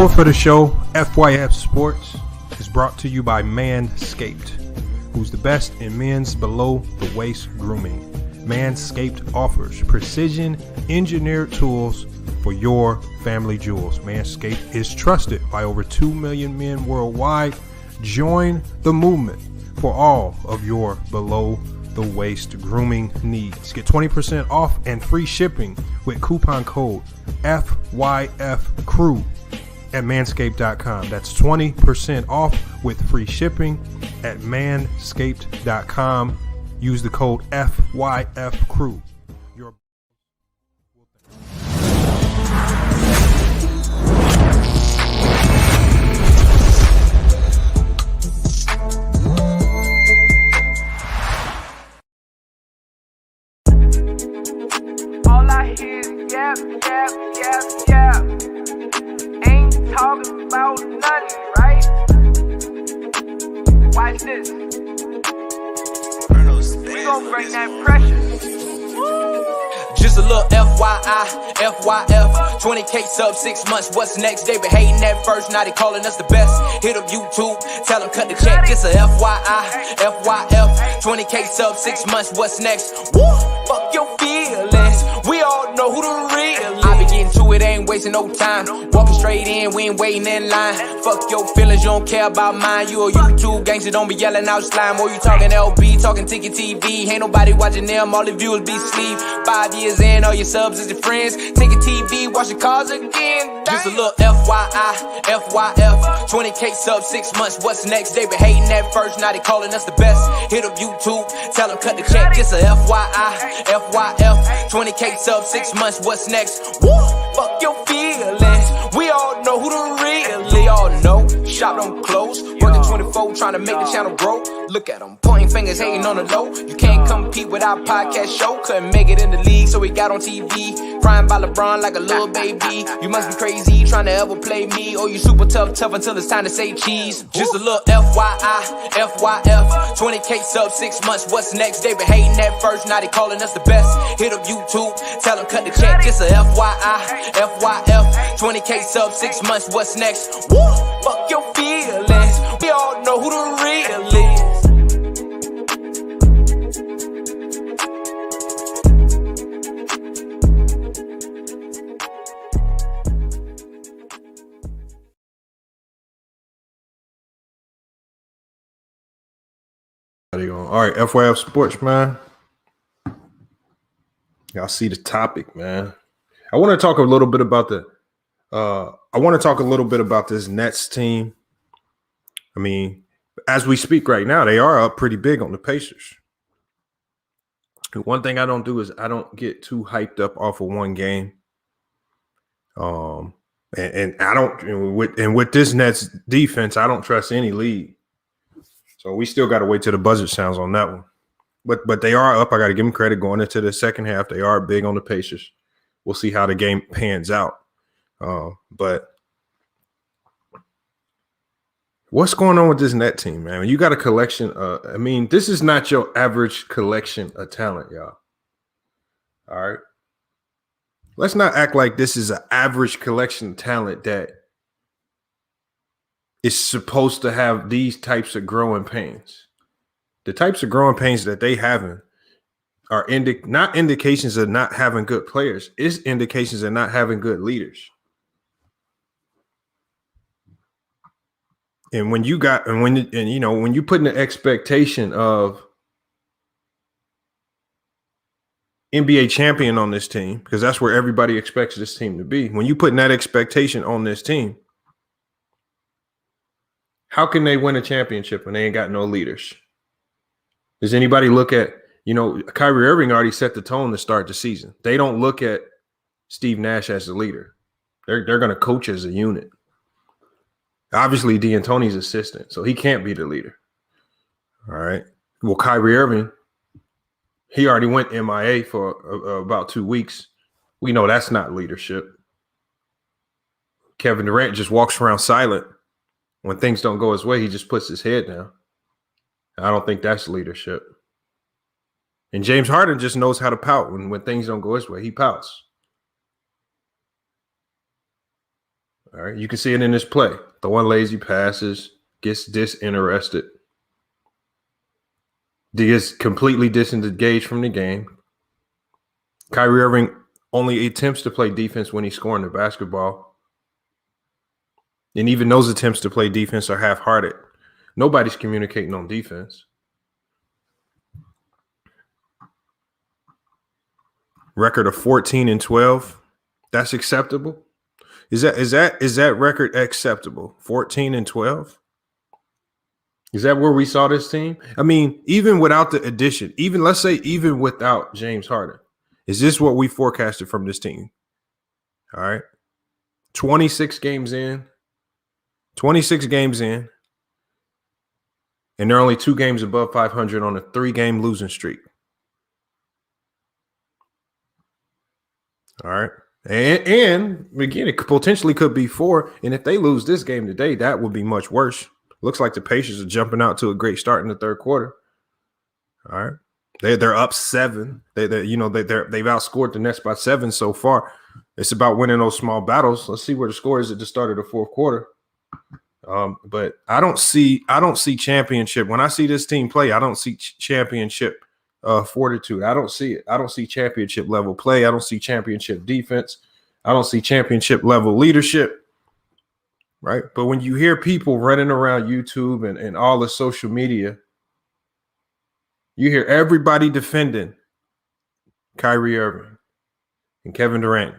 Support for the show, FYF Sports, is brought to you by Manscaped, who's the best in men's below-the-waist grooming. Manscaped offers precision engineered tools for your family jewels. Manscaped is trusted by over 2 million men worldwide. Join the movement for all of your below-the-waist grooming needs. Get 20% off and free shipping with coupon code FYFCREW at manscaped.com. That's 20% off with free shipping at manscaped.com. Use the code FYFCREW. All I hear is yap, yap, yap, yap. Ain't talking about nothing, right? Watch this. We gon' bring that pressure. Just a little FYI, FYF, 20K sub 6 months, what's next? They been hating at first, now they calling us the best. Hit up YouTube, tell them cut the check. Just a FYI, FYF, 20K sub 6 months, what's next? Woo, fuck your feelings, we all know who the real is. I be getting to it, ain't wasting no time. Walking straight in, we ain't waiting in line. Fuck your feelings, you don't care about mine. You a YouTube gangster, don't be yelling out slime. Or you talking LB, talking Ticket TV. Ain't nobody watching them, all the viewers be sleep. 5 years in, all your subs is your friends. Ticket TV, watch your cars again. Just a little FYI, FYF, 20K sub 6 months, what's next? They been hating at first, now they calling us the best. Hit up YouTube, tell them cut the check. Just a FYI, FYF, 20K sub 6 months, what's next? Woo, fuck your feelings, we all know who the real is. They all know, shop don't close, working 24, trying to make the channel grow. Look at them, pointing fingers, hating on the low. You can't compete with our podcast show. Couldn't make it in the league, so we got on TV. Crying by LeBron like a little baby. You must be crazy, trying to ever play me. Or you super tough until it's time to say cheese. Just a little FYI, FYF, 20K sub 6 months, what's next? They been hating at first, now they calling us the best. Hit up YouTube, tell them cut the check. Just a FYI, FYF, 20K sub 6 months, what's next? Woo, fuck your feelings, we all know who the real is. All right, FYF Sports, man. Y'all see the topic, man. I want to talk a little bit about this Nets team. I mean, as we speak right now, they are up pretty big on the Pacers. One thing I don't do is I don't get too hyped up off of one game. And I don't with this Nets defense, I don't trust any lead. So we still got to wait till the buzzer sounds on that one. But they are up. I got to give them credit going into the second half. They are big on the Pacers. We'll see how the game pans out. But what's going on with this Net team, man? When you got a collection, I mean, this is not your average collection of talent, y'all. All right. Let's not act like this is an average collection of talent that is supposed to have these types of growing pains. The types of growing pains that they having are not indications of not having good players. It's indications of not having good leaders. And when you put in the expectation of NBA champion on this team, because that's where everybody expects this team to be. When you put that expectation on this team, how can they win a championship when they ain't got no leaders? Does anybody look at, Kyrie Irving already set the tone to start the season. They don't look at Steve Nash as the leader. They're going to coach as a unit. Obviously, D'Antoni's assistant, so he can't be the leader. All right. Well, Kyrie Irving, he already went MIA for about 2 weeks. We know that's not leadership. Kevin Durant just walks around silent. When things don't go his way, he just puts his head down. I don't think that's leadership. And James Harden just knows how to pout. When things don't go his way, he pouts. All right. You can see it in his play. Throwing lazy passes, gets disinterested. Gets completely disengaged from the game. Kyrie Irving only attempts to play defense when he's scoring the basketball. And even those attempts to play defense are half-hearted. Nobody's communicating on defense. Record of 14-12. That's acceptable. Is that record acceptable? 14-12? Is that where we saw this team? I mean, even without the addition, let's say even without James Harden, is this what we forecasted from this team? All right. 26 games in. And they're only 2 games above 500 on a 3-game losing streak. All right. And again, it potentially could be 4. And if they lose this game today, that would be much worse. Looks like the Pacers are jumping out to a great start in the third quarter. All right. They're up 7. They've outscored the Nets by 7 so far. It's about winning those small battles. Let's see where the score is at the start of the fourth quarter. But I don't see championship. When I see this team play, I don't see championship fortitude. I don't see it. I don't see championship level play. I don't see championship defense. I don't see championship level leadership. Right. But when you hear people running around YouTube and all the social media, you hear everybody defending Kyrie Irving and Kevin Durant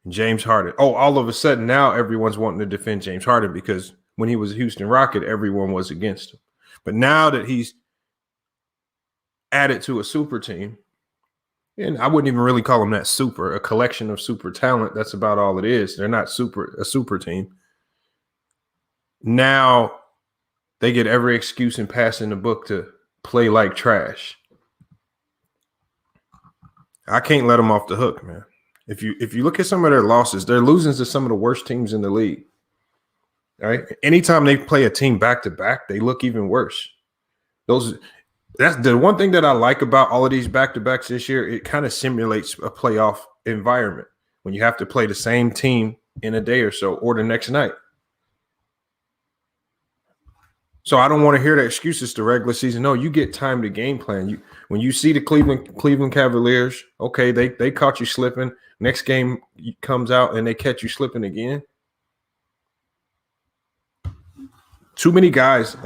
and James Harden. Oh, all of a sudden now everyone's wanting to defend James Harden because when he was a Houston Rocket, everyone was against him. But now that he's added to a super team, and I wouldn't even really call them that super, a collection of super talent. That's about all it is. They're not a super team. Now they get every excuse and pass in the book to play like trash. I can't let them off the hook, man. If you look at some of their losses, they're losing to some of the worst teams in the league. All right. Anytime they play a team back to back, they look even worse. That's the one thing that I like about all of these back-to-backs this year. It kind of simulates a playoff environment when you have to play the same team in a day or so or the next night. So I don't want to hear the excuses to regular season. No, you get time to game plan. When you see the Cleveland Cavaliers, okay, they caught you slipping. Next game comes out and they catch you slipping again. Too many guys.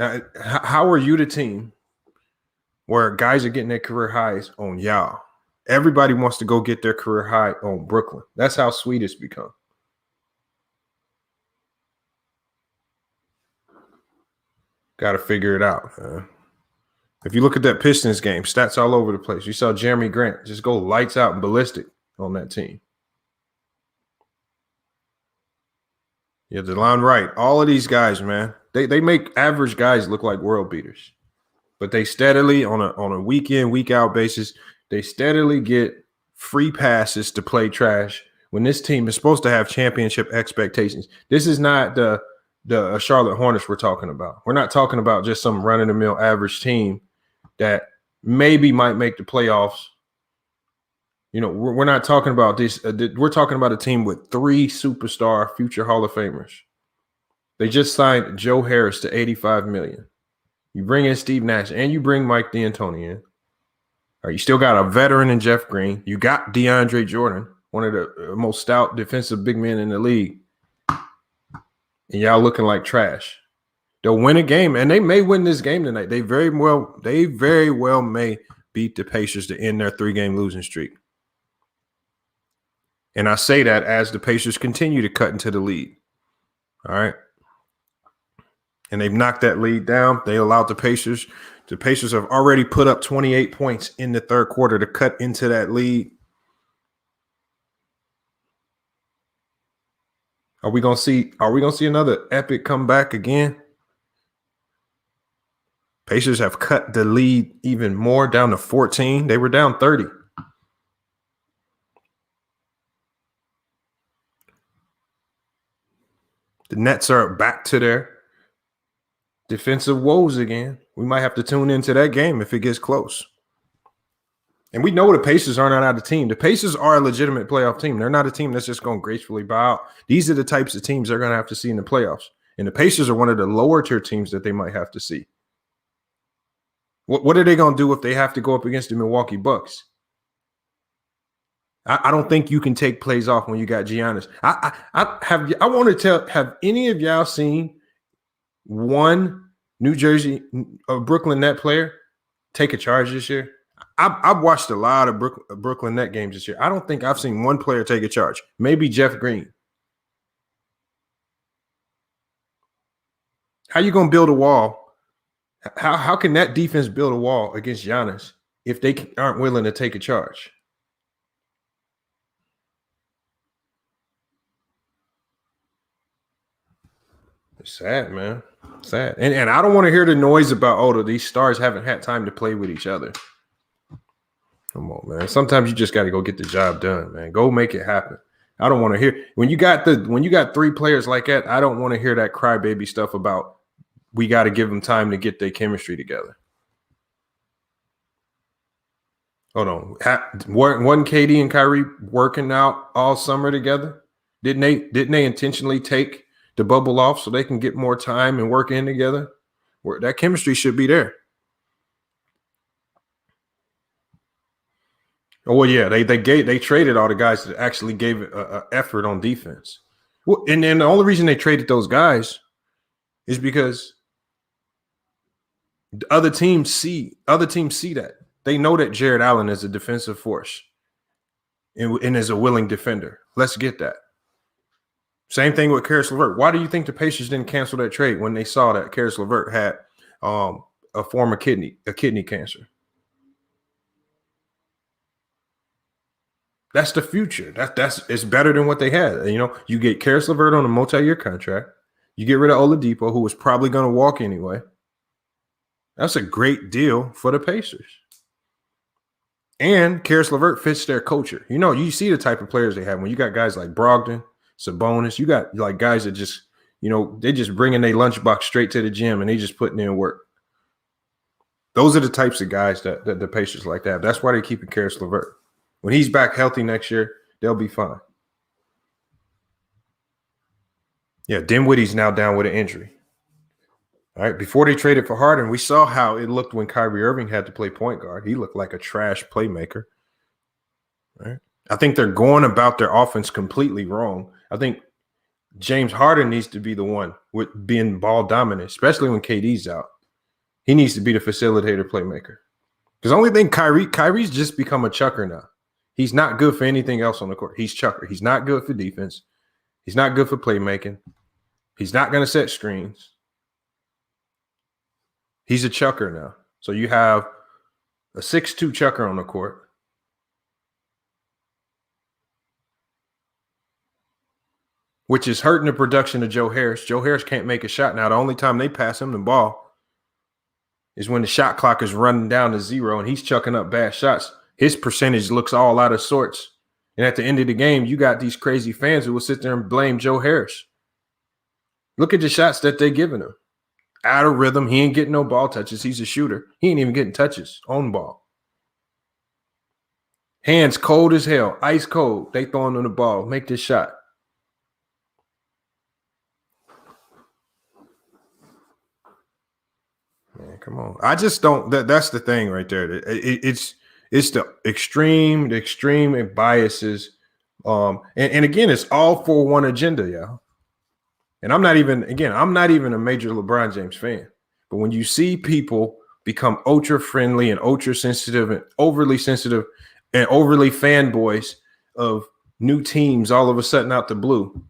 How are you the team where guys are getting their career highs on y'all? Everybody wants to go get their career high on Brooklyn. That's how sweet it's become. Got to figure it out. If you look at that Pistons game, stats all over the place. You saw Jeremy Grant just go lights out and ballistic on that team. Yeah, DeLon Wright. All of these guys, man, they make average guys look like world beaters. But they steadily, on a week in, week out basis, they steadily get free passes to play trash when this team is supposed to have championship expectations. This is not the Charlotte Hornets we're talking about. We're not talking about just some run-of-the-mill average team that maybe might make the playoffs. You know, we're not talking about this. We're talking about a team with 3 superstar future Hall of Famers. They just signed Joe Harris to $85 million. You bring in Steve Nash and you bring Mike D'Antoni in. Or you still got a veteran in Jeff Green. You got DeAndre Jordan, one of the most stout defensive big men in the league. And y'all looking like trash. They'll win a game, and they may win this game tonight. They very well may beat the Pacers to end their 3-game losing streak. And I say that as the Pacers continue to cut into the lead. All right. And they've knocked that lead down. They allowed the Pacers. The Pacers have already put up 28 points in the third quarter to cut into that lead. Are we gonna see another epic comeback again? Pacers have cut the lead even more, down to 14. They were down 30. The Nets are back to their defensive woes again. We might have to tune into that game if it gets close. And we know the Pacers are not out of team. The Pacers are a legitimate playoff team. They're not a team that's just going to gracefully bow out. These are the types of teams they're going to have to see in the playoffs. And the Pacers are one of the lower tier teams that they might have to see. What are they going to do if they have to go up against the Milwaukee Bucks? I don't think you can take plays off when you got Giannis. I want to tell, have any of y'all seen one New Jersey or Brooklyn Net player take a charge this year? I've watched a lot of Brooklyn Net games this year. I don't think I've seen one player take a charge. Maybe Jeff Green. How you going to build a wall? How can that defense build a wall against Giannis if they aren't willing to take a charge? It's sad, man. Sad. And I don't want to hear the noise about, these stars haven't had time to play with each other. Come on, man. Sometimes you just got to go get the job done, man. Go make it happen. I don't want to hear when you got three players like that. I don't want to hear that crybaby stuff about we got to give them time to get their chemistry together. Hold on. Wasn't KD and Kyrie working out all summer together? Didn't they intentionally take the bubble off so they can get more time and work in together? Where that chemistry should be there. Oh, well, yeah, they traded all the guys that actually gave an effort on defense. Well, and then the only reason they traded those guys is because other teams see that. They know that Jared Allen is a defensive force and is a willing defender. Let's get that. Same thing with Karis LeVert. Why do you think the Pacers didn't cancel that trade when they saw that Karis LeVert had a form of kidney cancer? That's the future. It's better than what they had. You know, you get Karis LeVert on a multi-year contract. You get rid of Oladipo, who was probably going to walk anyway. That's a great deal for the Pacers. And Karis LeVert fits their culture. You know, you see the type of players they have when you got guys like Brogdon, Sabonis. You got like guys that just, you know, they just bringing their lunchbox straight to the gym and they just putting in work. Those are the types of guys that the Pacers like to have. That's why they're keeping Karis LeVert. When he's back healthy next year, they'll be fine. Yeah, Dinwiddie's now down with an injury. All right, before they traded for Harden, we saw how it looked when Kyrie Irving had to play point guard. He looked like a trash playmaker. Right? I think they're going about their offense completely wrong. I think James Harden needs to be the one with being ball dominant, especially when KD's out. He needs to be the facilitator playmaker. Because the only thing Kyrie's just become a chucker now. He's not good for anything else on the court. He's chucker. He's not good for defense. He's not good for playmaking. He's not going to set screens. He's a chucker now. So you have a 6'2" chucker on the court. Which is hurting the production of Joe Harris. Joe Harris can't make a shot now. The only time they pass him the ball is when the shot clock is running down to 0 and he's chucking up bad shots. His percentage looks all out of sorts. And at the end of the game, you got these crazy fans who will sit there and blame Joe Harris. Look at the shots that they're giving him. Out of rhythm. He ain't getting no ball touches. He's a shooter. He ain't even getting touches on ball. Hands cold as hell. Ice cold. They throwing him the ball. Make this shot. Man, come on. I just don't. That's the thing right there. It's the extreme biases. And again, it's all for one agenda, y'all. And I'm not even a major LeBron James fan. But when you see people become ultra friendly and ultra sensitive and overly fanboys of new teams all of a sudden out the blue,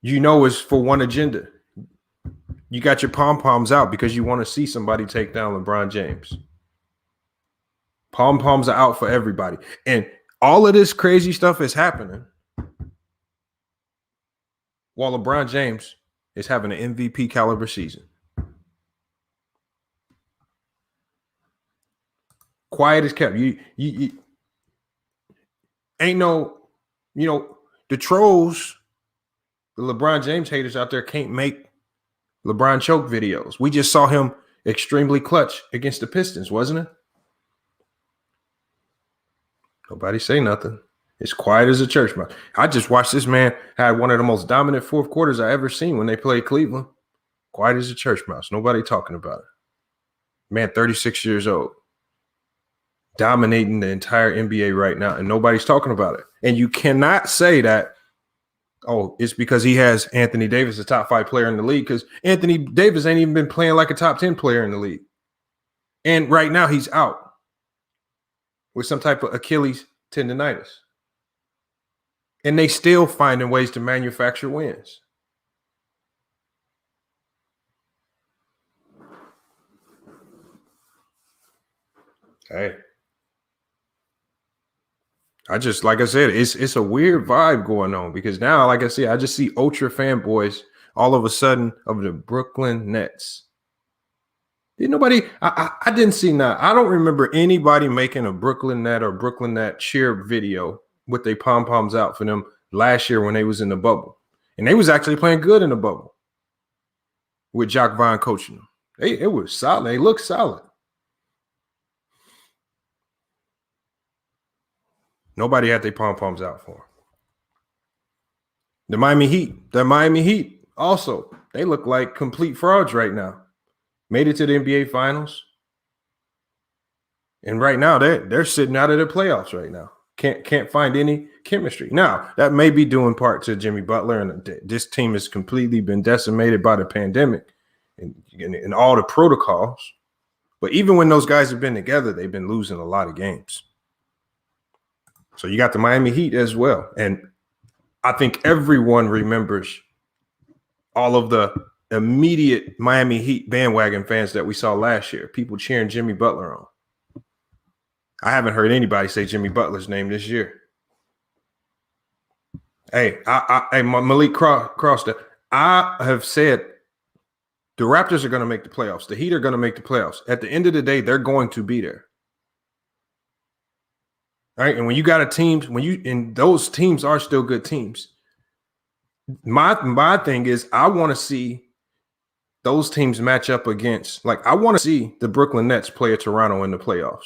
you know it's for one agenda. You got your pom-poms out because you want to see somebody take down LeBron James. Pom-poms are out for everybody. And all of this crazy stuff is happening while LeBron James is having an MVP caliber season. Quiet as kept. You ain't no, the trolls, the LeBron James haters out there can't make LeBron choke videos. We just saw him extremely clutch against the Pistons, wasn't it? Nobody say nothing. It's quiet as a church mouse. I just watched this man had one of the most dominant fourth quarters I ever seen when they played Cleveland. Quiet as a church mouse. Nobody talking about it. Man, 36 years old. Dominating the entire NBA right now, and nobody's talking about it. And you cannot say that, oh, it's because he has Anthony Davis, a top 5 player in the league, because Anthony Davis ain't even been playing like a top 10 player in the league. And right now he's out with some type of Achilles tendonitis. And they still finding ways to manufacture wins. Hey. Like I said, it's a weird vibe going on because now, like I said, I just see ultra fanboys all of a sudden of the Brooklyn Nets. I didn't see that. I don't remember anybody making a Brooklyn Net cheer video with their pom-poms out for them last year when they was in the bubble. And they was actually playing good in the bubble with Jacques Vaughn coaching them. It was solid. They looked solid. Nobody had their pom-poms out for them. The Miami Heat also, they look like complete frauds right now. Made it to the NBA Finals. And right now, they're sitting out of the playoffs right now. Can't find any chemistry. Now, that may be due in part to Jimmy Butler, and this team has completely been decimated by the pandemic and all the protocols. But even when those guys have been together, they've been losing a lot of games. So you got the Miami Heat as well. And I think everyone remembers all of the immediate Miami Heat bandwagon fans that we saw last year, people cheering Jimmy Butler on. I haven't heard anybody say Jimmy Butler's name this year. Hey, Malik Crosster, I have said the Raptors are going to make the playoffs. The Heat are going to make the playoffs. At the end of the day, they're going to be there. All right, and when you got a team, and those teams are still good teams. My thing is, I want to see those teams match up against, like, I want to see the Brooklyn Nets play a Toronto in the playoffs.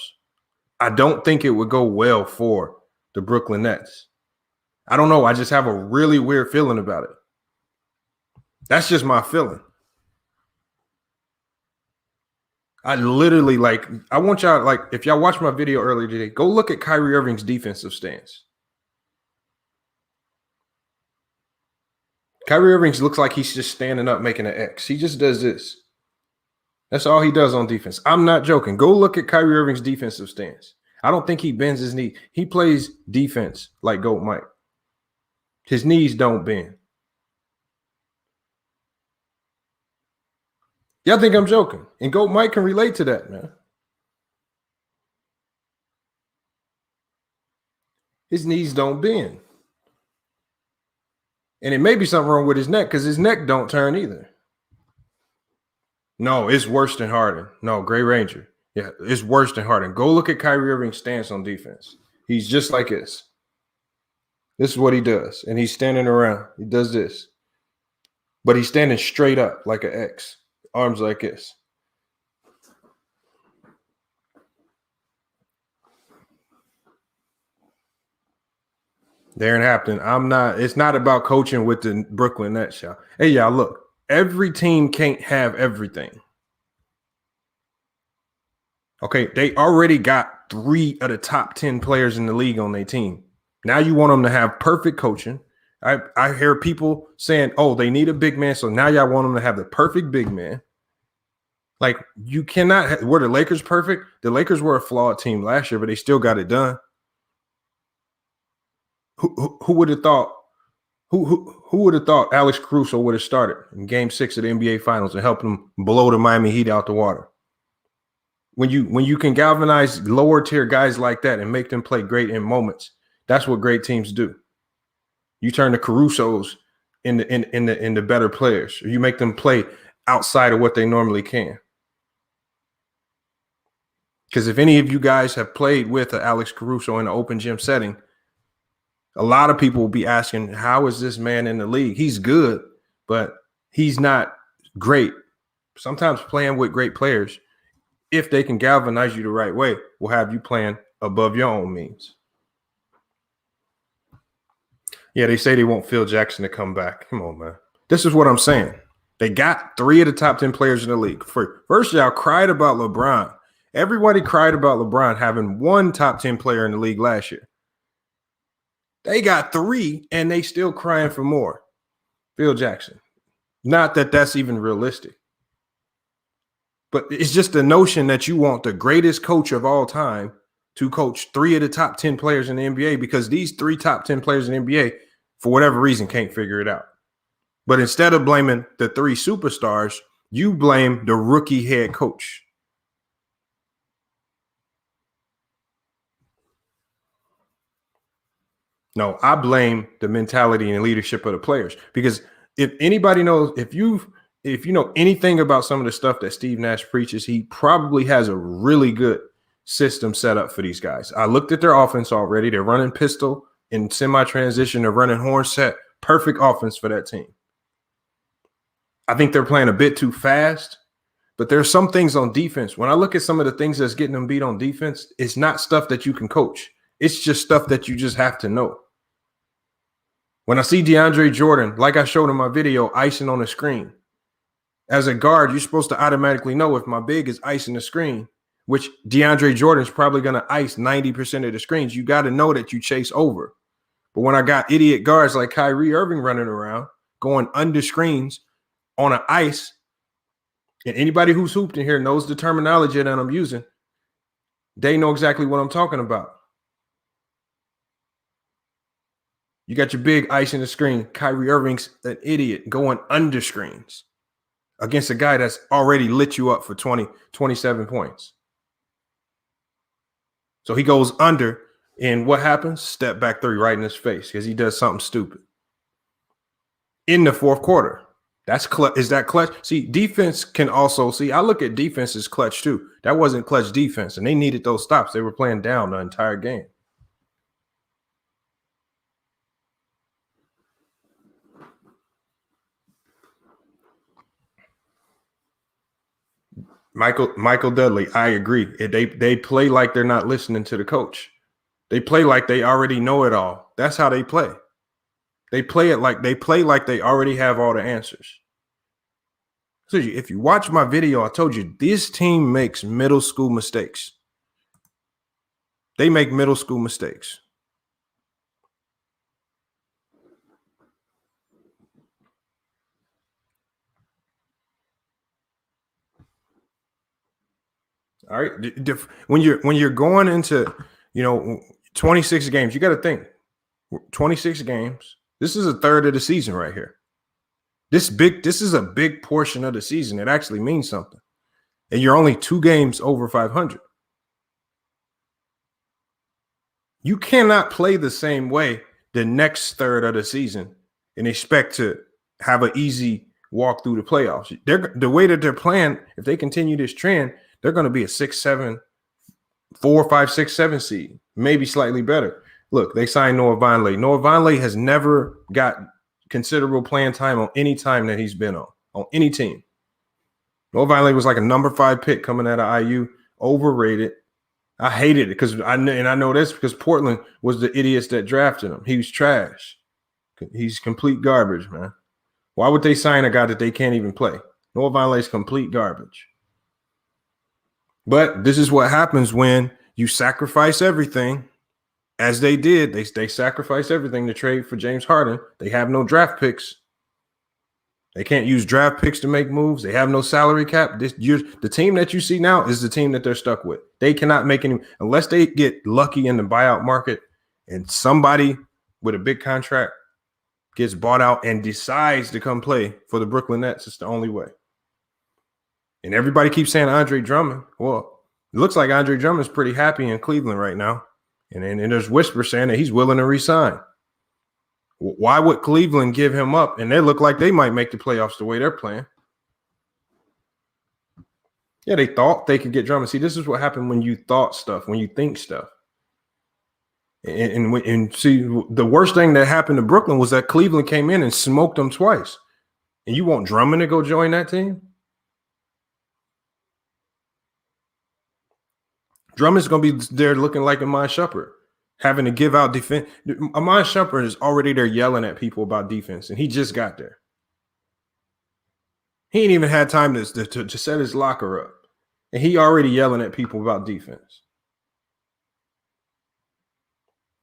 I don't think it would go well for the Brooklyn Nets. I don't know. I just have a really weird feeling about it. That's just my feeling. I literally, I want y'all, if y'all watched my video earlier today, go look at Kyrie Irving's defensive stance. Kyrie Irving looks like he's just standing up making an X. He just does this. That's all he does on defense. I'm not joking. Go look at Kyrie Irving's defensive stance. I don't think he bends his knee. He plays defense like Goat Mike. His knees don't bend. Y'all think I'm joking? And Goat Mike can relate to that, man. His knees don't bend. And it may be something wrong with his neck because his neck don't turn either. No, it's worse than Harden. No, Gray Ranger. Yeah, it's worse than Harden. Go look at Kyrie Irving's stance on defense. He's just like this. This is what he does. And he's standing around. He does this. But he's standing straight up like an X. Arms like this. Darren Hampton, it's not about coaching with the Brooklyn Nets, y'all. Hey, y'all, look. Every team can't have everything. Okay, they already got 3 of the top 10 players in the league on their team. Now you want them to have perfect coaching. I hear people saying, oh, they need a big man, so now y'all want them to have the perfect big man. Like, you cannot – were the Lakers perfect? The Lakers were a flawed team last year, but they still got it done. Who would have thought – Who would have thought Alex Caruso would have started in Game 6 of the NBA Finals and helped them blow the Miami Heat out the water? When you can galvanize lower tier guys like that and make them play great in moments, that's what great teams do. You turn the Carusos into better players. You make them play outside of what they normally can. Because if any of you guys have played with Alex Caruso in an open gym setting, a lot of people will be asking, how is this man in the league? He's good, but he's not great. Sometimes playing with great players, if they can galvanize you the right way, will have you playing above your own means. Yeah, they say they want Phil Jackson to come back. Come on, man. This is what I'm saying. They got 3 of the top 10 players in the league. First, y'all cried about LeBron. Everybody cried about LeBron having 1 top 10 player in the league last year. They got 3, and they still crying for more. Phil Jackson. Not that that's even realistic. But it's just the notion that you want the greatest coach of all time to coach 3 of the top 10 players in the NBA because these 3 top 10 players in the NBA, for whatever reason, can't figure it out. But instead of blaming the 3 superstars, you blame the rookie head coach. No, I blame the mentality and leadership of the players because if anybody knows, if you know anything about some of the stuff that Steve Nash preaches, he probably has a really good system set up for these guys. I looked at their offense already. They're running pistol in semi-transition. They're running horn set. Perfect offense for that team. I think they're playing a bit too fast, but there's some things on defense. When I look at some of the things that's getting them beat on defense, it's not stuff that you can coach. It's just stuff that you just have to know. When I see DeAndre Jordan, like I showed in my video, icing on the screen, as a guard, you're supposed to automatically know if my big is icing the screen, which DeAndre Jordan's probably going to ice 90% of the screens. You got to know that you chase over. But when I got idiot guards like Kyrie Irving running around, going under screens on an ice, and anybody who's hooped in here knows the terminology that I'm using, they know exactly what I'm talking about. You got your big ice in the screen. Kyrie Irving's an idiot going under screens against a guy that's already lit you up for 27 points. So he goes under, and what happens? Step back 3 right in his face because he does something stupid. In the 4th quarter. That's clutch. Is that clutch? See, defense can also see. I look at defense as clutch too. That wasn't clutch defense, and they needed those stops. They were playing down the entire game. Michael Dudley, I agree. They play like they're not listening to the coach. They play like they already know it all. That's how they play. They play like they already have all the answers. So if you watch my video, I told you this team makes middle school mistakes. They make middle school mistakes. All right. When you're going into, 26 games, you got to think 26 games. This is a third of the season right here. This is a big portion of the season. It actually means something. And you're only 2 games over 500. You cannot play the same way the next third of the season and expect to have an easy walk through the playoffs. The way that they're playing, if they continue this trend, they're going to be a 6-7, 4, 5, 6, 7 seed, maybe slightly better. Look, they signed Noah Vonleh. Noah Vonleh has never got considerable playing time on any time that he's been on any team. Noah Vonleh was like a number 5 pick coming out of IU, overrated. I hated it because I know this because Portland was the idiots that drafted him. He was trash. He's complete garbage, man. Why would they sign a guy that they can't even play? Noah Vonleh is complete garbage. But this is what happens when you sacrifice everything, as they did. They sacrificed everything to trade for James Harden. They have no draft picks. They can't use draft picks to make moves. They have no salary cap. The team that you see now is the team that they're stuck with. They cannot make any unless they get lucky in the buyout market and somebody with a big contract gets bought out and decides to come play for the Brooklyn Nets. It's the only way. And everybody keeps saying Andre Drummond. Well, it looks like Andre Drummond's pretty happy in Cleveland right now. And there's whispers saying that he's willing to resign. Why would Cleveland give him up? And they look like they might make the playoffs the way they're playing. Yeah, they thought they could get Drummond. See, this is what happened when you thought stuff, when you think stuff. And see, the worst thing that happened to Brooklyn was that Cleveland came in and smoked them twice. And you want Drummond to go join that team? Drummond's going to be there looking like Iman Shumpert having to give out defense. Amon Shumpert is already there yelling at people about defense, and he just got there. He ain't even had time to set his locker up, and he already yelling at people about defense.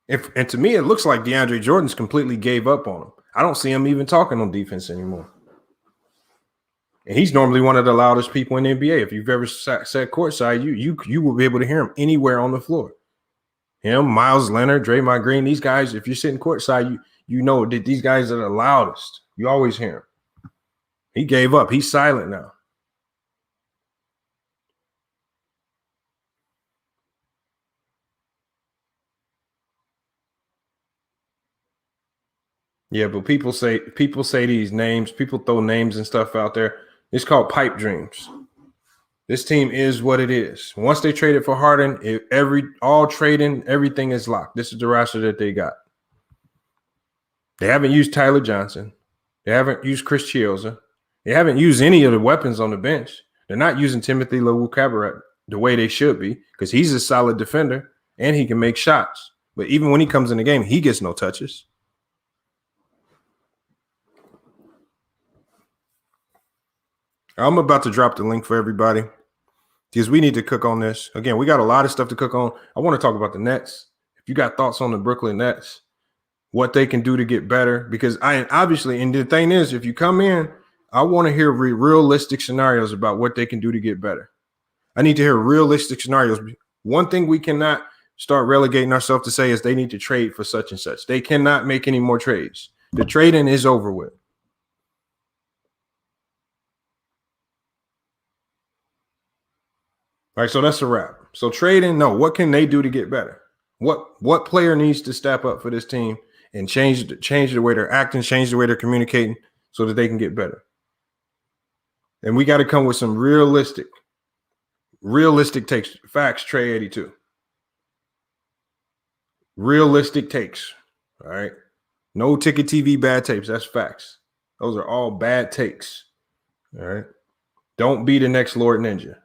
And to me, it looks like DeAndre Jordan's completely gave up on him. I don't see him even talking on defense anymore. And he's normally one of the loudest people in the NBA. If you've ever sat courtside, you will be able to hear him anywhere on the floor. Him, Miles Leonard, Draymond Green, these guys, if you're sitting courtside, you know that these guys are the loudest. You always hear him. He gave up. He's silent now. Yeah, but people say these names, people throw names and stuff out there. It's called pipe dreams. This team is what it is. Once they traded for Harden, all trading, everything is locked. This is the roster that they got. They haven't used Tyler Johnson. They haven't used Chris Chiozza. They haven't used any of the weapons on the bench. They're not using Timothy Luwawu-Cabarrot the way they should be because he's a solid defender and he can make shots. But even when he comes in the game, he gets no touches. I'm about to drop the link for everybody because we need to cook on this. Again, we got a lot of stuff to cook on. I want to talk about the Nets. If you got thoughts on the Brooklyn Nets, what they can do to get better, because obviously, and the thing is, if you come in, I want to hear realistic scenarios about what they can do to get better. I need to hear realistic scenarios. One thing we cannot start relegating ourselves to say is they need to trade for such and such. They cannot make any more trades. The trading is over with. All right, so that's a wrap. So trading, no, what can they do to get better? What player needs to step up for this team and change the way they're acting, change the way they're communicating so that they can get better? And we got to come with some realistic takes. Facts, Trey 82. Realistic takes. All right. No Ticket TV bad tapes. That's facts. Those are all bad takes. All right. Don't be the next Lord Ninja.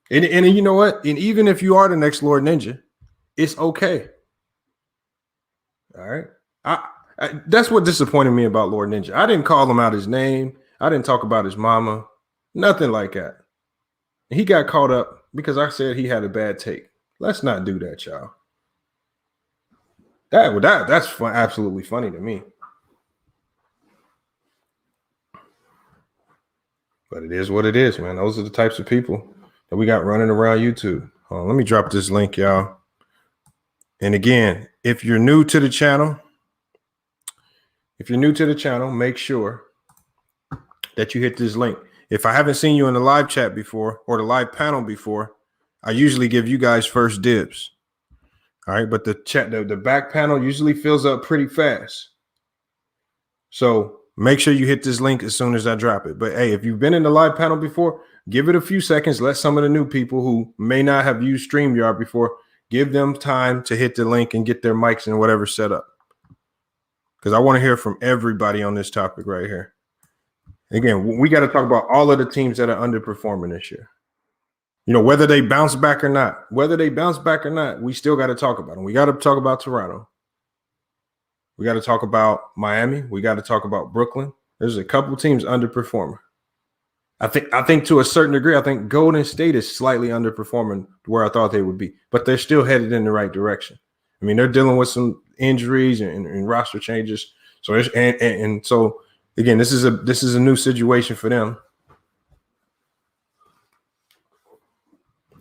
And you know what? And even if you are the next Lord Ninja, it's okay. All right. That's what disappointed me about Lord Ninja. I didn't call him out his name. I didn't talk about his mama. Nothing like that. He got caught up because I said he had a bad take. Let's not do that, y'all. That's fun, absolutely funny to me. But it is what it is, man. Those are the types of people that we got running around YouTube. Let me drop this link, y'all. And again, if you're new to the channel, make sure that you hit this link. If I haven't seen you in the live chat before or the live panel before, I usually give you guys first dibs. All right, but the back panel usually fills up pretty fast. So make sure you hit this link as soon as I drop it. But hey, if you've been in the live panel before, give it a few seconds. Let some of the new people who may not have used StreamYard before, give them time to hit the link and get their mics and whatever set up. Because I want to hear from everybody on this topic right here. Again, we got to talk about all of the teams that are underperforming this year. You know, whether they bounce back or not, we still got to talk about them. We got to talk about Toronto. We got to talk about Miami. We got to talk about Brooklyn. There's a couple teams underperforming. I think to a certain degree, I think Golden State is slightly underperforming where I thought they would be, but they're still headed in the right direction. I mean, they're dealing with some injuries and roster changes. So so again, this is a new situation for them.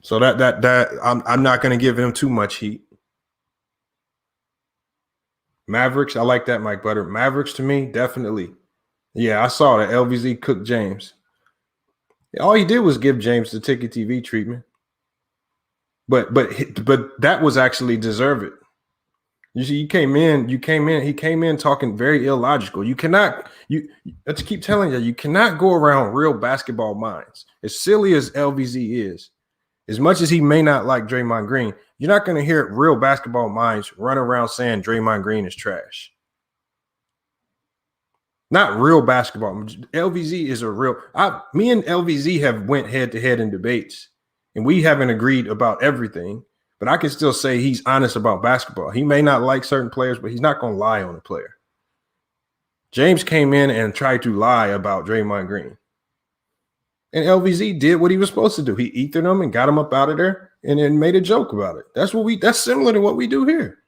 So that I'm not going to give him too much heat. Mavericks, I like that, Mike Butter. Mavericks to me, definitely. Yeah, I saw that LVZ cooked James. All he did was give James the Ticket TV treatment. But that was actually deserved. You see, he came in talking very illogical. Let's keep telling you cannot go around real basketball minds. As silly as LVZ is, as much as he may not like Draymond Green, you're not going to hear real basketball minds run around saying Draymond Green is trash. Not real basketball. LVZ is a real. Me and LVZ have went head to head in debates, and we haven't agreed about everything. But but I can still say he's honest about basketball. He may not like certain players, but he's not going to lie on a player. James came in and tried to lie about Draymond Green. And LVZ did what he was supposed to do. He ethered him and got him up out of there and then made a joke about it. That's similar to what we do here.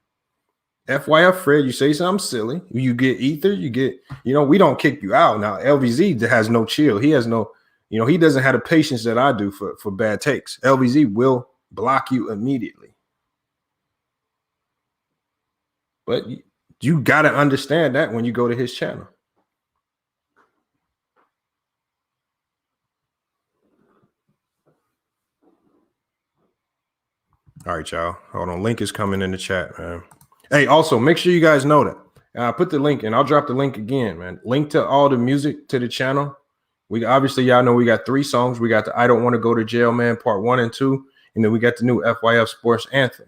FYF, Fred, you say something silly, you get ether, we don't kick you out. Now, LVZ has no chill. He has no, he doesn't have the patience that I do for bad takes. LVZ will block you immediately. But you got to understand that when you go to his channel. All right, y'all. Hold on. Link is coming in the chat, man. Hey, also, make sure you guys know that. I put the link, and I'll drop the link again, man. Link to all the music to the channel. We obviously, y'all know we got 3 songs. We got the I Don't Want to Go to Jail, Man, Part 1 and 2. And then we got the new FYF Sports Anthem.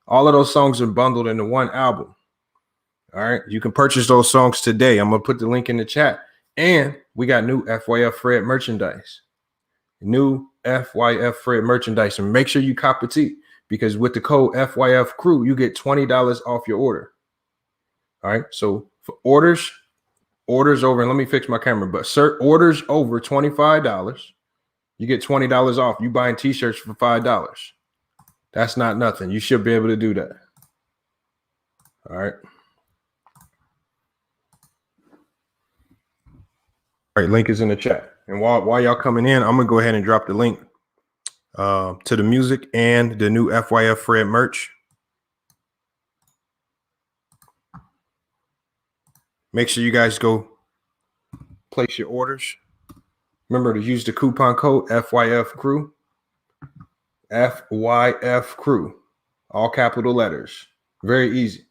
All of those songs are bundled into one album. All right. You can purchase those songs today. I'm going to put the link in the chat. And we got new FYF Fred merchandise. New FYF Fred merchandise. And make sure you cop it. Because with the code FYF Crew, you get $20 off your order. All right. So for orders over, and let me fix my camera, but orders over $25, you get $20 off. You buying t-shirts for $5. That's not nothing. You should be able to do that. All right. All right. Link is in the chat. And while y'all coming in, I'm going to go ahead and drop the link to the music and the new FYF Fred merch. Make sure you guys go place your orders. Remember to use the coupon code FYF Crew. FYF Crew. All capital letters. Very easy.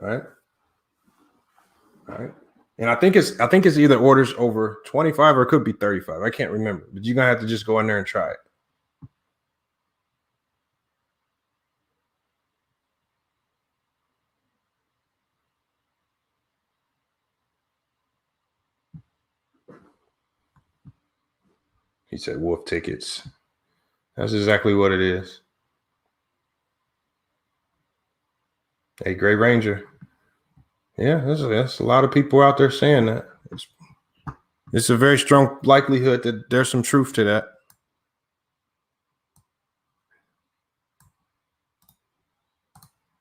All right. All right. And I think it's either orders over 25 or it could be 35. I can't remember. But you're gonna have to just go in there and try it. He said wolf tickets. That's exactly what it is. Hey, Gray Ranger. Yeah, there's a lot of people out there saying that. It's a very strong likelihood that there's some truth to that.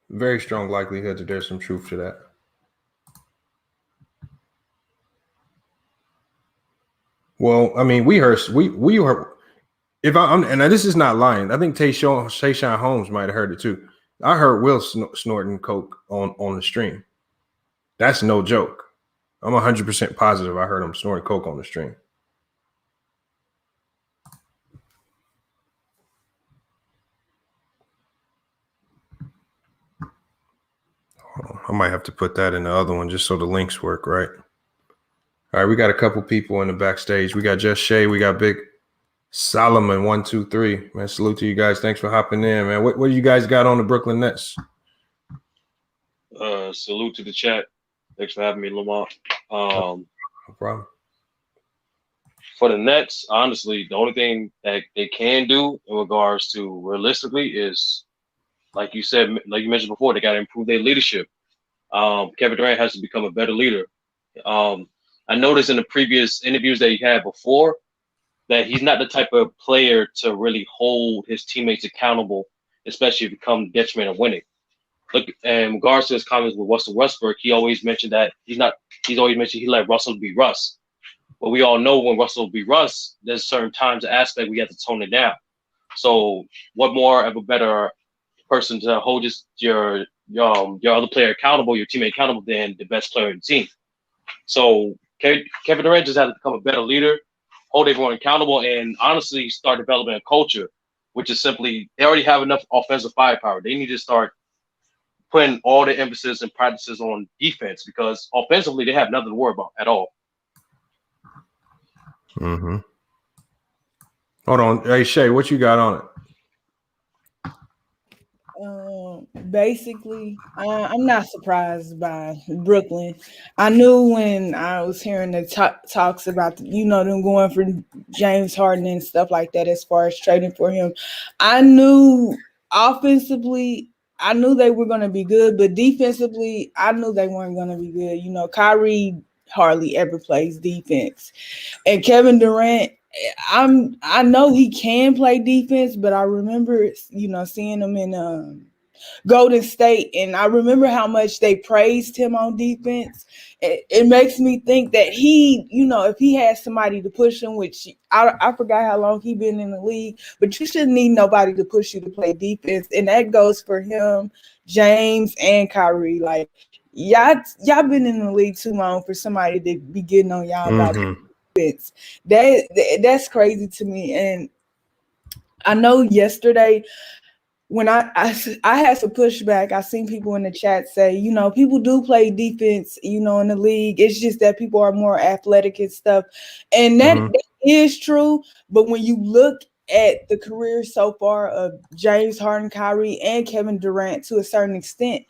Very strong likelihood that there's some truth to that. Well, I mean, we heard, and this is not lying. I think Tayshaun Holmes might have heard it too. I heard Will snorting coke on the stream. That's no joke. I'm 100% positive I heard him snorting coke on the stream. I might have to put that in the other one just so the links work, right? All right, we got a couple people in the backstage. We got Just Shay. We got Big Solomon, 1, 2, 3. Man, salute to you guys. Thanks for hopping in, man. What do you guys got on the Brooklyn Nets? Salute to the chat. Thanks for having me, Lamont. No problem. For the Nets, honestly, the only thing that they can do in regards to realistically is, like you said, like you mentioned before, they got to improve their leadership. Kevin Durant has to become a better leader. I noticed in the previous interviews that he had before that he's not the type of player to really hold his teammates accountable, especially if it comes detriment of winning. Look, in regards to his comments with Russell Westbrook, he always mentioned that he's always mentioned he let Russell be Russ. But we all know when Russell be Russ, there's certain times and aspect we have to tone it down. So what more of a better person to hold your other player accountable, your teammate accountable, than the best player in the team? So Kevin Durant just has to become a better leader, hold everyone accountable, and honestly start developing a culture, which is simply they already have enough offensive firepower. They need to start putting all the emphasis and practices on defense because offensively they have nothing to worry about at all. Mm-hmm. Hold on. Hey, Shay, what you got on it? Basically, I'm not surprised by Brooklyn. I knew when I was hearing the talks about, them going for James Harden and stuff like that as far as trading for him. I knew offensively, I knew they were going to be good, but defensively, I knew they weren't going to be good. You know, Kyrie hardly ever plays defense, and Kevin Durant. I know he can play defense, but I remember, you know, seeing him in Golden State, and I remember how much they praised him on defense. It makes me think that he, you know, if he has somebody to push him, which I forgot how long he been in the league, but you shouldn't need nobody to push you to play defense, and that goes for him, James, and Kyrie. Like y'all been in the league too long for somebody to be getting on y'all about defense. That's crazy to me, and I know yesterday when I had some pushback, I seen people in the chat say, you know, people do play defense, you know, in the league. It's just that people are more athletic and stuff. And that is true. But when you look at the career so far of James Harden, Kyrie, and Kevin Durant to a certain extent,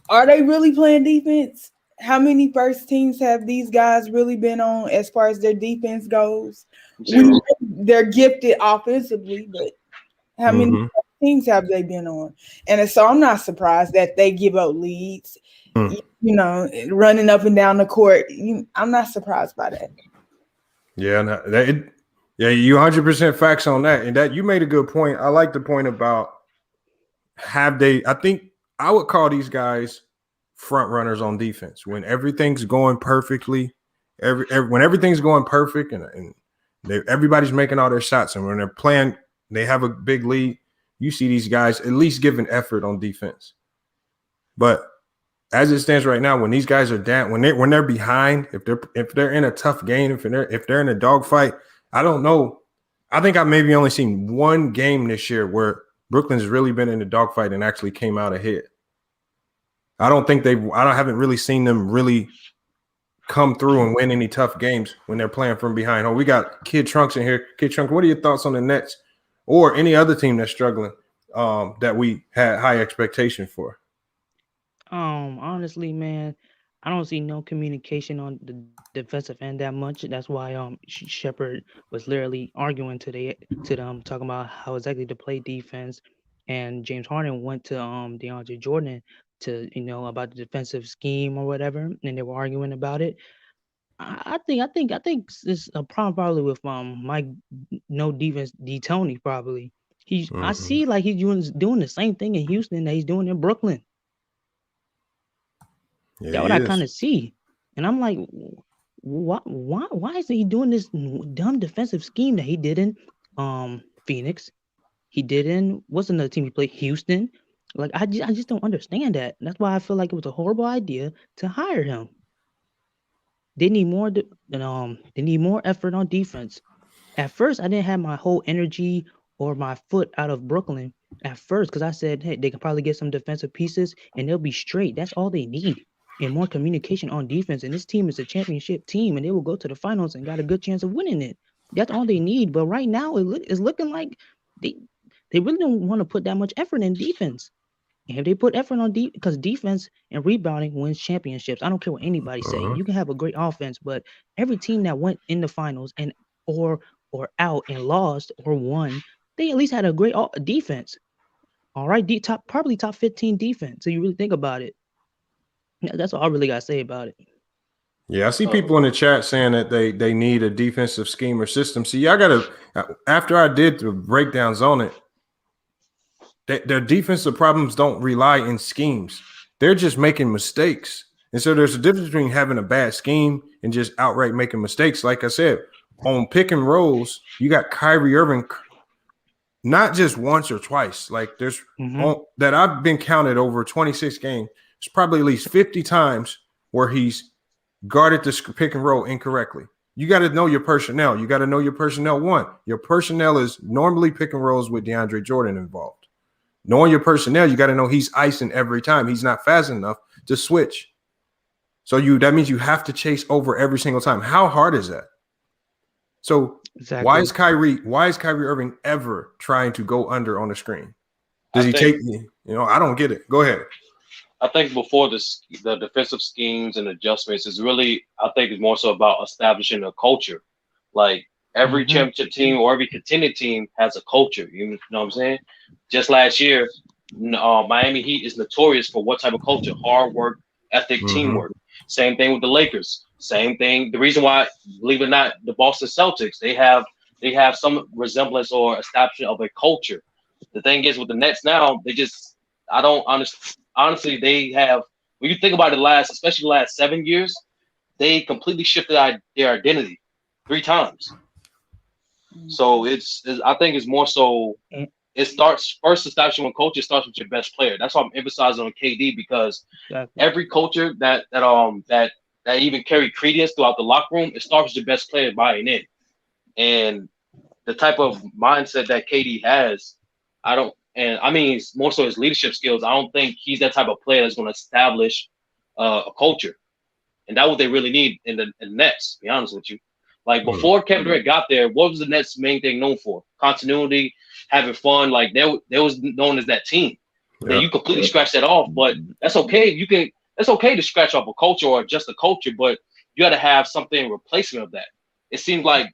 are they really playing defense? How many first teams have these guys really been on as far as their defense goes? They're gifted offensively, but how many teams have they been on? And so I'm not surprised that they give up leads, you know, running up and down the court. I'm not surprised by that. Yeah, you 100% facts on that. And that you made a good point. I like the point about I think I would call these guys front runners on defense when everything's going perfectly, when everything's going perfect and everybody's making all their shots, and when they're playing, they have a big lead. You see these guys at least giving effort on defense. But as it stands right now, when these guys are down, when they're behind, if they're in a tough game, if they're in a dogfight, I don't know. I think I've maybe only seen one game this year where Brooklyn's really been in a dogfight and actually came out ahead. I haven't really seen them really come through and win any tough games when they're playing from behind. Oh, we got Kid Trunks in here. Kid Trunks, what are your thoughts on the Nets or any other team that's struggling that we had high expectation for? Honestly, man, I don't see no communication on the defensive end that much. That's why Shepard was literally arguing to them, talking about how exactly to play defense, and James Harden went to DeAndre Jordan to, you know, about the defensive scheme or whatever, and they were arguing about it. I think it's a problem probably with Mike no defense D Tony probably. I see like he's doing the same thing in Houston that he's doing in Brooklyn. Yeah, that's what I kind of see, and I'm like, why is he doing this dumb defensive scheme that he did in Phoenix? He did in what's another team he played? Houston. Like I just don't understand that. That's why I feel like it was a horrible idea to hire him. They need more they need more effort on defense. At first, I didn't have my whole energy or my foot out of Brooklyn at first because I said, hey, they can probably get some defensive pieces and they'll be straight. That's all they need. And more communication on defense. And this team is a championship team and they will go to the finals and got a good chance of winning it. That's all they need. But right now, it's looking like they really don't want to put that much effort in defense. And if they put effort on because defense and rebounding wins championships. I don't care what anybody say. You can have a great offense, but every team that went in the finals and or out and lost or won, they at least had a great defense. All right, probably top 15 defense. So you really think about it. That's all I really got to say about it. Yeah, I see people in the chat saying that they need a defensive scheme or system. See, I got to, after I did the breakdowns on it, their defensive problems don't rely in schemes. They're just making mistakes. And so there's a difference between having a bad scheme and just outright making mistakes. Like I said, on pick and rolls, you got Kyrie Irving not just once or twice. Like there's that I've been counted over 26 games. It's probably at least 50 times where he's guarded this pick and roll incorrectly. You got to know your personnel. You got to know your personnel. One, your personnel is normally pick and rolls with DeAndre Jordan involved. Knowing your personnel, you got to know he's icing every time. He's not fast enough to switch. So that means you have to chase over every single time. How hard is that? So exactly. Why is Kyrie Irving ever trying to go under on the screen? Does he take me? You know, I don't get it. Go ahead. I think before the defensive schemes and adjustments is really, I think it's more so about establishing a culture. Like Every championship team or every contending team has a culture. You know what I'm saying? Just last year, Miami Heat is notorious for what type of culture? Hard work, ethic, teamwork. Same thing with the Lakers. Same thing. The reason why, believe it or not, the Boston Celtics, they have some resemblance or establishment of a culture. The thing is with the Nets now, I don't honestly, they have, when you think about it, especially the last 7 years, they completely shifted their identity 3 times. So I think it's more so. It starts first establishing one culture starts with your best player. That's why I'm emphasizing on KD because every culture that even carry credence throughout the locker room, it starts with your best player buying in. And the type of mindset that KD has, it's more so his leadership skills. I don't think he's that type of player that's going to establish a culture. And that's what they really need in the Nets, to be honest with you. Like before Kevin Durant got there, what was the Nets' main thing known for? Continuity, having fun. Like they was known as that team. Then you completely scratch that off, but that's okay. It's okay to scratch off a culture or just a culture, but you got to have something in replacement of that. It seemed like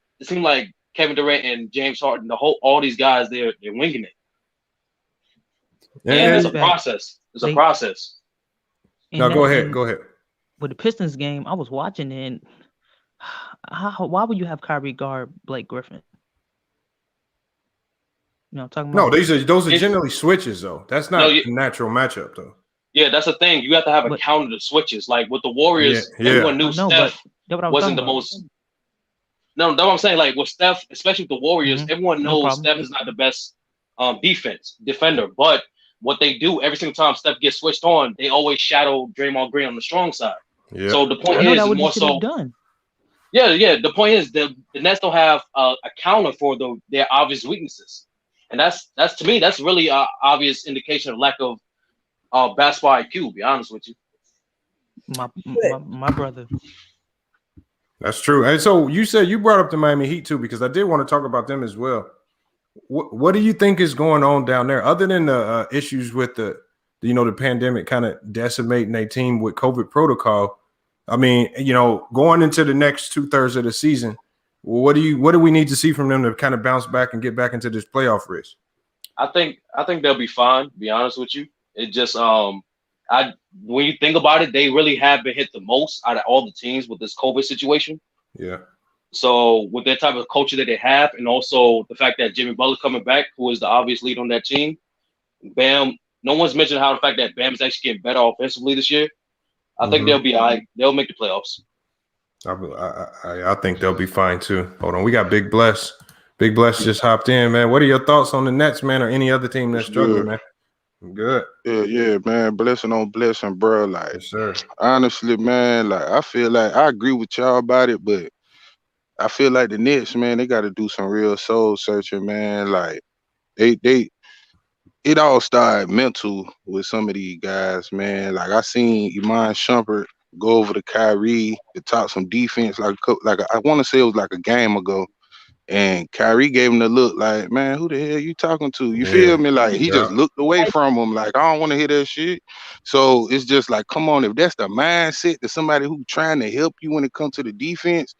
Kevin Durant and James Harden, all these guys, they're winging it. And it's a process. It's a process. No, go ahead. With the Pistons game, I was watching and why would you have Kyrie guard Blake Griffin? You know, I'm talking about. No, those are generally switches though. That's not a natural matchup though. Yeah, that's the thing. You have to have a counter to switches. Like with the Warriors, everyone knew Steph wasn't the most. No, that's what I'm saying. Like with Steph, especially with the Warriors, everyone knows Steph is not the best defender. But what they do every single time Steph gets switched on, they always shadow Draymond Green on the strong side. Yeah. So the point is more so. Done. Yeah. The point is the Nets don't have a counter for their obvious weaknesses, and that's to me that's really an obvious indication of lack of basketball IQ. To be honest with you, my brother. That's true. And so you said you brought up the Miami Heat too, because I did want to talk about them as well. What do you think is going on down there, other than the issues with the pandemic kind of decimating their team with COVID protocol? I mean, going into the next 2/3 of the season, what do we need to see from them to kind of bounce back and get back into this playoff race? I think they'll be fine. To be honest with you, it just when you think about it, they really have been hit the most out of all the teams with this COVID situation. Yeah. So with that type of culture that they have, and also the fact that Jimmy Butler coming back, who is the obvious lead on that team, Bam. No one's mentioned how the fact that Bam is actually getting better offensively this year. I think they'll be all right. They'll make the playoffs. I think they'll be fine too. Hold on, we got Big Bless. Big Bless just hopped in, man. What are your thoughts on the Nets, man, or any other team that's struggling, man? I'm good. Yeah, man. Blessing on blessing, bro. Like, yes, sir. Honestly, man, like I feel like I agree with y'all about it, but I feel like the Nets, man, they got to do some real soul searching, man. Like, it all started mental with some of these guys, man. Like I seen Iman Shumpert go over to Kyrie to talk some defense, like I want to say it was like a game ago, and Kyrie gave him the look, like, man, who the hell you talking to? You feel me? Like he just looked away from him, like I don't want to hear that shit. So it's just like, come on, if that's the mindset that somebody who trying to help you when it comes to the defense,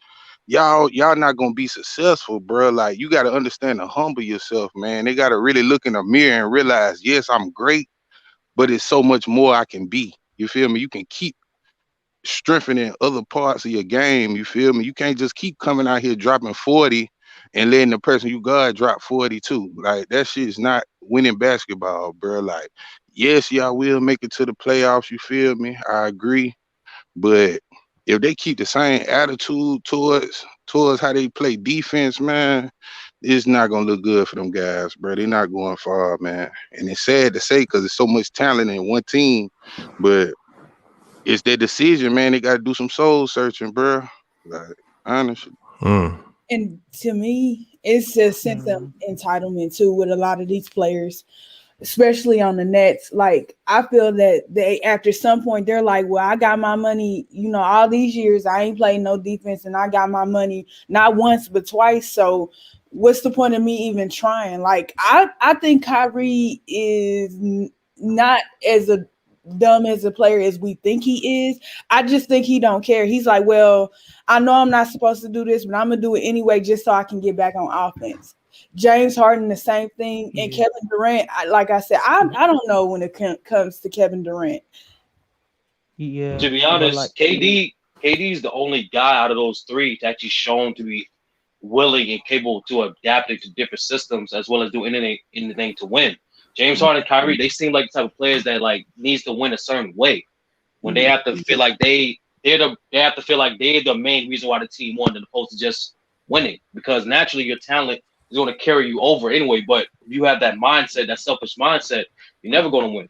y'all not gonna be successful, bro. Like you got to understand to humble yourself, man. They got to really look in the mirror and realize, yes, I'm great, but it's so much more I can be. You feel me? You can keep strengthening other parts of your game. You feel me? You can't just keep coming out here dropping 40 and letting the person you guard drop 42. Like that shit is not winning basketball, bro. Like, yes, y'all will make it to the playoffs. You feel me? I agree, but if they keep the same attitude towards how they play defense, man, it's not gonna look good for them guys, bro. They're not going far, man. And it's sad to say because there's so much talent in one team, but it's their decision, man. They got to do some soul searching, bro. Like, honestly. And to me, it's a sense of entitlement too with a lot of these players, especially on the Nets. Like, I feel that they, after some point, they're like, well, I got my money, all these years, I ain't played no defense and I got my money not once, but twice. So what's the point of me even trying? Like, I think Kyrie is not as a dumb as a player as we think he is. I just think he don't care. He's like, well, I know I'm not supposed to do this, but I'm gonna do it anyway just so I can get back on offense. James Harden, the same thing, and Kevin Durant. Like I said, I don't know when it comes to Kevin Durant. Yeah, To be but honest, like, KD's the only guy out of those three to actually shown to be willing and capable to adapting to different systems as well as do anything to win. James Harden and Kyrie, they seem like the type of players that like needs to win a certain way. When they have to feel like they have to feel like they're the main reason why the team won, as opposed to just winning. Because naturally your talent is going to carry you over anyway. But if you have that mindset, that selfish mindset, you're never going to win.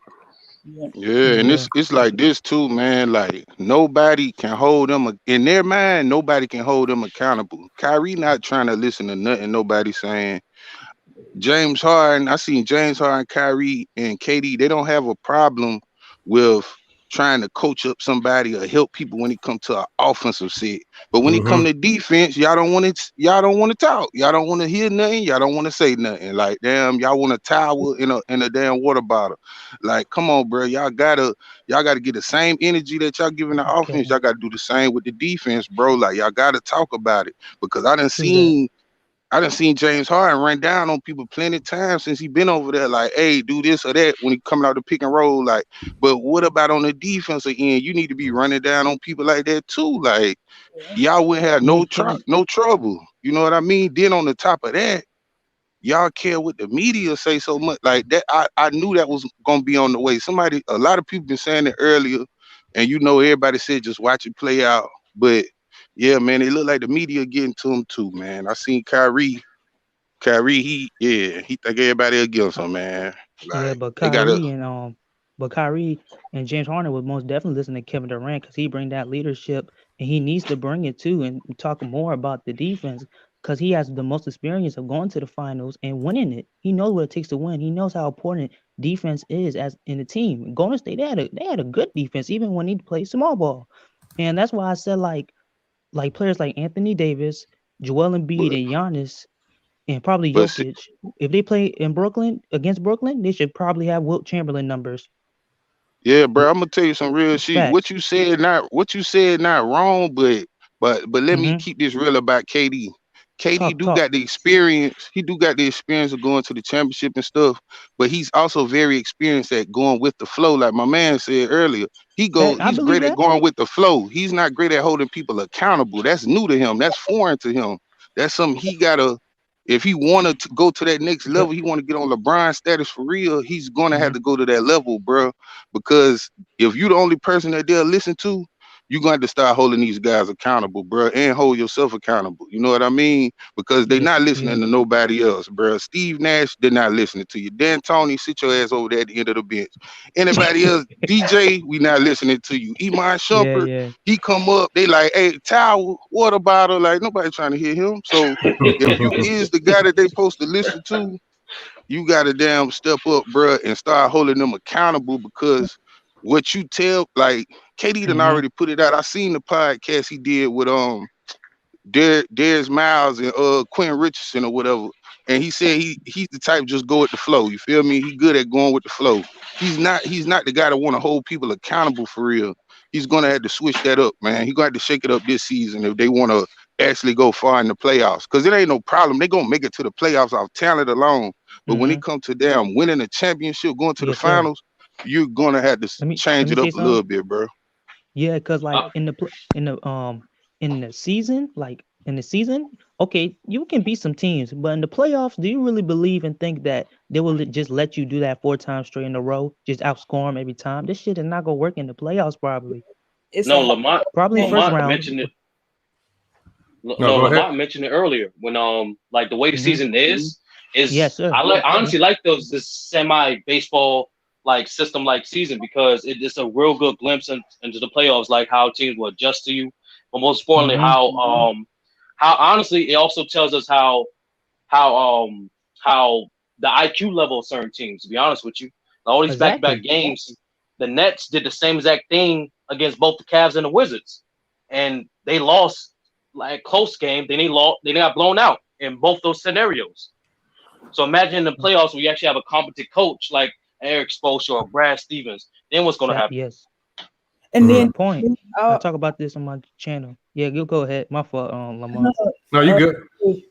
Yeah, and it's like this too, man. Like nobody can hold them in their mind. Nobody can hold them accountable. Kyrie not trying to listen to nothing nobody saying. James Harden, I seen James Harden, Kyrie, and KD. They don't have a problem with trying to coach up somebody or help people when it comes to an offensive set. But when it come to defense, y'all don't want to. Y'all don't want to talk. Y'all don't want to hear nothing. Y'all don't want to say nothing. Like damn, y'all want a towel in a damn water bottle. Like come on, bro. Y'all gotta get the same energy that y'all giving the offense. Y'all gotta do the same with the defense, bro. Like y'all gotta talk about it because I done seen James Harden run down on people plenty of times since he been over there. Like, hey, do this or that when he coming out the pick and roll. Like, but what about on the defensive end? You need to be running down on people like that too. Like, y'all wouldn't have no trouble. You know what I mean? Then on the top of that, y'all care what the media say so much. Like that, I knew that was gonna be on the way. A lot of people been saying it earlier, and everybody said just watch it play out. But yeah, man, it looked like the media getting to him too, man. I seen Kyrie, he think everybody against him, man. Like but they gotta. Kyrie and James Harden would most definitely listen to Kevin Durant because he bring that leadership and he needs to bring it too and talk more about the defense because he has the most experience of going to the finals and winning it. He knows what it takes to win. He knows how important defense is as in the team. Golden State, they had a good defense even when he played small ball, and that's why I said like players like Anthony Davis, Joel Embiid, and Giannis. And probably Jokic. If they play in Brooklyn against Brooklyn, they should probably have Wilt Chamberlain numbers. Yeah, bro, I'm gonna tell you some real shit. What you said not wrong, but let me keep this real about KD. KD got the experience. He do got the experience of going to the championship and stuff, but he's also very experienced at going with the flow. Like my man said earlier, he's great at going with the flow. He's not great at holding people accountable. That's new to him. That's foreign to him. That's something he gotta. If he wanted to go to that next level, he want to get on LeBron status for real, he's going to have to go to that level, bro. Because if you the only person that they'll listen to, you're going to have to start holding these guys accountable, bro, and hold yourself accountable. You know what I mean? Because they're not listening to nobody else, bro. Steve Nash, they're not listening to you. Dan Tony, sit your ass over there at the end of the bench. Anybody else, DJ, we not listening to you. Iman Shumpert, he come up, they like, hey, towel, water bottle, like nobody trying to hear him. So if you is the guy that they supposed to listen to, you got to damn step up, bro, and start holding them accountable because what you tell, like KD done already put it out. I seen the podcast he did with Darius Miles and Quentin Richardson or whatever, and he said he's the type just go with the flow. You feel me? He good at going with the flow. He's not the guy that want to hold people accountable for real. He's gonna have to switch that up, man. He gonna have to shake it up this season if they want to actually go far in the playoffs. Because it ain't no problem. They gonna make it to the playoffs off talent alone. But when it comes to damn winning a championship, going to the finals, you're gonna have to change it up a little bit, bro. Yeah, because like in the season, okay, you can beat some teams, but in the playoffs, do you really believe and think that they will just let you do that 4 times straight in a row, just outscore them every time? This shit is not gonna work in the playoffs, probably. Lamont first round. Mentioned it. Lamont mentioned it earlier when like the way the season is yes, sir. I honestly like this semi baseball like system like season because it's a real good glimpse into the playoffs, like how teams will adjust to you, but most importantly how honestly it also tells us how the IQ level of certain teams. To be honest with you, all these back-to-back games, the Nets did the same exact thing against both the Cavs and the Wizards, and they lost like close game. Then they got blown out in both those scenarios. So imagine the playoffs where you actually have a competent coach like Eric Spoelstra or Brad Stevens, then what's going to happen? Yes. And Good then point. I talk about this on my channel. Yeah, you go ahead. My fault, Lamar. No, you good.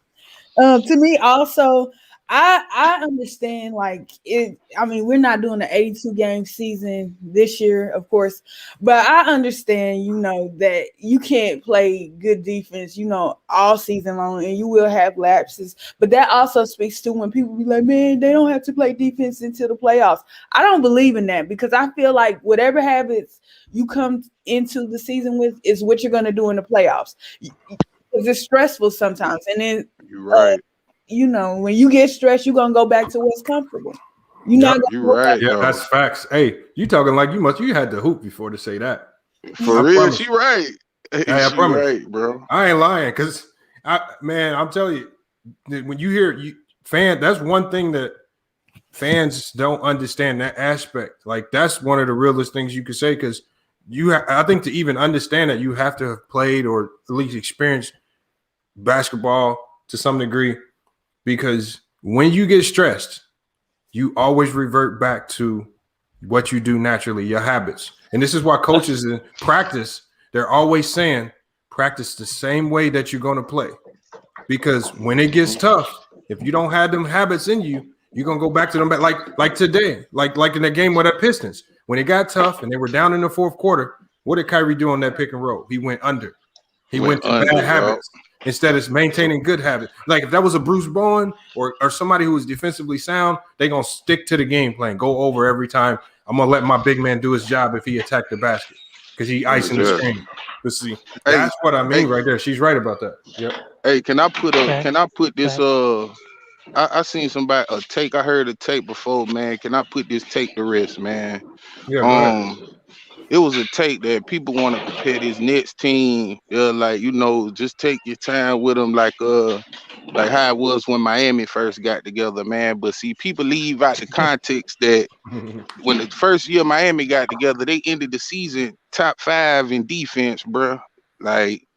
To me also, I understand like it. I mean, we're not doing the 82 game season this year, of course, but I understand, that you can't play good defense, all season long, and you will have lapses. But that also speaks to when people be like, man, they don't have to play defense until the playoffs. I don't believe in that, because I feel like whatever habits you come into the season with is what you're going to do in the playoffs. Because it's stressful sometimes, and then You're right. when you get stressed, you're gonna go back to what's comfortable. You're not gonna You're go right. Yeah, though. that's facts. Hey, you talking like you had to hoop before to say that. For I real. promise. She right. Hey, I She promise. right, bro. I ain't lying, because I'm telling you, when you hear that's one thing that fans don't understand, that aspect. Like, that's one of the realest things you could say, because I think to even understand that, you have to have played or at least experienced basketball to some degree, because when you get stressed, you always revert back to what you do naturally, your habits. And this is why coaches in practice, they're always saying, practice the same way that you're going to play. Because when it gets tough, if you don't have them habits in you, you're going to go back to them. Like today, like in the game with the Pistons. When it got tough and they were down in the fourth quarter, what did Kyrie do on that pick and roll? He went under. He went to bad habits instead of maintaining good habits. Like, if that was a Bruce Bowen or somebody who was defensively sound, they're going to stick to the game plan, go over every time. I'm going to let my big man do his job if he attacked the basket, because he icing the screen. But see, that's what I mean right there. She's right about that. Yep. Hey, can I put this I seen somebody a take. I heard a take before, man. Can I put this take to rest, man? Yeah, go ahead. It was a take that people want to compare this Nets team. Like, just take your time with them, like how it was when Miami first got together, man. But see, people leave out the context that when the first year Miami got together, they ended the season top 5 in defense, bro. Like,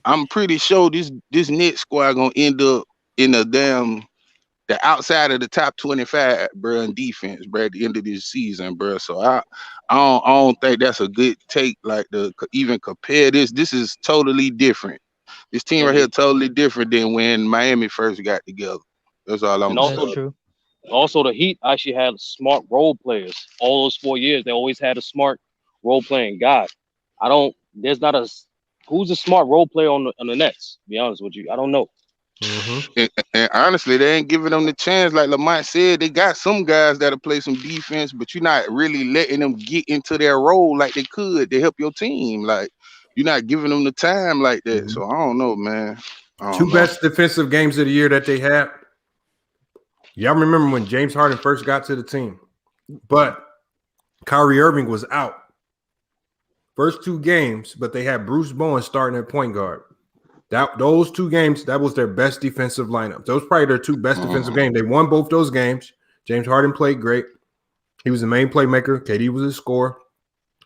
I'm pretty sure this Nets squad gonna end up in the outside of the top 25, bro, in defense, bro, at the end of this season, bro. So I don't think that's a good take, like, to even compare this. This is totally different. This team right here totally different than when Miami first got together. That's all I'm saying. That's true. Also, the Heat actually had smart role players. All those 4 years, they always had a smart role playing guy. Who's a smart role player on the Nets? To be honest with you, I don't know. And honestly, they ain't giving them the chance. Like Lamont said, they got some guys that'll play some defense, but you're not really letting them get into their role like they could to help your team. Like, you're not giving them the time like that. So I don't know, man. Two best defensive games of the year that they had. Y'all remember when James Harden first got to the team, but Kyrie Irving was out. First 2 games, but they had Bruce Bowen starting at point guard. Those 2 games, that was their best defensive lineup. Those probably their 2 best defensive games. They won both those games. James Harden played great. He was the main playmaker. KD was the scorer.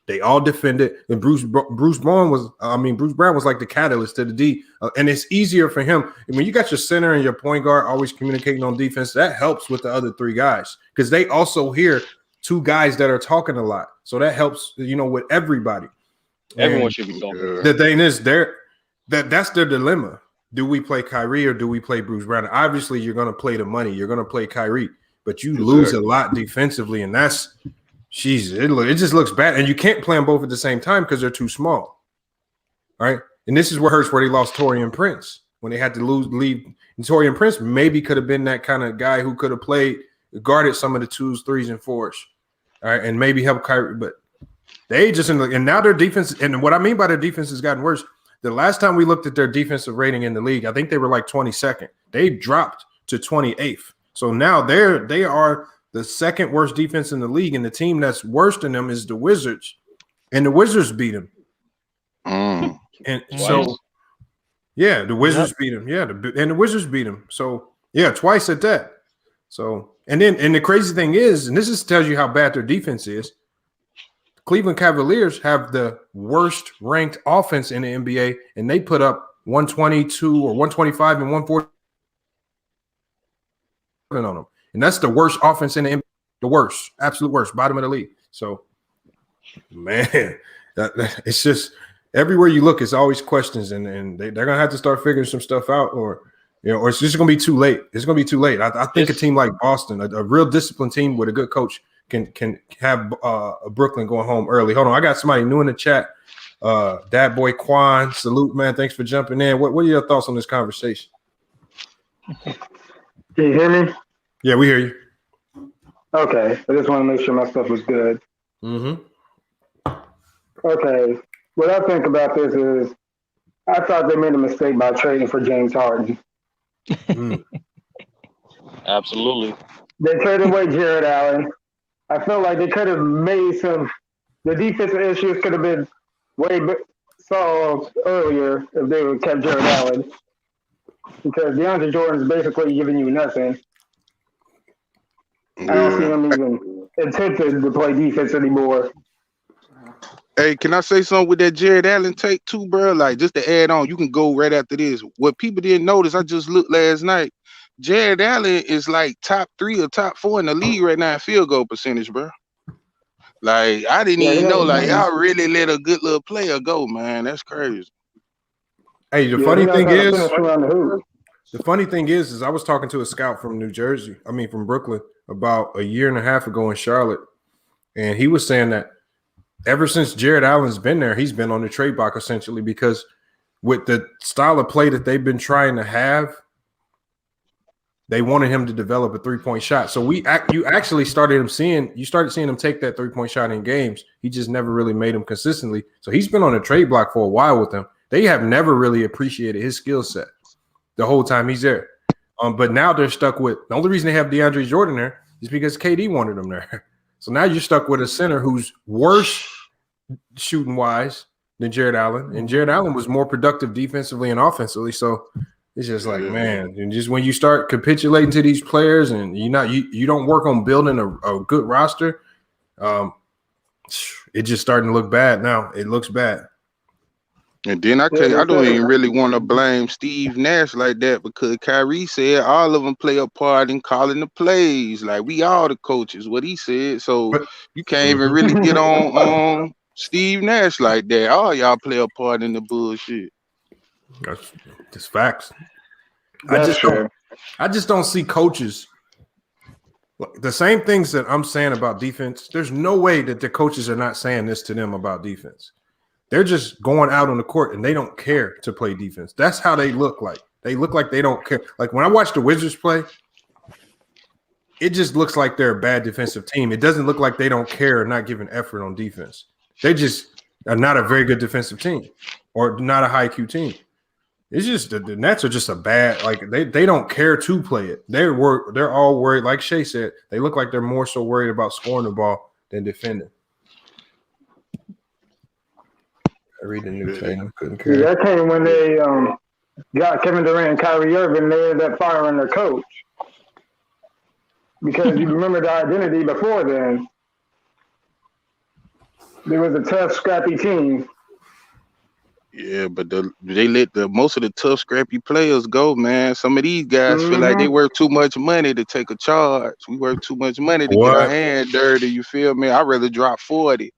They all defended. And Bruce Brown was like the catalyst to the D. And it's easier for him. And when you got your center and your point guard always communicating on defense, that helps with the other 3 guys, because they also hear 2 guys that are talking a lot. So that helps, with everybody. Everyone should be talking. The thing is, that's their dilemma. Do we play Kyrie or do we play Bruce Brown? Obviously, you're going to play the money. You're going to play Kyrie, but you lose a lot defensively, and it just looks bad. And you can't play them both at the same time because they're too small. All right, and this is what hurts, where they lost Taurean Prince when they had to leave. And Taurean Prince maybe could have been that kind of guy who could have guarded some of the 2s, 3s, and 4s. All right, and maybe help Kyrie, but they just and now their defense. And what I mean by their defense has gotten worse. The last time we looked at their defensive rating in the league, I think they were like 22nd. They dropped to 28th. So now they are the 2nd worst defense in the league, and the team that's worse than them is the Wizards, and the Wizards beat them. And so, yeah, the Wizards beat them. Yeah, and the Wizards beat them. So, yeah, twice at that. So, and the crazy thing is, and this tells you how bad their defense is, Cleveland Cavaliers have the worst ranked offense in the NBA, and they put up 122 or 125 and 140 on them. And that's the worst offense in the NBA. the worst, absolute worst, bottom of the league. So, man, it's just everywhere you look, it's always questions, and they're gonna have to start figuring some stuff out, or it's just gonna be too late. It's gonna be too late. I think a team like Boston, a real disciplined team with a good coach, can have Brooklyn going home early. Hold on, I got somebody new in the chat. Dad boy Quan, salute, man. Thanks for jumping in. What are your thoughts on this conversation? Can you hear me? Yeah, we hear you. Okay, I just want to make sure my stuff was good. Mm-hmm. Okay, what I think about this is I thought they made a mistake by trading for James Harden. Absolutely. They traded away Jared Allen. I felt like they could have made the defensive issues could have been solved earlier if they would kept Jared Allen. Because DeAndre Jordan is basically giving you nothing. I don't see him even attempting to play defense anymore. Hey, can I say something with that Jared Allen take too, bro? Like, just to add on, you can go right after this. What people didn't notice, I just looked last night. Jared Allen is like top 3 or top 4 in the league right now in field goal percentage, bro. Like, I didn't even know. Like, y'all really let a good little player go, man. That's crazy. Hey, the funny thing is I was talking to a scout from from Brooklyn about a year and a half ago in Charlotte, and he was saying that ever since Jared Allen's been there, he's been on the trade block essentially, because with the style of play that they've been trying to have, they wanted him to develop a 3-point shot. So you started seeing him take that 3-point shot in games. He just never really made them consistently. So he's been on a trade block for a while with them. They have never really appreciated his skill set the whole time he's there. But now they're stuck with the only reason they have DeAndre Jordan there is because KD wanted him there. So now you're stuck with a center who's worse shooting wise than Jared Allen, and Jared Allen was more productive defensively and offensively. So it's just like, man, and just when you start capitulating to these players and you don't work on building a good roster, it just starting to look bad now. It looks bad. And then I don't even really want to blame Steve Nash like that, because Kyrie said all of them play a part in calling the plays. Like, we all the coaches, what he said. So you can't even really get on Steve Nash like that. All y'all play a part in the bullshit. That's just facts. I just don't see coaches. The same things that I'm saying about defense, there's no way that the coaches are not saying this to them about defense. They're just going out on the court and they don't care to play defense. That's how they look like. They look like they don't care. Like when I watch the Wizards play, it just looks like they're a bad defensive team. It doesn't look like they don't care or not giving effort on defense. They just are not a very good defensive team or not a high IQ team. It's just the Nets are just a bad, like they don't care to play it. They're all worried, like Shay said, they look like they're more so worried about scoring the ball than defending. I read the new thing. Couldn't care. Yeah, that came when they got Kevin Durant and Kyrie Irving. They ended up firing their coach because you remember the identity before then. There was a tough, scrappy team. Yeah, but they let most of the tough, scrappy players go, man. Some of these guys feel like they worth too much money to take a charge. We worth too much money to get our hand dirty. You feel me? I'd rather drop 40.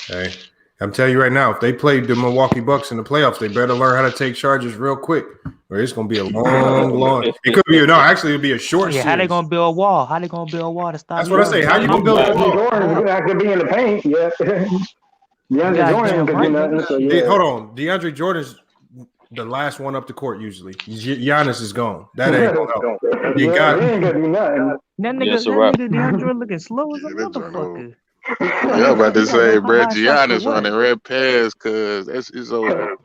Hey, I'm telling you right now, if they played the Milwaukee Bucks in the playoffs, they better learn how to take charges real quick, or it's going to be a long. It could be it'll be a short. Yeah, series. how they going to build a wall? How they going to build a wall to stop? That's what I say. How you going to build a wall? Jordan could be in the paint. Yeah. DeAndre Jordan could do nothing. So yeah. Hold on. DeAndre Jordan's the last one up the court usually. Giannis is gone. That ain't going to help. He ain't going to do nothing. That nigga DeAndre looking slow as a motherfucker. Yeah, I'm about to say, bro, Giannis running red past because it's over.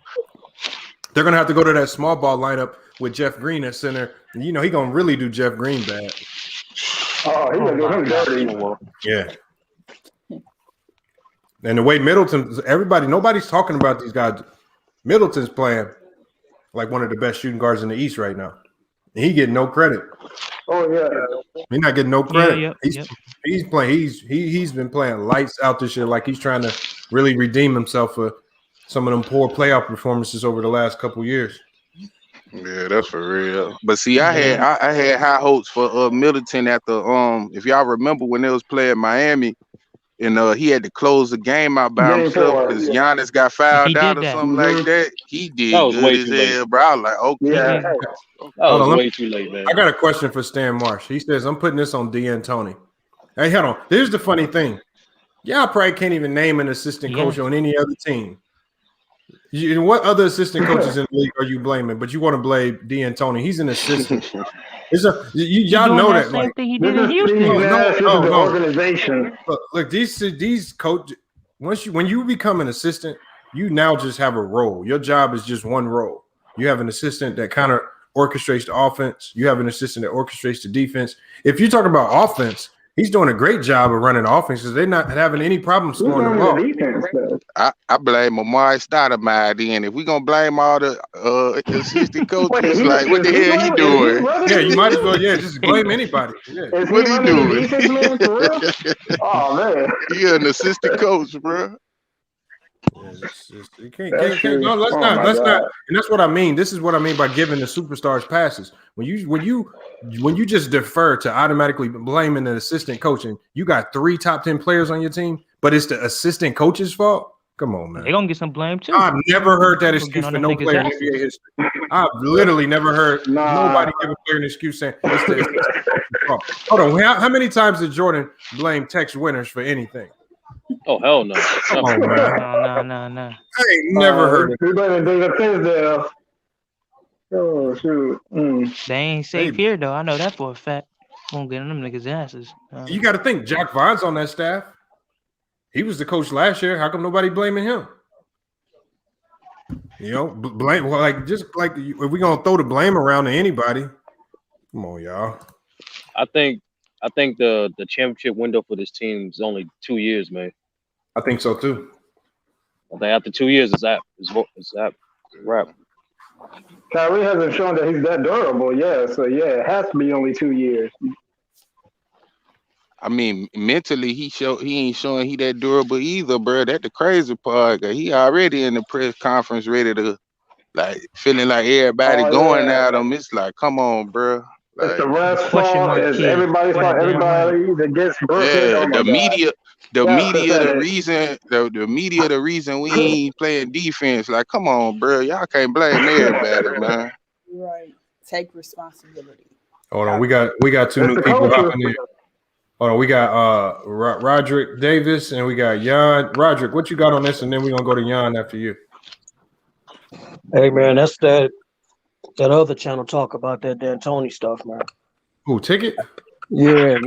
They're going to have to go to that small ball lineup with Jeff Green at center. And he going to really do Jeff Green bad. Oh, he going to do him dirty. Yeah. And the way nobody's talking about these guys. Middleton's playing like one of the best shooting guards in the East right now. And he getting no credit. Oh, yeah. He's not getting no credit. Yeah, He's playing. He's been playing lights out this year, like he's trying to really redeem himself for some of them poor playoff performances over the last couple years. Yeah, that's for real. But see, I had high hopes for Middleton after if y'all remember when they was playing Miami and he had to close the game out by Game himself 4. because Giannis got He fouled out did or that. something like that. He That did was good way as too late. hell, bro. I was like, okay. Yeah. That Hold was on, way too late, man. I got a question for Stan Marsh. He says, I'm putting this on D'Antoni. Hey, hold on. Here's the funny thing. Y'all probably can't even name an assistant coach on any other team. What other assistant coaches in the league are you blaming? But you want to blame D'Antoni. He's an assistant. Y'all doing know that that. same Like, thing he This did in is Houston. Steve No, Nash. This is the no. organization. Look, these coaches. When you become an assistant, you now just have a role. Your job is just one role. You have an assistant that kind of orchestrates the offense. You have an assistant that orchestrates the defense. If you talk about offense, he's doing a great job of running the offense because they're not having any problem Who's scoring the on ball. the defense, though? I blame Amari Stoudemire then. If we gonna blame all the assistant coaches, like what the hell he doing? Yeah, you might as well. Yeah, just blame anybody. Yeah. Is What he he running the doing? defense, man, for real? Oh, man. He an assistant coach, bro. You can't, That's true. no, let's Oh, not, my let's God. not, and that's what I mean. This is what I mean by giving the superstars passes. When you just defer to automatically blaming an assistant coach, and you got 3 top 10 players on your team, but it's the assistant coach's fault. Come on, man. They're gonna get some blame too. I've never heard that They're gonna excuse get on for them no niggas' player in asses. NBA history. I've literally never heard nobody give a player an excuse saying it's the assistant coach's fault. Hold on, how many times did Jordan blame Tex Winners for anything? Oh hell no! Come on, man. No. I ain't never heard of We better David Tisdale. Oh, shoot. They ain't safe here though. I know that for a fact. Won't get on them niggas' asses. You got to think Jack Vaughn's on that staff. He was the coach last year. How come nobody blaming him? You know, blame just like if we're gonna throw the blame around to anybody. Come on, y'all. I think the championship window for this team is only 2 years, man. I think so too. I think after 2 years, it's that wrap. Kyrie hasn't shown that he's that durable, so it has to be only 2 years. I mean, mentally, he ain't showing he that durable either, bro. That's the crazy part. 'Cause he already in the press conference ready to, like, feeling like everybody going at him. It's like, come on, bro. Like, It's the ref's Question fault. mark It's kid. everybody's fault. Everybody that gets Brooklyn. yeah, Oh my the God. media, That's pathetic. the media, the reason we ain't playing defense. Like, come on, bro. Y'all can't blame everybody, man. Right. Take responsibility. Hold on, we got 2 That's new the people culture. hopping in. Hold on, we got Roderick Davis and we got Jan. Roderick, what you got on this? And then we're gonna go to Jan after you. Hey man, that's that other channel talk about that D'Antoni stuff, man. Who, Ticket? Yeah,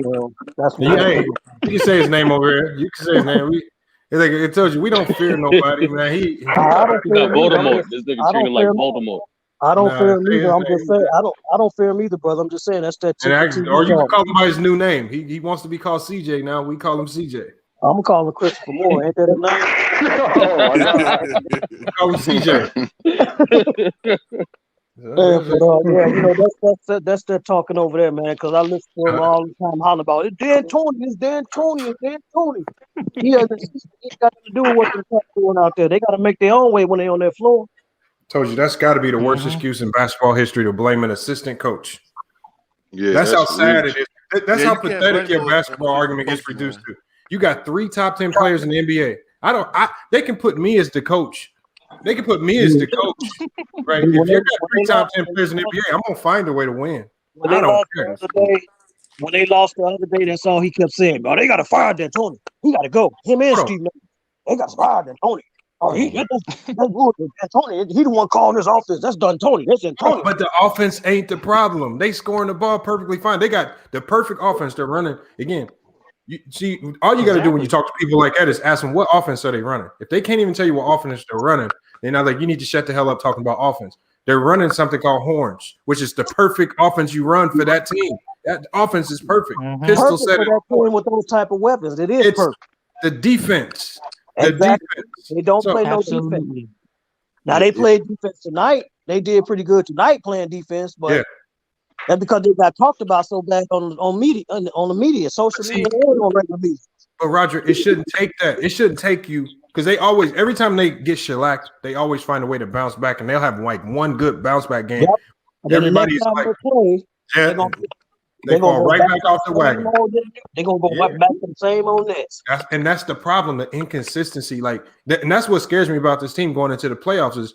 that's what Hey, you can say his name over here. You can say his name. It tells you we don't fear nobody, man. He's not Voldemort. This nigga treated like Voldemort. I don't fear him either. I'm just saying I don't fear him either, brother. I'm just saying that's that. Or you can call him by his new name. He wants to be called CJ now. We call him CJ. I'm gonna call him Christopher Moore. Ain't that a name? Call him CJ. That's that talking over there, man. Because I listen to him all the time hollering about it. It's D'Antoni. He got to do with what they're doing out there. They got to make their own way when they're on their floor. Told you that's got to be the worst excuse in basketball history to blame an assistant coach. Yeah, that's how sad it is. That's how pathetic your basketball argument gets reduced to. You got 3 top 10 players in the NBA. They can put me as the coach. They can put me as the coach, right? If you got 3 top 10 players in the NBA, I'm gonna find a way to win. I don't care. When they lost the other day, that's all he kept saying. Bro, they got to fire D'Antoni. He got to go. Him and Steve Nash. They got to fire D'Antoni. Oh, D'Antoni. He the one calling this offense. That's D'Antoni. That's D'Antoni. But the offense ain't the problem. They scoring the ball perfectly fine. They got the perfect offense. They're running again. You see, all you got to do when you talk to people like that is ask them what offense are they running. If they can't even tell you what offense they're running, then I'm like, you need to shut the hell up talking about offense. They're running something called horns, which is the perfect offense you run for that team. That offense is perfect. Pistol said it with those type of weapons. It's perfect. The defense. Exactly. They don't play no defense. Now they played defense tonight. They did pretty good tonight playing defense, but that's because they got talked about so bad on the media, social media, and on regular media. But Roger, it shouldn't take that. It shouldn't take you because they always, every time they get shellacked, they always find a way to bounce back, and they'll have like one good bounce back game. And then the Everybody's next time like, they play, yeah, they fall right back off the wagon. They're gonna go right back to the same old nets. And that's the problem, the inconsistency. And that's what scares me about this team going into the playoffs is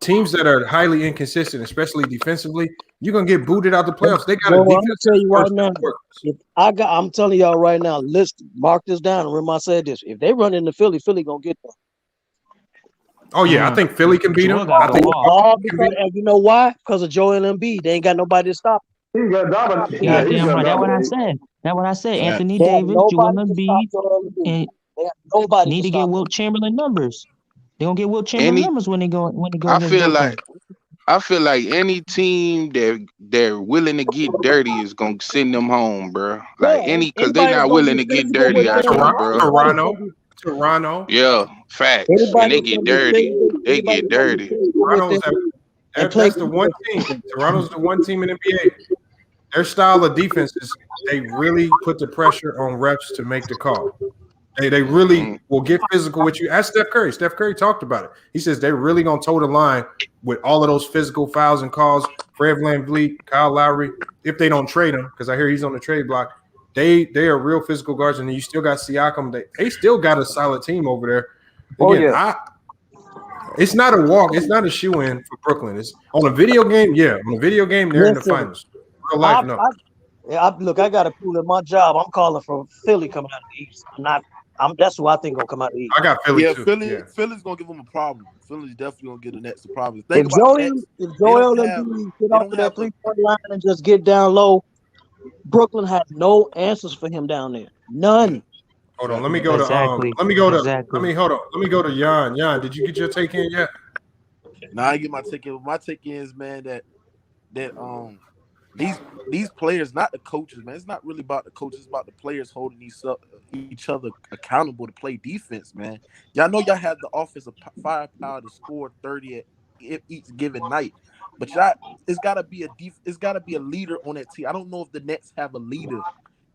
teams that are highly inconsistent, especially defensively, you're gonna get booted out the playoffs. They got a defense. I'm gonna tell you right now. I'm telling y'all right now. Listen, mark this down. Remember, I said this. If they run into Philly, Philly gonna get them. Oh yeah, I think Philly can beat them. I think you know why? Because of Joel Embiid. They ain't got nobody to stop. He's got dominant. Yeah, damn right. That's what I said. That's what I said. Anthony Davis, Joel Embiid, and nobody need to get Wilt Chamberlain numbers. They gonna get Wilt Chamberlain numbers when they go. I feel like any team that they're willing to get dirty is gonna send them home, bro. Like because they're not willing to get dirty out here, bro. Toronto. Yeah, facts. And they get dirty. They get dirty. That's the one team. Toronto's the one team in the NBA. Their style of defense is they really put the pressure on refs to make the call. They really will get physical with you. Ask Steph Curry. Steph Curry talked about it. He says they're really going to toe the line with all of those physical fouls and calls. Fred VanVleet, Kyle Lowry, if they don't trade him, because I hear he's on the trade block, they are real physical guards, and you still got Siakam. They still got a solid team over there. Again, it's not a walk. It's not a shoe-in for Brooklyn. It's on a video game. Yeah, on a video game, they're in the finals. Real life, no. Look, I got to prove at my job. I'm calling for Philly coming out of the East. That's who I think gonna come out of the East. I got Philly too. Philly's gonna give them a problem. Philly's definitely gonna get the Nets a problem. If Joel Embiid get off of that 3-point line and just get down low, Brooklyn has no answers for him down there. None. Hold on, let me go to Let me go to Jan. Jan, did you get your take in yet? Nah, I get my take in. My take in is, man, that these players, not the coaches, man. It's not really about the coaches. It's about the players holding each other accountable to play defense, man. Y'all know y'all have the offensive firepower to score 30 at each given night, but it's gotta be a leader on that team. I don't know if the Nets have a leader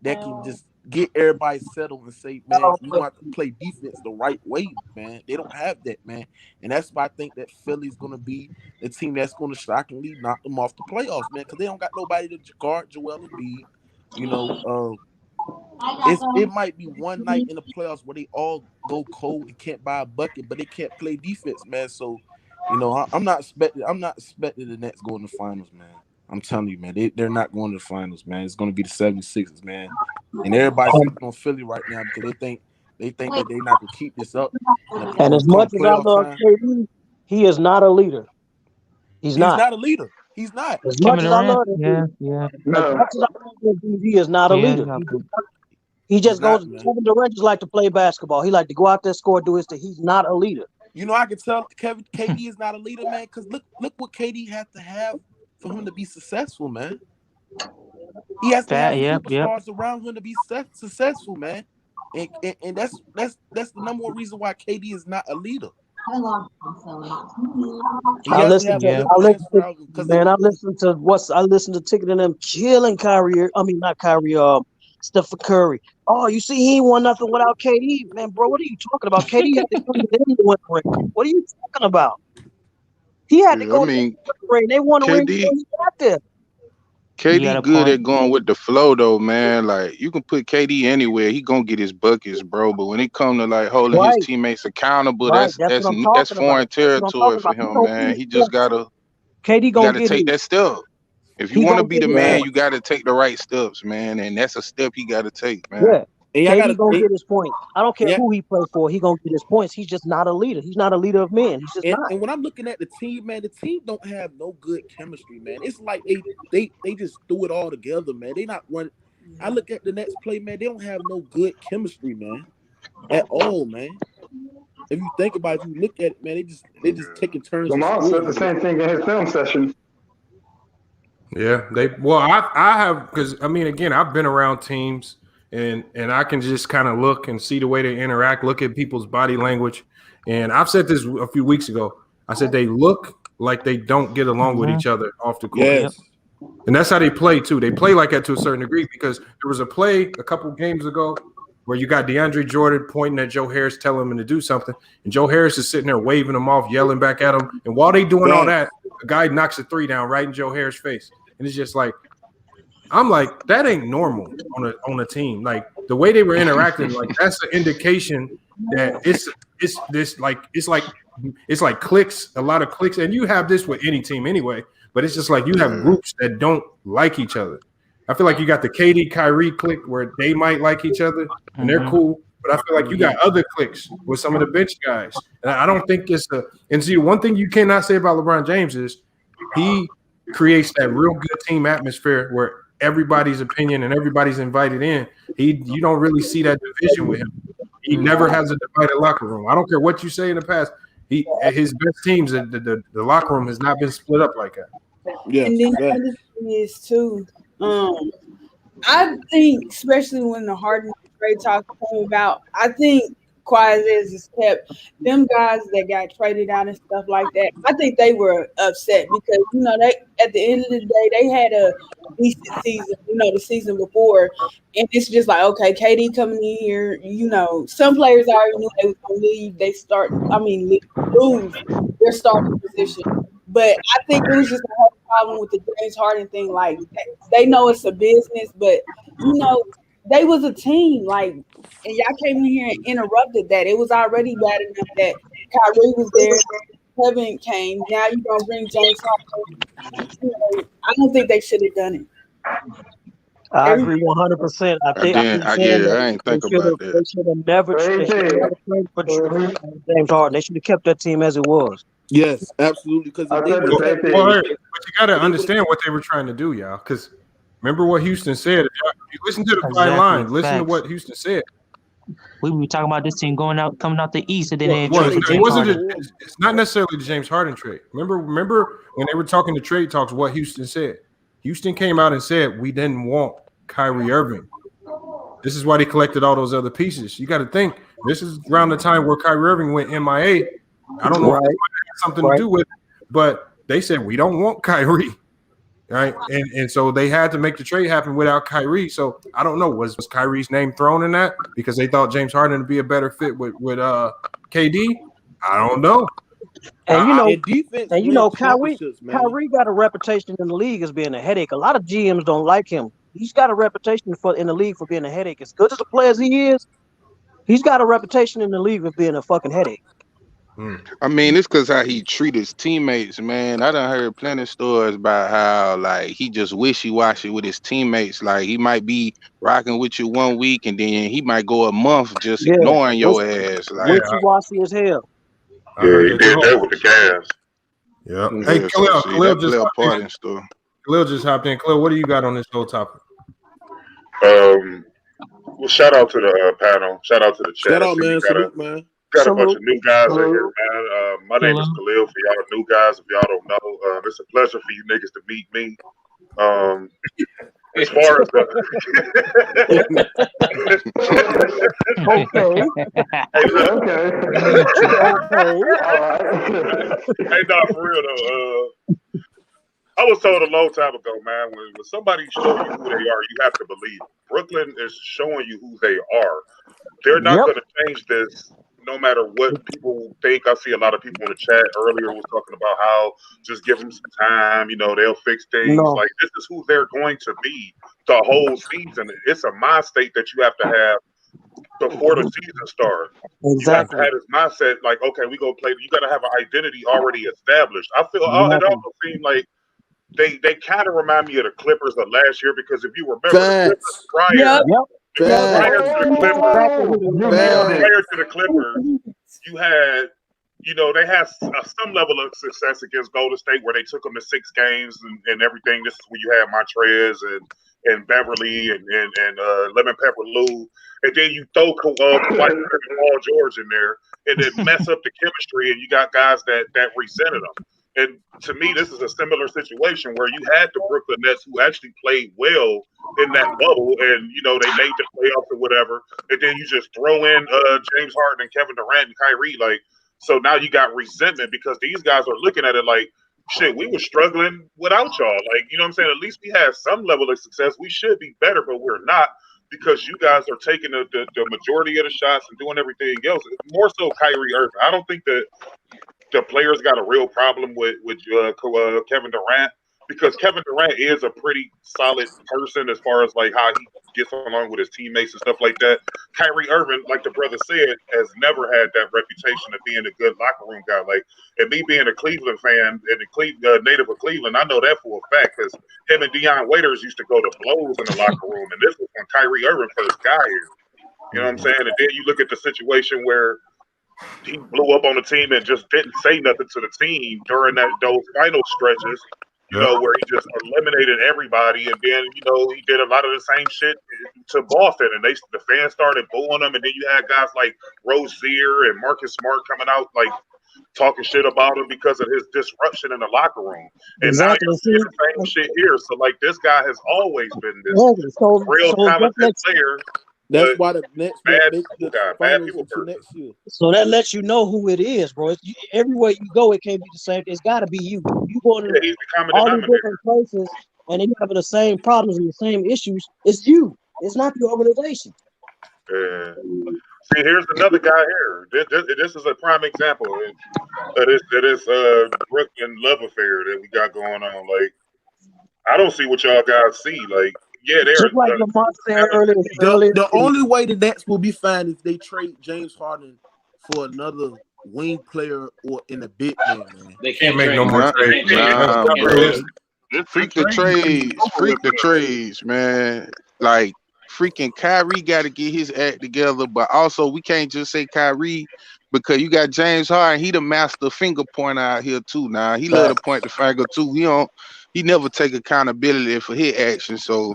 that can just get everybody settled and say, man, we want to play defense the right way, man. They don't have that, man. And that's why I think that Philly's going to be the team that's going to shockingly knock them off the playoffs, man, because they don't got nobody to guard Joel Embiid. You know, it might be one night in the playoffs where they all go cold and can't buy a bucket, but they can't play defense, man. So, you know, I'm not expecting the Nets going to the finals, man. I'm telling you, man, they're not going to the finals, man. It's going to be the 76ers, man. And everybody's sleeping on Philly right now because they think that they're not going to keep this up. And as much as I love KD, he is not a leader. He's not a leader. He's not. As much as I love him, he is not a leader. He just goes. Kevin Durant just like to play basketball. He like to go out there, score, do his thing. He's not a leader. You know, I can tell KD is not a leader, man, because look what KD has to have for him to be successful, man. He has to have superstars around him to be successful, man. And that's the number one reason why KD is not a leader. I listen to Ticket and them killing Kyrie. I mean, not Kyrie. Stephen Curry. Oh, you see, he ain't won nothing without KD, man, bro. What are you talking about? KD had to come to the ring. What are you talking about? He had to go to the ring. They won a ring before he got there. KD good at going with the flow, though, man. Like, you can put KD anywhere. He gonna get his buckets, bro. But when it come to, like, holding his teammates accountable, that's foreign territory for him, man. He just gotta take that step. If you want to be the man, you got to take the right steps, man. And that's a step he got to take, man. Yeah. KD gonna get his points. I don't care who he plays for. He gonna get his points. He's just not a leader. He's not a leader of men. He's just not. And when I'm looking at the team, man, the team don't have no good chemistry, man. It's like they just threw it all together, man. They not running. I look at the Nets play, man. They don't have no good chemistry, man, at all, man. If you think about it, if you look at it, man, they just taking turns. Lamar said the same thing in his film session. Yeah, I have, because I mean, again, I've been around teams and I can just kind of look and see the way they interact, look at people's body language. And I've said this a few weeks ago. I said they look like they don't get along with each other off the court. Yes. And that's how they play too. They play like that to a certain degree, because there was a play a couple games ago where you got DeAndre Jordan pointing at Joe Harris, telling him to do something, and Joe Harris is sitting there waving him off, yelling back at him. And while they doing all that, a guy knocks a three down right in Joe Harris' face, and it's just like, I'm like, that ain't normal on a team. Like the way they were interacting, like that's an indication that it's like clicks, a lot of clicks, and you have this with any team anyway. But it's just like you have groups that don't like each other. I feel like you got the KD Kyrie clique where they might like each other and they're cool, but I feel like you got other cliques with some of the bench guys. And I don't think it's and see, one thing you cannot say about LeBron James is he creates that real good team atmosphere where everybody's opinion and everybody's invited in. You don't really see that division with him. He never has a divided locker room. I don't care what you say in the past. His best teams, the locker room has not been split up like that. Yeah, and then the other thing is too. I think, especially when the Harden trade talk came about, I think Kawhi is kept them guys that got traded out and stuff like that. I think they were upset because they at the end of the day they had a decent season, the season before, and it's just like, okay, KD coming in here, some players already knew they was gonna leave. They lose their starting position. But I think it was just a whole problem with the James Harden thing. Like, they know it's a business, but, they was a team. Like, and y'all came in here and interrupted that. It was already bad enough that Kyrie was there, Kevin came. Now you're going to bring James Harden. I don't think they should have done it. I agree 100%. I ain't think about that. They should have never traded for James Harden. They should have kept that team as it was. Yes, absolutely. Because but you got to understand what they were trying to do, y'all. Because remember what Houston said. If you listen to the fine line, listen to what Houston said. We were talking about this team coming out the East, and then it's not necessarily the James Harden trade. Remember when they were talking to trade talks, what Houston said. Houston came out and said we didn't want Kyrie Irving. This is why they collected all those other pieces. You got to think this is around the time where Kyrie Irving went MIA. I don't know if it had something to do with it, but they said we don't want Kyrie, right? And so they had to make the trade happen without Kyrie. So I don't know, was Kyrie's name thrown in that because they thought James Harden would be a better fit with KD? I don't know. And Kyrie got a reputation in the league as being a headache. A lot of GMs don't like him. He's got a reputation in the league for being a headache. As good as a player as he is, he's got a reputation in the league of being a fucking headache. I mean, it's because how he treat his teammates, man. I done heard plenty of stories about how, like, he just wishy-washy with his teammates. Like, he might be rocking with you 1 week, and then he might go a month just ignoring your ass. Like, wishy-washy as hell. Yeah, he did that with the Cavs. Yeah. Hey, Khalil just hopped in. Khalil, what do you got on this whole topic? Well, shout out to the panel. Shout out to the chat. Shout out, man. Salute, man. Got a bunch of new guys in here, man. My name is Khalil. For y'all new guys, if y'all don't know, it's a pleasure for you niggas to meet me. As far as Hey, no, for real though. I was told a long time ago, man, when somebody shows you who they are, you have to believe them. Brooklyn is showing you who they are. They're not going to change this no matter what people think. I see a lot of people in the chat earlier was talking about how just give them some time, they'll fix things. Like, this is who they're going to be the whole season. It's a mind state that you have to have before the season starts. Exactly. You have to have this mindset, like, okay, we go play. You got to have an identity already established. I feel it also seemed like they kind of remind me of the Clippers of last year, because if you remember the Clippers prior to the Clippers, you had, they had some level of success against Golden State where they took them to 6 games and everything. This is where you had Montrez and Beverly and Lemon Pepper Lou, and then you throw Kawhi and Paul George in there, and then mess up the chemistry, and you got guys that resented them. And to me, this is a similar situation where you had the Brooklyn Nets who actually played well in that bubble, and they made the playoffs or whatever, and then you just throw in James Harden and Kevin Durant and Kyrie, like, so now you got resentment because these guys are looking at it like, shit, we were struggling without y'all. Like, you know what I'm saying? At least we had some level of success. We should be better, but we're not. because you guys are taking the majority of the shots and doing everything else. More so Kyrie Irving. I don't think that the players got a real problem with Kevin Durant, because Kevin Durant is a pretty solid person as far as like how he gets along with his teammates and stuff like that. Kyrie Irving, like the brother said, has never had that reputation of being a good locker room guy. Like, and me being a Cleveland fan and a native of Cleveland, I know that for a fact, because him and Deion Waiters used to go to blows in the locker room, and this was when Kyrie Irving first got here. You know what I'm saying? And then you look at the situation where he blew up on the team and just didn't say nothing to the team during those final stretches, where he just eliminated everybody. And then, he did a lot of the same shit to Boston, and the fans started booing him. And then you had guys like Rozier and Marcus Smart coming out like talking shit about him because of his disruption in the locker room. And now you're seeing the same shit here. So like, this guy has always been this real talented player. That's why the Nets bad make the finals until next year. So that lets you know who it is, bro. Everywhere you go, it can't be the same. It's got to be you. You go to all these different places, and they having the same problems and the same issues. It's you. It's not the organization. See, here's another guy here. This is a prime example of this Brooklyn love affair that we got going on. Like, I don't see what y'all guys see. Like, yeah, just like Lamont said earlier. The only way the Nets will be fine if they trade James Harden for another wing player or in a big man. They can't make no more trades. Freak the trades, man. Like, freaking Kyrie got to get his act together, but also we can't just say Kyrie, because you got James Harden. He the master finger pointer out here too. Now he love to point the finger too. He never take accountability for his actions. So,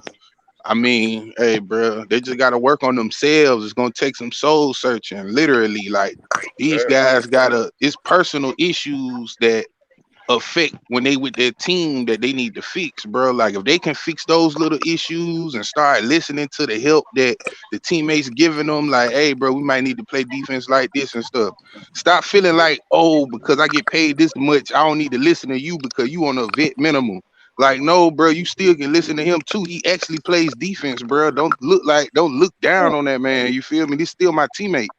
I mean, hey, bro, they just got to work on themselves. It's going to take some soul searching, literally. Like, these guys it's personal issues that affect when they with their team that they need to fix, bro. Like, if they can fix those little issues and start listening to the help that the teammates giving them, like, hey, bro, we might need to play defense like this and stuff. Stop feeling like, oh, because I get paid this much, I don't need to listen to you because you on a vet minimum. Like, no, bro, you still can listen to him too. He actually plays defense, bro. Don't look down on that man. You feel me? He's still my teammate.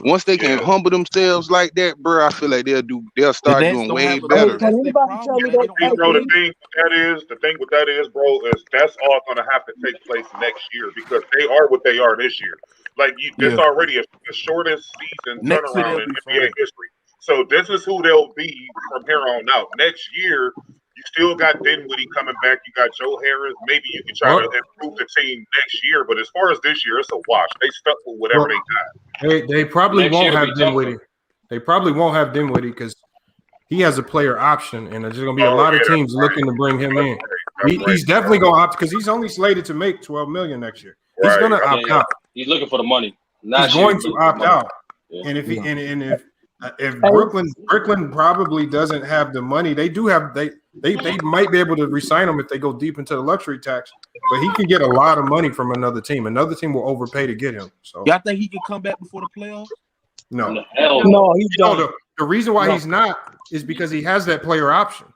Once they can humble themselves like that, bro, I feel like they'll start doing way better. Can anybody tell me Bro, the thing with that is, bro, is that's all gonna have to take place next year, because they are what they are this year. Like, it's already the shortest season turnaround in NBA history. So this is who they'll be from here on out. Next year, you still got Dinwiddie coming back. You got Joe Harris. Maybe you can try to improve the team next year. But as far as this year, it's a wash. They stuck with whatever they got. They probably won't have Dinwiddie. They probably won't have Dinwiddie because he has a player option, and there's going to be a lot of teams looking to bring him in. He's definitely going to opt, because he's only slated to make $12 million next year. He's going to opt out. He's looking for the money. He's going to opt out. Yeah. And if Brooklyn probably doesn't have the money, they do have they might be able to re-sign him if they go deep into the luxury tax, but he can get a lot of money from another team. Another team will overpay to get him. So y'all think he can come back before the playoffs? No, he's done. The reason why he's not is because he has that player option.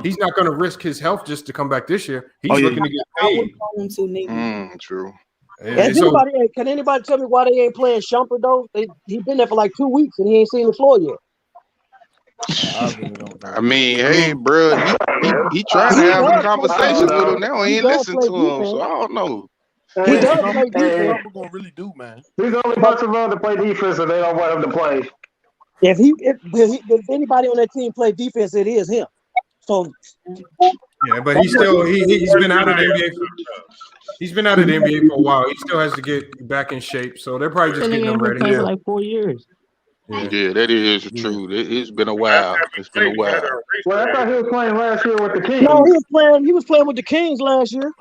He's not going to risk his health just to come back this year. He's looking to get paid. True. Can anybody tell me why they ain't playing Shumpert though? He's been there for like 2 weeks and he ain't seen the floor yet. I mean, hey, bro, he trying to have a conversation with him now. He ain't listening to him, so I don't know. He does play defense. What gonna really do, man? He's only about to run to play defense, and they don't want him to play. If anybody on that team play defense, it is him. So yeah, but he's been out of the NBA. He's been out of the NBA for a while. He still has to get back in shape, so they're probably just getting him ready. For like 4 years. Yeah, that is true. It's been a while. It's been a while. Well, I thought he was playing last year with the Kings. No, he was playing with the Kings last year.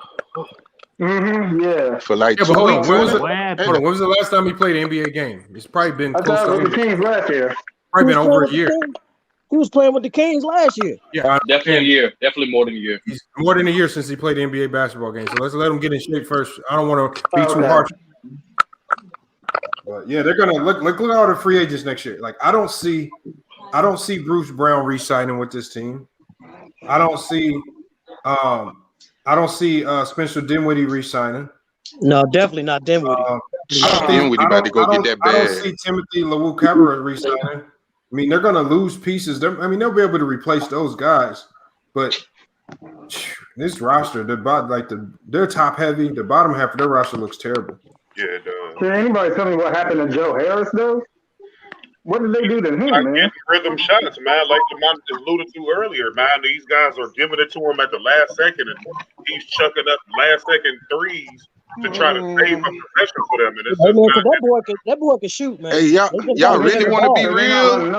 Yeah. For like 2 When weeks. was the last time he played an NBA game? It's probably been close to with the Kings last year. Probably been over a year. He was playing with the Kings last year. Yeah, definitely a year. Definitely more than a year. He's more than a year since he played the NBA basketball game. So let's let him get in shape first. I don't want to be too harsh. But yeah, they're gonna look at all the free agents next year. Like, I don't see Bruce Brown re-signing with this team. I don't see Spencer Dinwiddie re-signing. No, definitely not Dinwiddie. Dinwiddie about to go get that I don't bag. see Timothy Luwawu-Cabarrot resigning. I mean, they're going to lose pieces. They'll be able to replace those guys, but this roster, they're top heavy. The bottom half of their roster looks terrible. Yeah, it does. Can anybody tell me what happened to Joe Harris though? What did they do to him, man? Getting rhythm shots, man. Like Lamont alluded to earlier, man. These guys are giving it to him at the last second, and he's chucking up last second threes to try to save a possession for them. And it's Hey, man, 'cause that boy can shoot, man. Hey, y'all really want to be real?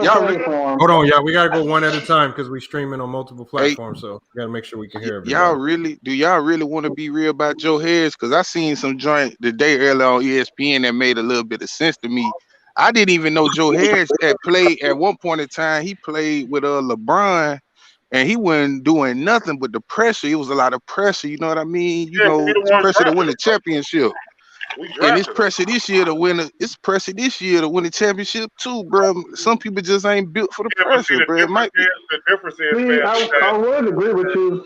Hold on, y'all. We gotta go one at a time because we're streaming on multiple platforms, so we gotta make sure we can hear everybody. Y'all really want to be real about Joe Harris? Because I seen some joint the day earlier on ESPN that made a little bit of sense to me. I didn't even know Joe Harris had played at one point in time. He played with LeBron, and he wasn't doing nothing but the pressure. It was a lot of pressure. You know what I mean? It's pressure to win the championship. And it's pressure this year to win. It's pressure this year to win the championship too, bro. Some people just ain't built for the pressure, bro. The difference is, man, I would agree with you.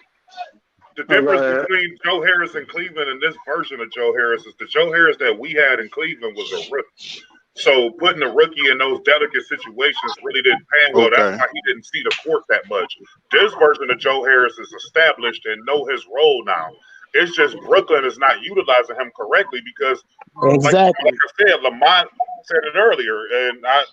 The difference between Joe Harris in Cleveland and this version of Joe Harris is the Joe Harris that we had in Cleveland was a rookie. So putting a rookie in those delicate situations really didn't pan well. That's why he didn't see the court that much. This version of Joe Harris is established and know his role now. It's just Brooklyn is not utilizing him correctly because, like I said, Lamont said it earlier, and I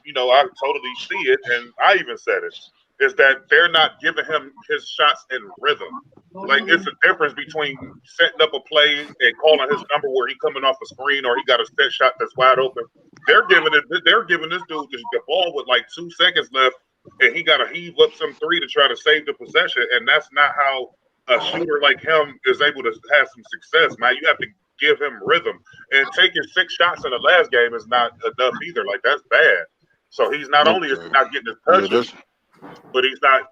totally see it, and I even said it, is that they're not giving him his shots in rhythm. Like, it's a difference between setting up a play and calling his number where he coming off a screen or he got a set shot that's wide open. They're giving this dude the ball with like 2 seconds left, and he got to heave up some three to try to save the possession, and that's not how a shooter like him is able to have some success, man. You have to give him rhythm, and taking 6 shots in the last game is not enough either. Like, that's bad. So he's not only not getting his touches, but he's not,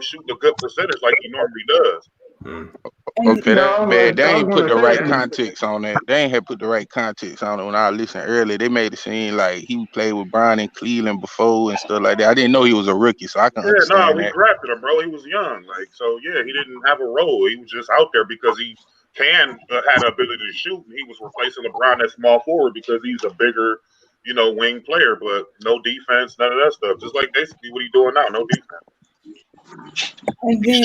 shooting a good percentage like he normally does. Okay, man, they ain't put the right context on that. They ain't had put the right context on it when I listened earlier. They made it seem like he played with Brian in Cleveland before and stuff like that. I didn't know he was a rookie, so I can understand we drafted him, bro. He was young, he didn't have a role. He was just out there because he had the ability to shoot, and he was replacing LeBron at small forward because he's a bigger, wing player, but no defense, none of that stuff. Just like basically what he's doing now, no defense. And then,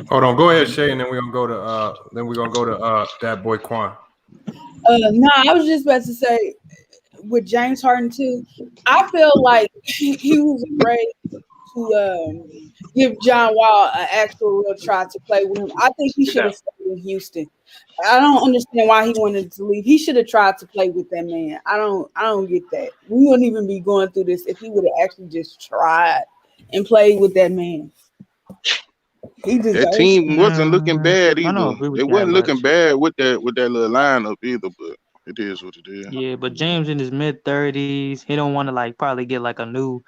hold on, go ahead, Shay, and then we're gonna go to that boy Quan. No, I was just about to say with James Harden too. I feel like he was afraid to give John Wall an actual real try to play with him. I think he should have stayed in Houston. I don't understand why he wanted to leave. He should have tried to play with that man. I don't get that. We wouldn't even be going through this if he would have actually just tried and played with that man. That team wasn't looking bad either. It wasn't looking bad with that little lineup either, but it is what it is. Yeah, but James in his mid-30s, he don't want to probably get a new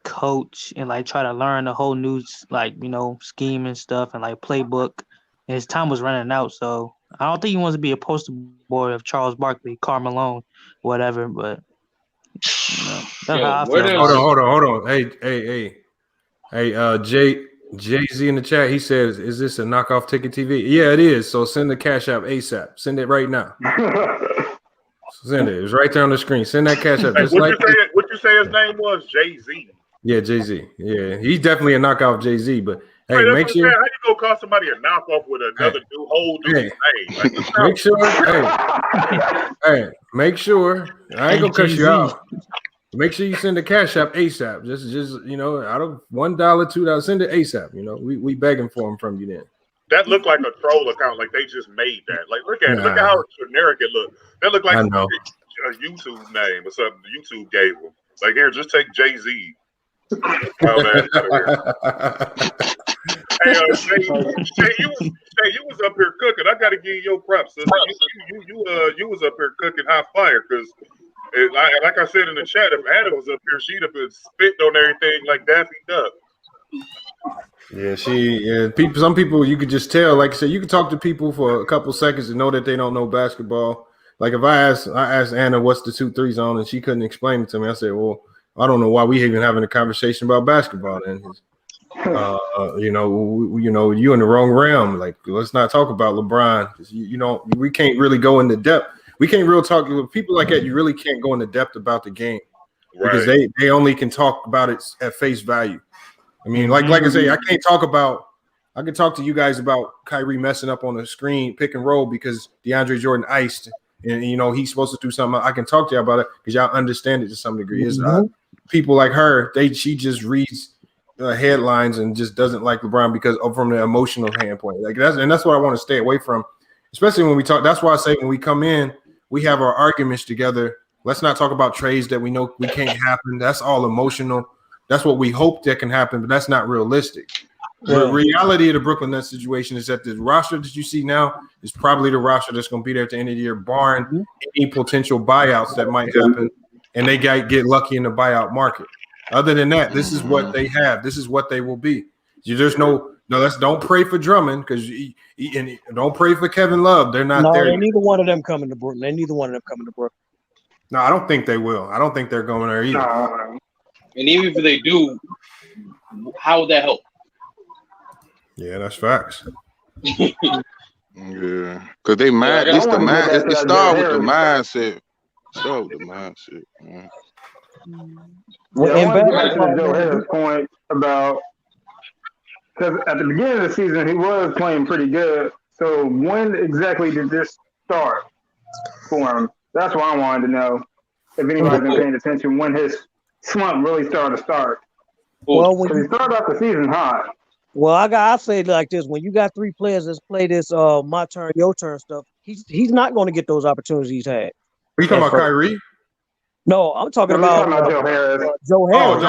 coach and try to learn a whole new scheme and stuff and playbook. And his time was running out, so I don't think he wants to be a poster boy of Charles Barkley, Karl Malone, whatever. But that's how I feel. Hold on. Hey, Jay-Z in the chat, he says, "Is this a knockoff Ticket TV?" Yeah, it is. So send the Cash App ASAP. Send it right now. Send it. It's right there on the screen. Send that Cash App. What you say his name was? Jay-Z. Yeah, Jay-Z. Yeah, he's definitely a knockoff Jay-Z. But hey, make sure. How you gonna call somebody a knockoff with another whole dude's name? Make sure. Hey, make sure. I ain't gonna cut you out. Make sure you send the Cash App ASAP. Just out of $1, $2, send it ASAP. We begging for him from you then. That looked like a troll account, like they just made that. Like, look at it. Look at how generic it looked. That looked like a YouTube name or something YouTube gave him. Like, here, just take Jay-Z. Oh, man. Hey, Shay, you was up here cooking. I got to give you your props. So you was up here cooking hot fire because, like I said in the chat, if Adam was up here, she'd have been spitting on everything like Daffy Duck. Yeah, some people you could just tell. Like I said, you can talk to people for a couple seconds and know that they don't know basketball. Like if I asked Anna what's the 2-3 zone and she couldn't explain it to me, I said, well, I don't know why we even having a conversation about basketball then. You in the wrong realm. Like, let's not talk about LeBron. We can't really go into depth. We can't really talk with people like that. You really can't go into depth about the game because they only can talk about it at face value. I mean, like I say, I can talk to you guys about Kyrie messing up on the screen, pick and roll because DeAndre Jordan iced, and he's supposed to do something. I can talk to you about it because y'all understand it to some degree. People like her, she just reads headlines and just doesn't like LeBron because from the emotional standpoint. Like that's what I want to stay away from, especially when we talk. That's why I say when we come in, we have our arguments together. Let's not talk about trades that we know we can't happen. That's all emotional. That's what we hope that can happen, but that's not realistic. The reality of the Brooklyn Nets situation is that the roster that you see now is probably the roster that's going to be there at the end of the year, barring any potential buyouts that might happen, and they get lucky in the buyout market. Other than that, this is what they have. This is what they will be. There's don't pray for Drummond and don't pray for Kevin Love. They're not there. Neither one of them coming to Brooklyn. Neither one of them coming to Brooklyn. No, I don't think they will. I don't think they're going there either. And even if they do, how would that help? Yeah, that's facts. Yeah, because they mind. It's the mind. It start with the mindset. Start with the mindset. Well, I want to get back to Joe Harris' point about because at the beginning of the season he was playing pretty good. So when exactly did this start for him? That's what I wanted to know. If anybody's been paying attention, when his slump really started to start. Well, when he started off the season hot. Well, I say it like this: when you got three players that play this my turn, your turn stuff, he's not going to get those opportunities he's had. Are you talking about Kyrie? No, I'm talking about Joe Harris. Joe Harris.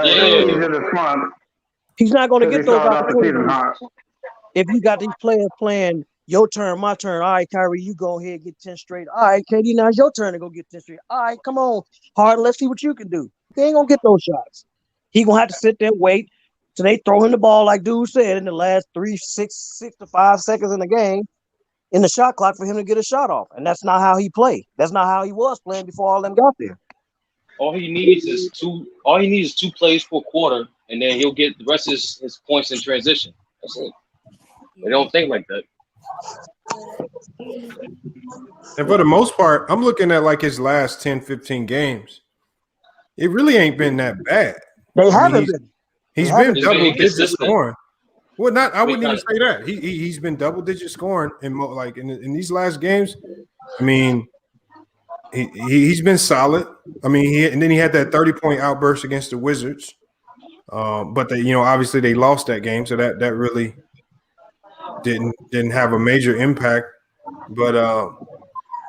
He's in the slump. He's not going to get those opportunities. If you got these players playing your turn, my turn. All right, Kyrie, you go ahead and get 10 straight. All right, KD, now it's your turn to go get 10 straight. All right, come on, Harden, let's see what you can do. He ain't going to get those shots. He going to have to sit there and wait till they throw him the ball, like dude said, in the last 6 to 5 seconds in the game, in the shot clock for him to get a shot off. And that's not how he played. That's not how he was playing before all them got there. All he needs is two plays per quarter, and then he'll get the rest of his points in transition. That's it. They don't think like that. And for the most part, I'm looking at like his last 10, 15 games. It really ain't been that bad. They haven't been. He's been double-digit scoring. Well, I wouldn't even say that. He's been double-digit scoring in these last games. I mean, he's been solid. I mean, and then he had that 30-point outburst against the Wizards. But they, obviously they lost that game, so that really didn't have a major impact. But I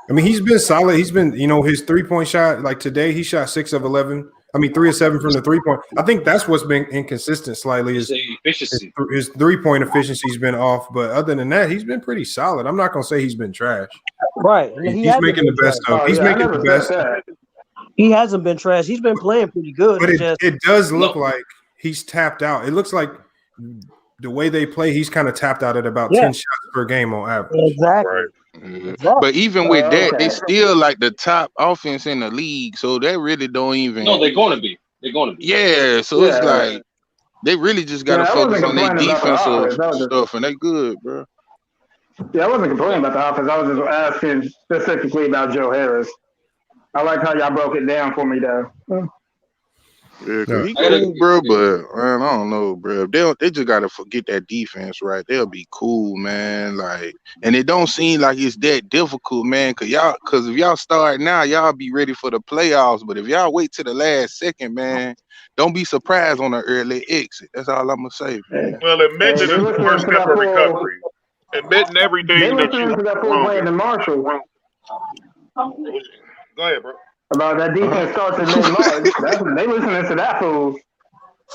mean, he's been solid. He's been, his 3-point shot, like today, he shot 6 of 11. I mean, 3 of 7 from the 3-point. I think that's what's been inconsistent slightly. Is efficiency. His 3-point efficiency's been off, but other than that, he's been pretty solid. I'm not gonna say he's been trash. Right. He's making the best of. He's making the best. He hasn't been trash. He's been playing pretty good. But it does look like he's tapped out. It looks like the way they play, he's kind of tapped out at about 10 shots per game on average. Exactly. Right. But even with that, they still like the top offense in the league, so they really don't even. No, they're going to be. Yeah, so it's like they really just got to focus on their defensive stuff, and they good, bro. Yeah, I wasn't complaining about the offense. I was just asking specifically about Joe Harris. I like how y'all broke it down for me, though. Yeah, cause he cool, bro, but man, I don't know, bro. They just gotta forget that defense, right? They'll be cool, man. Like, and it don't seem like it's that difficult, man. Cause if y'all start now, y'all be ready for the playoffs. But if y'all wait till the last second, man, don't be surprised on an early exit. That's all I'm gonna say, man. Well, admit that it's the first step of recovery. Admitting everything that you Brandon Marshall. Go ahead, bro. About that defense starts in mid-March. They listening to that fool.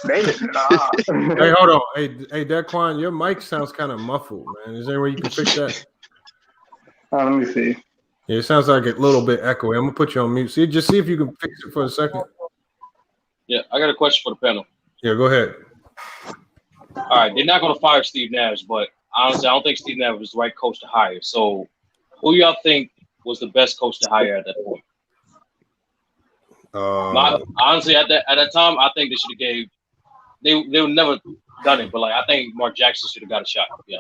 Hey, hold on. Hey, Daquan, your mic sounds kind of muffled, man. Is there any way you can fix that? Let me see. Yeah, it sounds like a little bit echoey. I'm gonna put you on mute. See if you can fix it for a second. Yeah, I got a question for the panel. Yeah, go ahead. All right, they're not gonna fire Steve Nash, but honestly, I don't think Steve Nash was the right coach to hire. So, who y'all think was the best coach to hire at that point? Honestly, at that time, I think they should have gave. They would never done it. But like I think Mark Jackson should have got a shot. Yeah.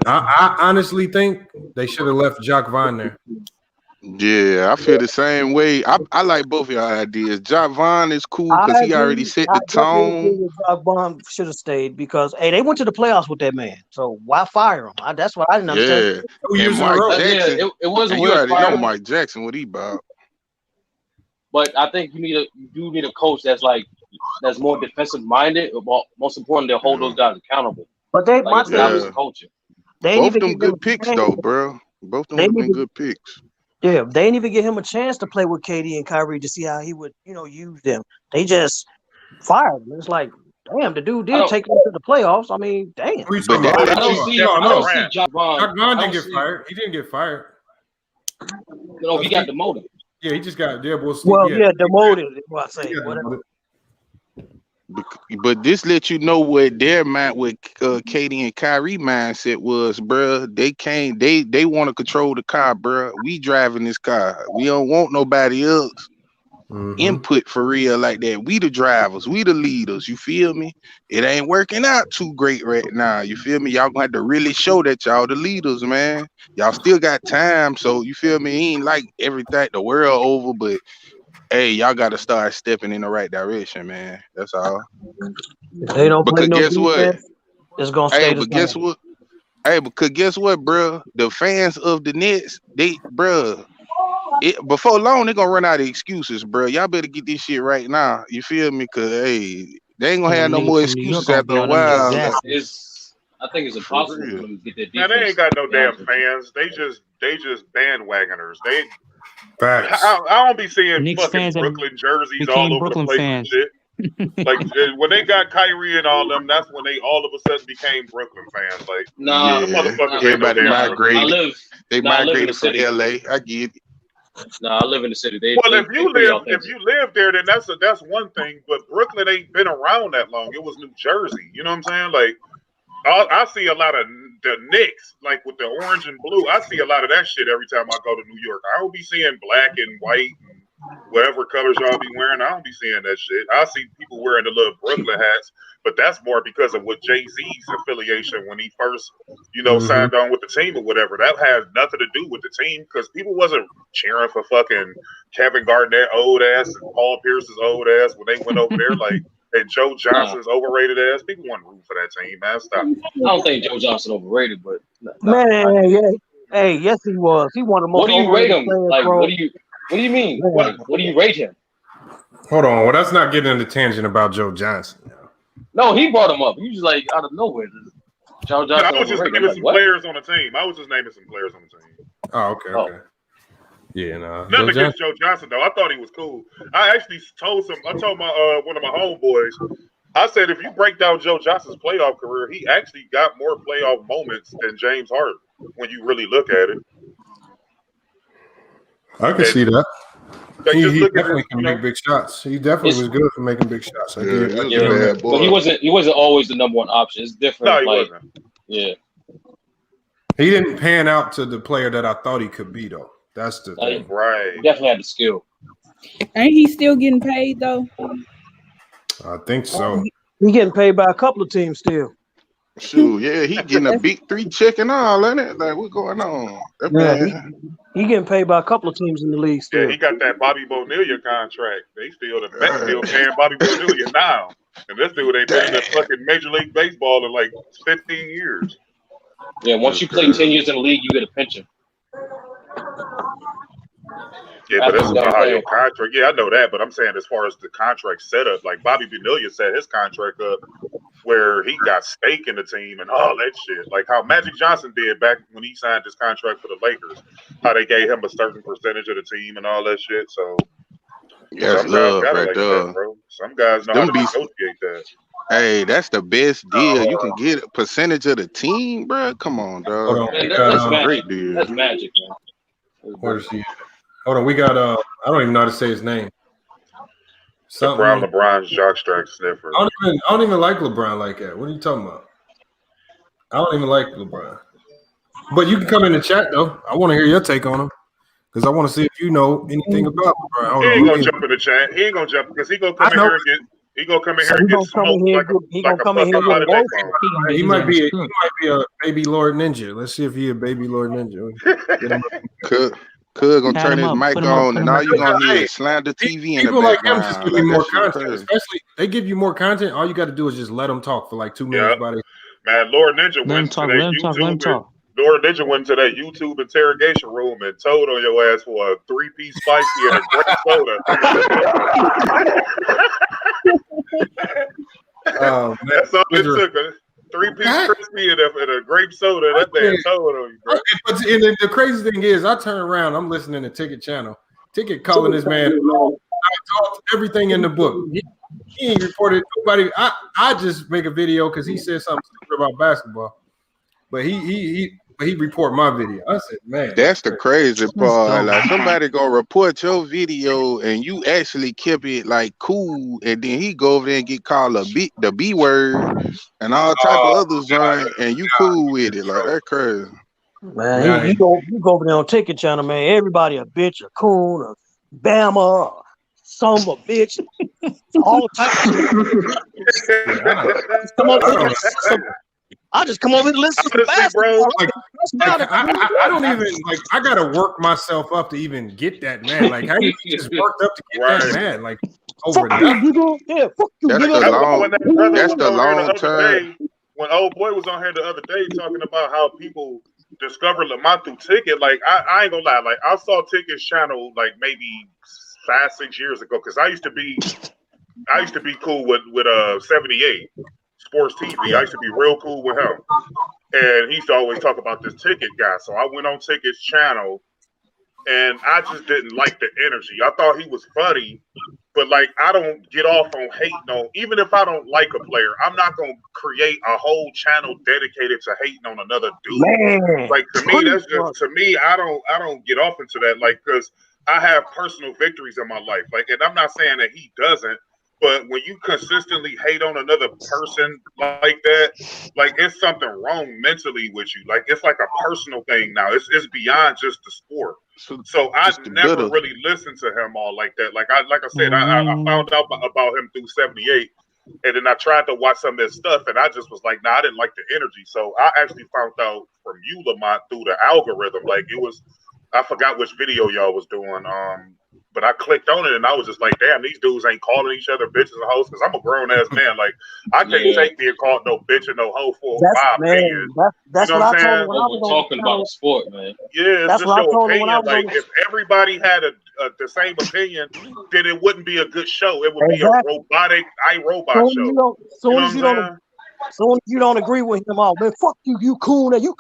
I honestly think they should have left Jock Vaughn there. Yeah, I feel the same way. I like both of y'all ideas. Jock Vaughn is cool because he already set the tone. Jock Vaughn should have stayed because hey, they went to the playoffs with that man. So why fire him? That's what I didn't understand. Yeah, and Mike Jackson. Yeah, it wasn't. You already know Mike Jackson what he about. But I think you do need a coach that's more defensive minded. But most important, they'll hold those guys accountable. But they both of them good picks though, bro. Both of them have been good picks. Yeah, they didn't even give him a chance to play with KD and Kyrie to see how he would, use them. They just fired him. It's like, damn, the dude did take them to the playoffs. I mean, damn. I don't see Jock Vaughn. Jock Vaughn didn't get fired. He didn't get fired. No, he got demoted. Yeah, he just got demoted. What I say. Whatever. But this let you know what their mind with KD and Kyrie mindset was, bro. They want to control the car, bro. We driving this car. We don't want nobody else input for real like that. We the drivers, we the leaders. You feel me? It ain't working out too great right now. You feel me? Y'all gonna have to really show that y'all the leaders, man. Y'all still got time, so you feel me? He ain't like everything the world over, but hey, y'all got to start stepping in the right direction, man. That's all. If they don't play no defense, it's gonna stay the same. Guess what? Hey, because guess what, bro? The fans of the Nets, before long, they're gonna run out of excuses, bro. Y'all better get this shit right now. You feel me? Because hey, they ain't gonna have no more excuses after a while. I think it's impossible for them to get that defense. Man, they ain't got no damn fans. They just bandwagoners. Facts. I don't be seeing Knicks fucking Brooklyn jerseys all over the place and shit. Like when they got Kyrie and all them, that's when they all of a sudden became Brooklyn fans. Like, everybody migrated. They migrated from LA. I get it. I live in the city. If you live there, then that's one thing. But Brooklyn ain't been around that long. It was New Jersey. You know what I'm saying? Like, I see a lot of the Knicks, like with the orange and blue. I see a lot of that shit every time I go to New York. I don't be seeing black and white and whatever colors y'all be wearing. I don't be seeing that shit. I see people wearing the little Brooklyn hats, but that's more because of what Jay-Z's affiliation when he first, signed on with the team or whatever. That has nothing to do with the team because people wasn't cheering for fucking Kevin Garnett old ass and Paul Pierce's old ass when they went over there. Like, and Joe Johnson's overrated ass. People want to root for that team, man. Stop. I don't think Joe Johnson overrated, but yes, he was. He won the most. What do you rate him? Like, what do you mean? What do you rate him? Hold on. Well, that's not getting into tangent about Joe Johnson. No, he brought him up. He was like out of nowhere. Joe Johnson. I was just naming some players on the team. Oh, okay. Yeah, no. Nothing against Joe Johnson though. I thought he was cool. I actually told my one of my homeboys. I said if you break down Joe Johnson's playoff career, he actually got more playoff moments than James Harden when you really look at it. I can see that. He definitely can make big shots. He definitely was good for making big shots. But he wasn't always the number one option. It's different. No, he wasn't. Yeah. He didn't pan out to the player that I thought he could be though. That's the thing. Right. He definitely had the skill. Ain't he still getting paid though? I think so. He getting paid by a couple of teams still. Shoot, yeah, he getting a big 3 check and all, ain't it? Like, what's going on? He getting paid by a couple of teams in the league still. Yeah, he got that Bobby Bonilla contract. They still paying Bobby Bonilla now. And this dude ain't been in the fucking Major League Baseball in like 15 years. Yeah, once you play 10 years in the league, you get a pension. Yeah, but that's not how your contract. Yeah, I know that, but I'm saying as far as the contract setup, like Bobby Bonilla set his contract up where he got stake in the team and all that shit. Like how Magic Johnson did back when he signed his contract for the Lakers, how they gave him a certain percentage of the team and all that shit. So yeah, love right like there. That, bro. Some guys know how to negotiate that. Hey, that's the best deal. You can get a percentage of the team, bro. Come on, dog. That's a great deal. That's magic, man. Where's he? Hold on, we got I don't even know how to say his name. LeBron's jockstrap sniffer. I don't even like LeBron like that. What are you talking about? I don't even like LeBron. But you can come in the chat though. I want to hear your take on him because I want to see if you know anything about LeBron. He ain't gonna jump in the chat. He ain't gonna jump because he gonna come in here and He gonna come in So here and he get gonna come in smoked here. like He a gonna come in here fucking with holiday emotion. bomb. He might be a baby Lord Ninja. Let's see if he a baby Lord Ninja. Get him Cuz gonna Pat turn him his up, mic put him up, on, put and him all up. you gonna hear Hey, is slander TV in the people like him just background. give you Like that more shit content. crazy. Especially they give you more content. All you got to do is just let them talk for like 2 minutes Yeah, about it. man. Lord Ninja Let him went to talk. that Let him talk. Let him YouTube. talk. Lord Ninja went to that YouTube interrogation room and told on your ass for a 3-piece spicy and a grape soda. That's all it took. A 3-piece crispy and a grape soda. That man told on you, bro. But the crazy thing is, I turn around, I'm listening to Ticket Channel. Ticket calling this man everything in the book. He ain't reported nobody. I just make a video because he said something stupid about basketball, but he report my video. I said, man, That's the crazy part. Like somebody gonna report your video and you actually kept it like cool, and then he go over there and get called the B word and all type of other junk, and you cool with it. Like that's crazy. Man, you go over there on Ticket Channel, man. Everybody a bitch, a coon, a bama, a son of a bitch, all types of shit. I just come over to listen to some basketball. I don't even like. I gotta work myself up to even get that mad. Like how you just worked up to get that mad? Like over nothing. Yeah, fuck you. That's the long term. When old boy was on here the other day talking about how people discovered Lamont through Ticket, like I ain't gonna lie, like I saw Ticket's channel like maybe 5-6 years ago because I used to be cool with 78 Sports TV. I used to be real cool with him, and he used to always talk about this Ticket guy. So I went on Ticket's channel, and I just didn't like the energy. I thought he was funny. But, like, I don't get off on hating on, even if I don't like a player, I'm not going to create a whole channel dedicated to hating on another dude. Man, like, to me, that's just, to me, I don't get off into that. Like, because I have personal victories in my life. Like, and I'm not saying that he doesn't, but when you consistently hate on another person like that, like, it's something wrong mentally with you. Like, it's like a personal thing now. It's beyond just the sport. So I never really listened to him all like that. Like I said, I found out about him through 78, and then I tried to watch some of his stuff, and I just was like, nah, I didn't like the energy. So I actually found out from you, Lamont, through the algorithm. Like it was, I forgot which video y'all was doing. But I clicked on it, and I was just like, damn, these dudes ain't calling each other bitches and hoes, because I'm a grown ass man. Like I can't take being called no bitch and no hoe for my opinion. That's you know what I told saying? him when I was talking about the sport, man. Yeah, that's it's what just I your told him when I opinion. was Like if everybody had the same opinion, then it wouldn't be a good show. It would be a robotic iRobot show. Soon as you don't agree with him, all man, fuck you, you coon, you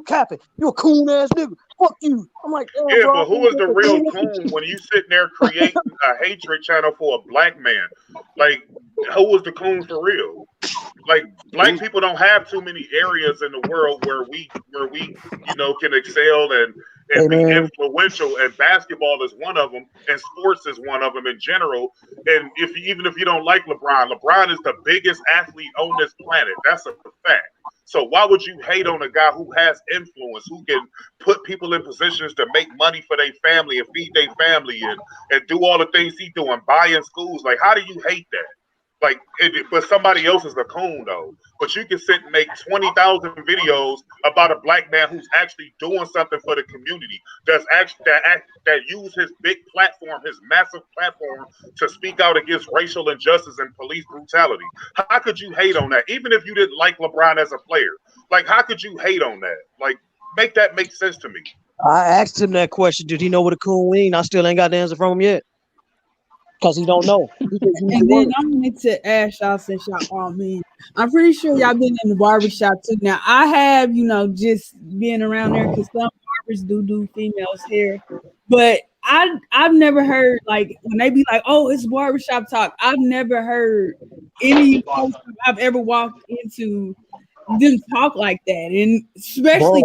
capping, you a coon ass nigga, fuck you. I'm like, yeah, bro, but who is the real coon when you sitting there creating a hatred channel for a black man? Like, who is the coon for real? Like, black people don't have too many areas in the world where we can excel and be influential, and basketball is one of them, and sports is one of them in general. And even if you don't like LeBron is the biggest athlete on this planet. That's a fact. So why would you hate on a guy who has influence, who can put people in positions to make money for their family and feed their family and do all the things he's doing, buying schools? Like, how do you hate that? Like, but somebody else is the coon though. But you can sit and make 20,000 videos about a black man who's actually doing something for the community. That use his big platform, his massive platform, to speak out against racial injustice and police brutality. How could you hate on that? Even if you didn't like LeBron as a player, like how could you hate on that? Like, make that make sense to me. I asked him that question. Did he know what a coon mean? I still ain't got the answer from him yet. Because he don't know. And then I wanted to ask y'all, since y'all all men, I'm pretty sure y'all been in the barbershop too. Now I have, just being around there, because some barbers do females hair, but I've never heard, like, when they be like, oh, it's barbershop talk, I've never heard any person I've ever walked into them talk like that, and especially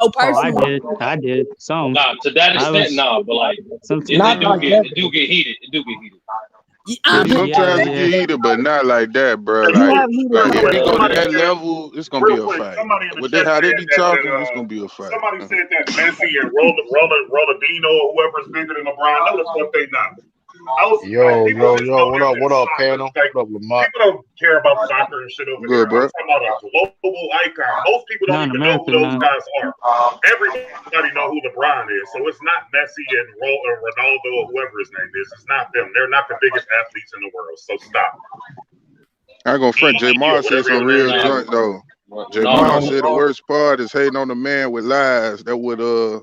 so personal. I did. Some. Nah, to that extent, but like it do get heated. It do get heated. Sometimes it get heated, but not like that, bro. Like if we go to that level, it's gonna be a fight. With that, how they be talking, it's gonna be a fight. Somebody said that Messi and Ronaldinho or whoever's bigger than LeBron. No, that's what they not. Yo, what up, soccer. panel? Like, What up, Lamont? people don't care about soccer and shit over Good, here. I'm bro. talking about a global icon. Most people don't even know who those guys are. Everybody know who LeBron is, so it's not Messi and Ronaldo or whoever his name is. It's not them. They're not the biggest athletes in the world. So stop. I ain't gonna front. J. Mar said some real joint though. J. Mar said the worst part is hating on the man with lies. That what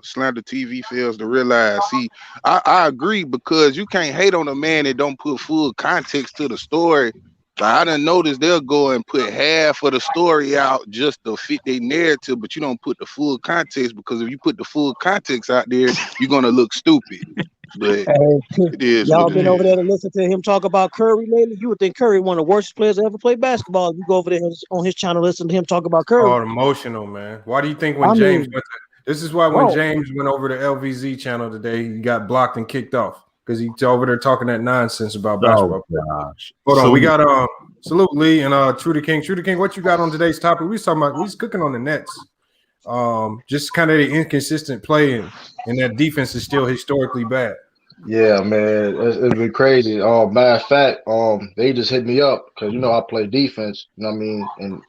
Slander TV fails to realize. See, I agree, because you can't hate on a man that don't put full context to the story. Like, I done noticed they'll go and put half of the story out just to fit their narrative, but you don't put the full context, because if you put the full context out there, you're gonna look stupid. But it is y'all what it been over is. there to listen to him talk about Curry lately? You would think Curry one of the worst players to ever play basketball. If you go over there on his channel, listen to him talk about Curry. Oh, emotional, man. Why do you think when James went to, this is why when bro. James went over to LVZ channel today, he got blocked and kicked off because he's over there talking that nonsense about basketball. Gosh. Hold on, we got Salute Lee and Trudy King. Trudy King, what you got on today's topic? We was talking about we's cooking on the Nets. Just kind of the inconsistent play, and that defense is still historically bad. Yeah, man, it's been crazy. Matter of fact, they just hit me up because I play defense. You know what I mean, and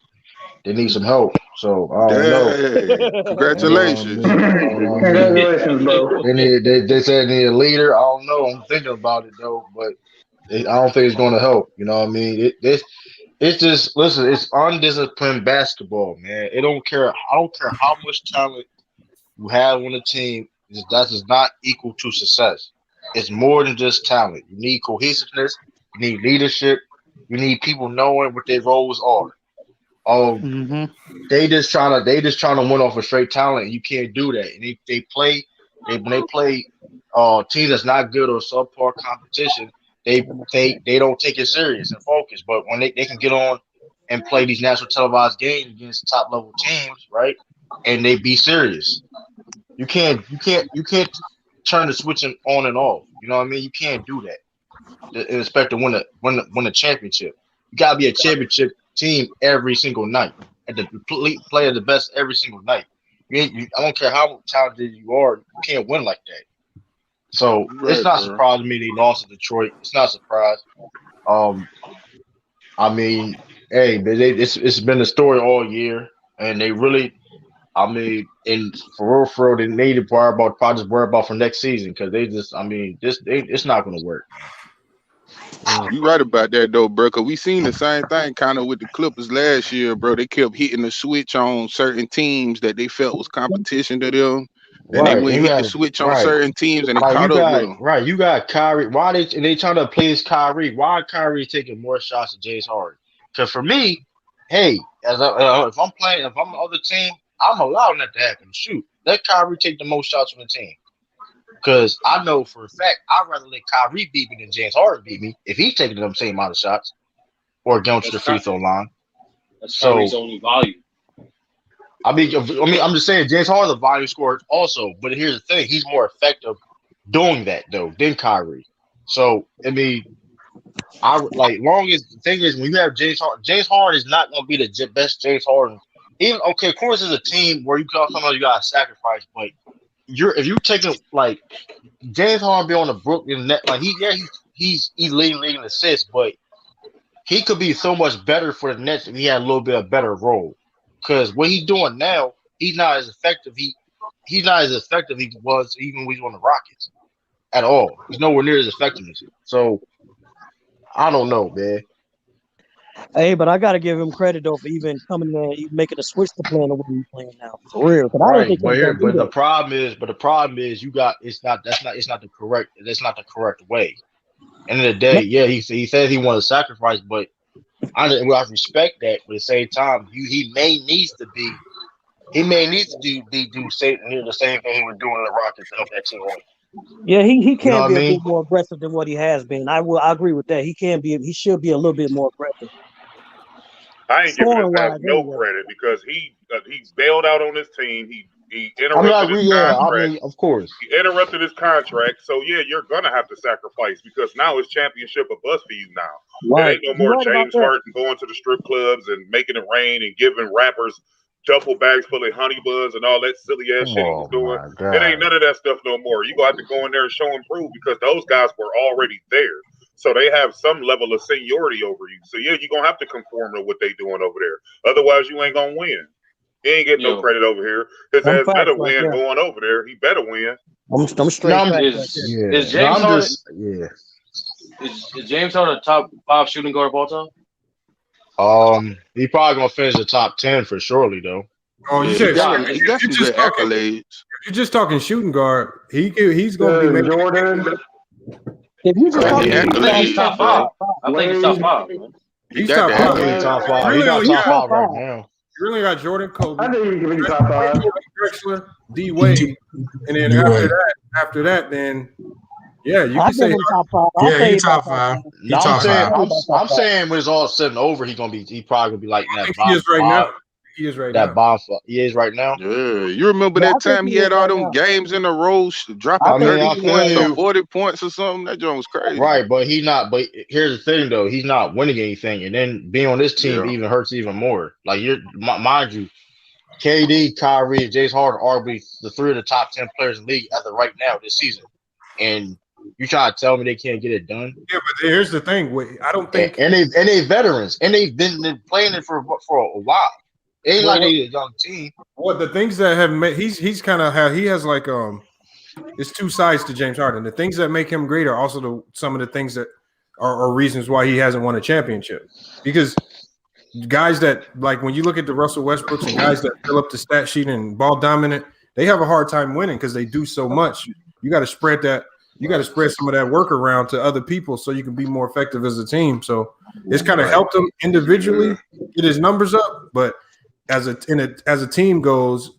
they need some help. So I don't know. Congratulations. Congratulations, bro. They said they need a leader. I don't know. I'm thinking about it though, but I don't think it's going to help. You know what I mean? It's just, listen. It's undisciplined basketball, man. I don't care how much talent you have on the team. That does not equal to success. It's more than just talent. You need cohesiveness. You need leadership. You need people knowing what their roles are. They just trying to win off of straight talent. You can't do that. And when they play teams that's not good or subpar competition, they don't take it serious and focus. But when they can get on and play these national televised games against top level teams, right? And they be serious. You can't turn the switch on and off. You know what I mean? You can't do that and expect to win a championship. You gotta be a championship team every single night, and play the best every single night. I don't care how talented you are, you can't win like that. So it's not surprising me they lost to Detroit. It's not a surprise. I mean, hey, it's been a story all year, and they really. I mean, and for real, they need to worry about for next season because it's not going to work. You right about that though, bro. Cause we seen the same thing kind of with the Clippers last year, bro. They kept hitting the switch on certain teams that they felt was competition to them, and they went hit the switch on certain teams and they caught up with them. Right, you got Kyrie. Why they trying to please Kyrie? Why Kyrie taking more shots than James Harden? Because for me, hey, if I'm the other team. I'm allowing that to happen. Shoot, let Kyrie take the most shots from the team. Because I know for a fact I'd rather let Kyrie beat me than James Harden beat me if he's taking the same amount of shots or going to the free throw line. That's Kyrie's only volume. I mean, I'm just saying James Harden's a volume scorer also. But here's the thing: he's more effective doing that though than Kyrie. So I mean, long as the thing is when you have James Harden is not going to be the best James Harden. Even of course, it's a team where you gotta sacrifice, but if you taking like James Harden be on the Brooklyn net, like he's leading assists, but he could be so much better for the Nets if he had a little bit of better role. Because what he's doing now, he's not as effective. He's not as effective he was even when he was on the Rockets at all. He's nowhere near as effective. So I don't know, man. Hey, but I gotta give him credit though for even coming there, even making a switch to playing the way he's playing now. For real, but I don't think the problem is it's not the correct way. End of the day, yeah, he says he wants to sacrifice, but I respect that. But at the same time, he may need to do the same thing he was doing in the Rockets to help that team win. Yeah, he can be a bit more aggressive than what he has been. I agree with that. He should be a little bit more aggressive. I ain't giving this guy no credit because he bailed out on his team. He interrupted his contract. Of course. He interrupted his contract. So, yeah, you're going to have to sacrifice because now it's championship or bust for you now. Right. There ain't no more James Harden going to the strip clubs and making it rain and giving rappers duffel bags full of honey buns and all that silly ass shit he was doing. It ain't none of that stuff no more. You gonna have to go in there and show and prove because those guys were already there. So they have some level of seniority over you. So yeah, you're gonna have to conform to what they doing over there. Otherwise, you ain't gonna win. He ain't getting no credit over here. His ass better win going over there. He better win. I'm straight. Is James Harden? Is James Harden a top 5 shooting guard of all time? He probably gonna finish the top 10 for surely though. Oh, you said if you're just talking shooting guard, he's gonna be making Jordan. If you just I think he's top 5. I think he's top 5. Man. He's top 5. He's top 5. He's not top 5 right now. You really got Jordan, Kobe. I think he can be top 5. Drexler, D Wade, and then after that, then yeah, you can say top 5. Yeah, he's top 5. I'm saying when it's all said and over, he probably gonna be like that. He is right now. He is right now. He is right now. Yeah, you remember that time he had all them games in a row, dropping 30 points or 40 points or something? That joint was crazy. Right, but he's not. But here's the thing, though: he's not winning anything, and then being on this team even hurts even more. Like mind you, KD, Kyrie, and James Harden are the 3 of the top 10 players in the league as of right now this season, and you try to tell me they can't get it done? Yeah, but here's the thing: I don't think, and they veterans, and they've been playing it for a while. It ain't like they a young team. What the things that have made he's kind of he has like it's two sides to James Harden. The things that make him great are also some of the things that are reasons why he hasn't won a championship. Because guys that like when you look at the Russell Westbrooks and guys that fill up the stat sheet and ball dominant, they have a hard time winning because they do so much. You got to spread that. You got to spread some of that work around to other people so you can be more effective as a team. So it's kind of helped him individually get his numbers up, but as a team goes,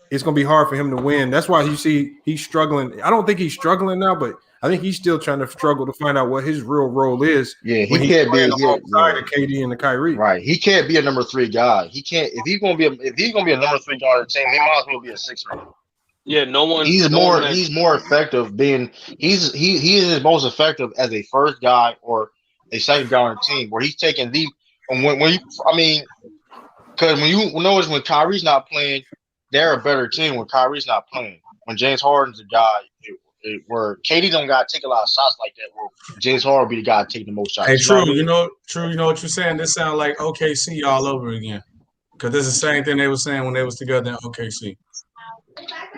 it's going to be hard for him to win. That's why you see he's struggling. I don't think he's struggling now, but I think he's still trying to struggle to find out what his real role is. Yeah, he can't be alongside of KD and the Kyrie. Right, he can't be a number 3 guy. He can't if he's going to be a number 3 guy on the team. He might as well be a 6 man. Yeah, no one. He's more effective being. He is most effective as a first guy or a second guy on the team where he's taking the because when you notice when Kyrie's not playing, they're a better team when Kyrie's not playing. When James Harden's the guy where KD don't got to take a lot of shots like that, where James Harden be the guy taking the most shots. Hey, True, you know what you're saying? This sounds like OKC all over again. Because this is the same thing they were saying when they was together in OKC.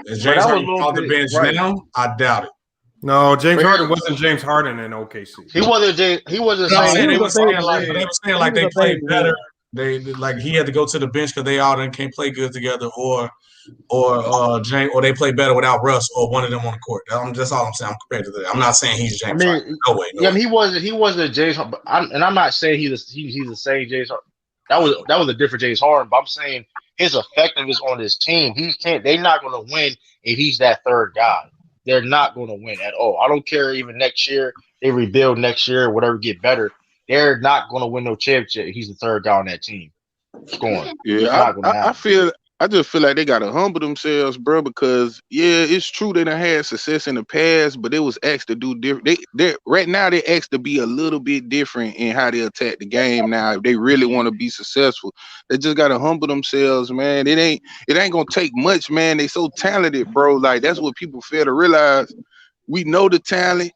Is James Harden off the bench now? I doubt it. No, James Harden wasn't James Harden in OKC. He wasn't. They were saying like they played better. They like he had to go to the bench because they all can't play good together, or they play better without Russ or one of them on the court. That's all I'm saying. I'm compared to that. I'm not saying he's James Harden. No way. Yeah, he wasn't James Harden. And I'm not saying he's the same James Harden. That was a different James Harden. But I'm saying his effectiveness on this team. They're not going to win if he's that third guy. They're not going to win at all. I don't care even next year. They rebuild next year, whatever, get better. They're not going to win no championship. He's the third guy on that team. Scoring. Yeah, I just feel like they got to humble themselves, bro, because, yeah, it's true they done had success in the past, but they was asked to do different. Right now, they asked to be a little bit different in how they attack the game now. If they really want to be successful, they just got to humble themselves, man. It ain't going to take much, man. They so talented, bro. Like, that's what people fail to realize. We know the talent.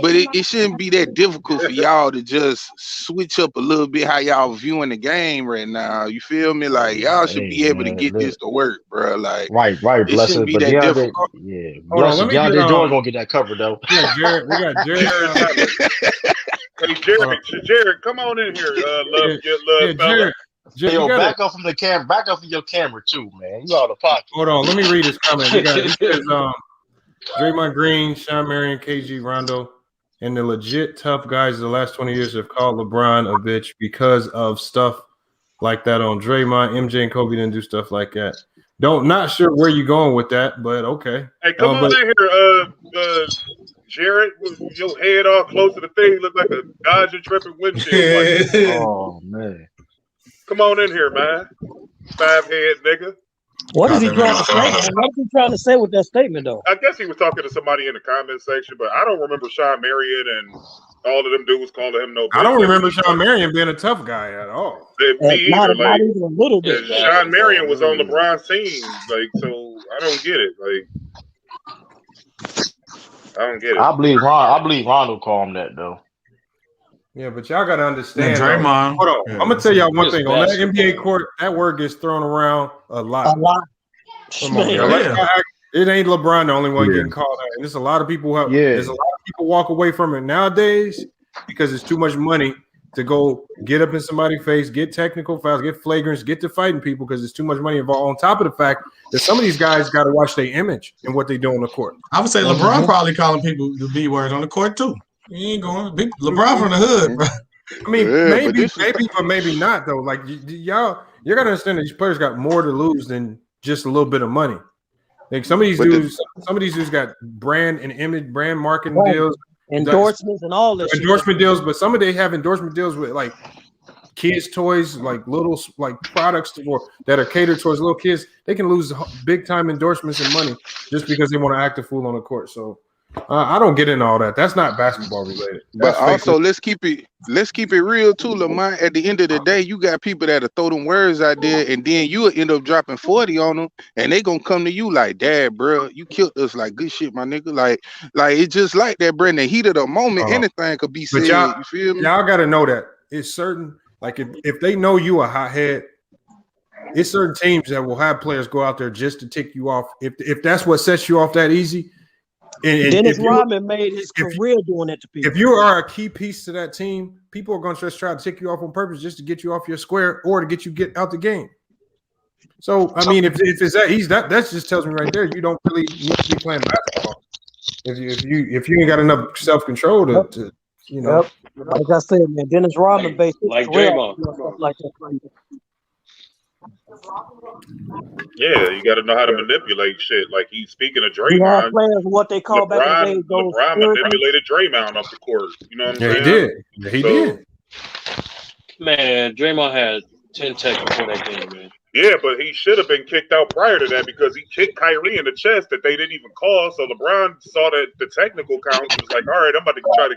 But it shouldn't be that difficult for y'all to just switch up a little bit how y'all viewing the game right now. You feel me? Like y'all should be able to get this to work, bro. Like right. It shouldn't be that difficult. Yeah, DeAndre Jordan gonna get that cover though. Yeah, Jared. We got Jared. Hey, Jared, come on in here. Love, Jared. Yo, back up from the camera. Back up from your camera too, man. You out of pocket. Hold on, let me read his comment. It says, Draymond Green, Sean Marion, KG, Rondo, and the legit tough guys of the last 20 years have called LeBron a bitch because of stuff like that on Draymond. MJ and Kobe didn't do stuff like that. Not sure where you're going with that, but okay. Hey, come on in here, Jared, with your head all close to the thing. You look like a Dodge intrepid windshield. Oh, man. Come on in here, man. 5-head nigga. What is he trying to say? What is he trying to say with that statement, though? I guess he was talking to somebody in the comment section, but I don't remember Sean Marion and all of them dudes calling him no. I don't remember Sean Marion being a tough guy at all. Me either. Not even a little bit. Sean Marion was on LeBron's team, like, so I don't get it. Like, I don't get it. I believe Rondo called him that though. Yeah, but y'all gotta understand. Draymond. Hold on, I'm gonna tell y'all one thing. On that NBA court, that word gets thrown around a lot. Come on, y'all. It ain't LeBron the only one getting called out. And there's a lot of people there's a lot of people walk away from it nowadays because it's too much money to go get up in somebody's face, get technical fouls, get flagrants, get to fighting people because there's too much money involved. On top of the fact that some of these guys got to watch their image and what they do on the court. I would say LeBron probably calling people the B word on the court too. He ain't going. LeBron from the hood, bro. I mean, maybe, but maybe not though. Like you gotta understand that these players got more to lose than just a little bit of money. Like some of these dudes got brand and image, brand marketing deals, endorsements, and all this endorsement deals. But some of they have endorsement deals with like kids' toys, like little like products that are catered towards little kids. They can lose big time endorsements and money just because they want to act a fool on the court. So I don't get into all that. That's not basketball related. But also, let's keep it real too, Lamont. At the end of the day, you got people that'll throw them words out there, and then you'll end up dropping 40 on them, and they gonna come to you like, "Dad, bro, you killed us." Like, good shit, my nigga. Like it's just like that, bro. In the heat of the moment, anything could be said. You feel me? Y'all gotta know that it's certain. Like if they know you a hothead, it's certain teams that will have players go out there just to tick you off. If that's what sets you off that easy. And Dennis Rodman made his career doing that to people. If you are a key piece to that team, people are going to just try to tick you off on purpose just to get you off your square or to get you out the game. So I mean, if it's that easy, that just tells me right there you don't really need to be playing basketball. If you ain't got enough self-control to you know. Yep. Like I said, man, Dennis Rodman based his like career Draymond. on stuff like that. Yeah, you got to know how to manipulate shit. Like he's speaking of We have Draymond. players what they call back in the day. LeBron manipulated Draymond off the court. You know what I'm saying? He did. He did. Man, Draymond had 10 tech before that game, man. Yeah, but he should have been kicked out prior to that because he kicked Kyrie in the chest that they didn't even call. So LeBron saw that the technical count was like, all right, I'm about to try to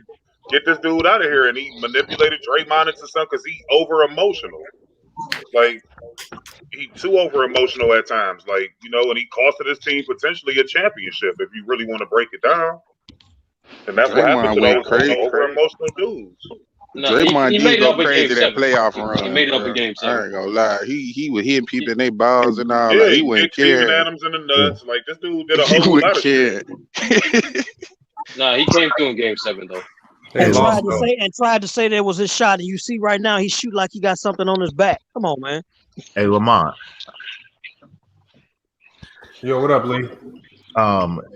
get this dude out of here. And he manipulated Draymond into something because he over emotional. Like, he too over emotional at times. Like, you know, and he costed his team potentially a championship if you really want to break it down. And that's what happened to those over emotional dudes. No, Draymond did go crazy that 7. playoff run. He made it up in game 7. I ain't gonna lie. He was hitting people in their balls and all. Yeah, like, he wouldn't care. Steven Adams in the nuts. Like, this dude did a whole lot of shit. Nah, he came through in game 7 though. And tried to say that was his shot, and you see right now he shoot like he got something on his back. Come on, man. Hey, Lamont. Yo, what up, Lee?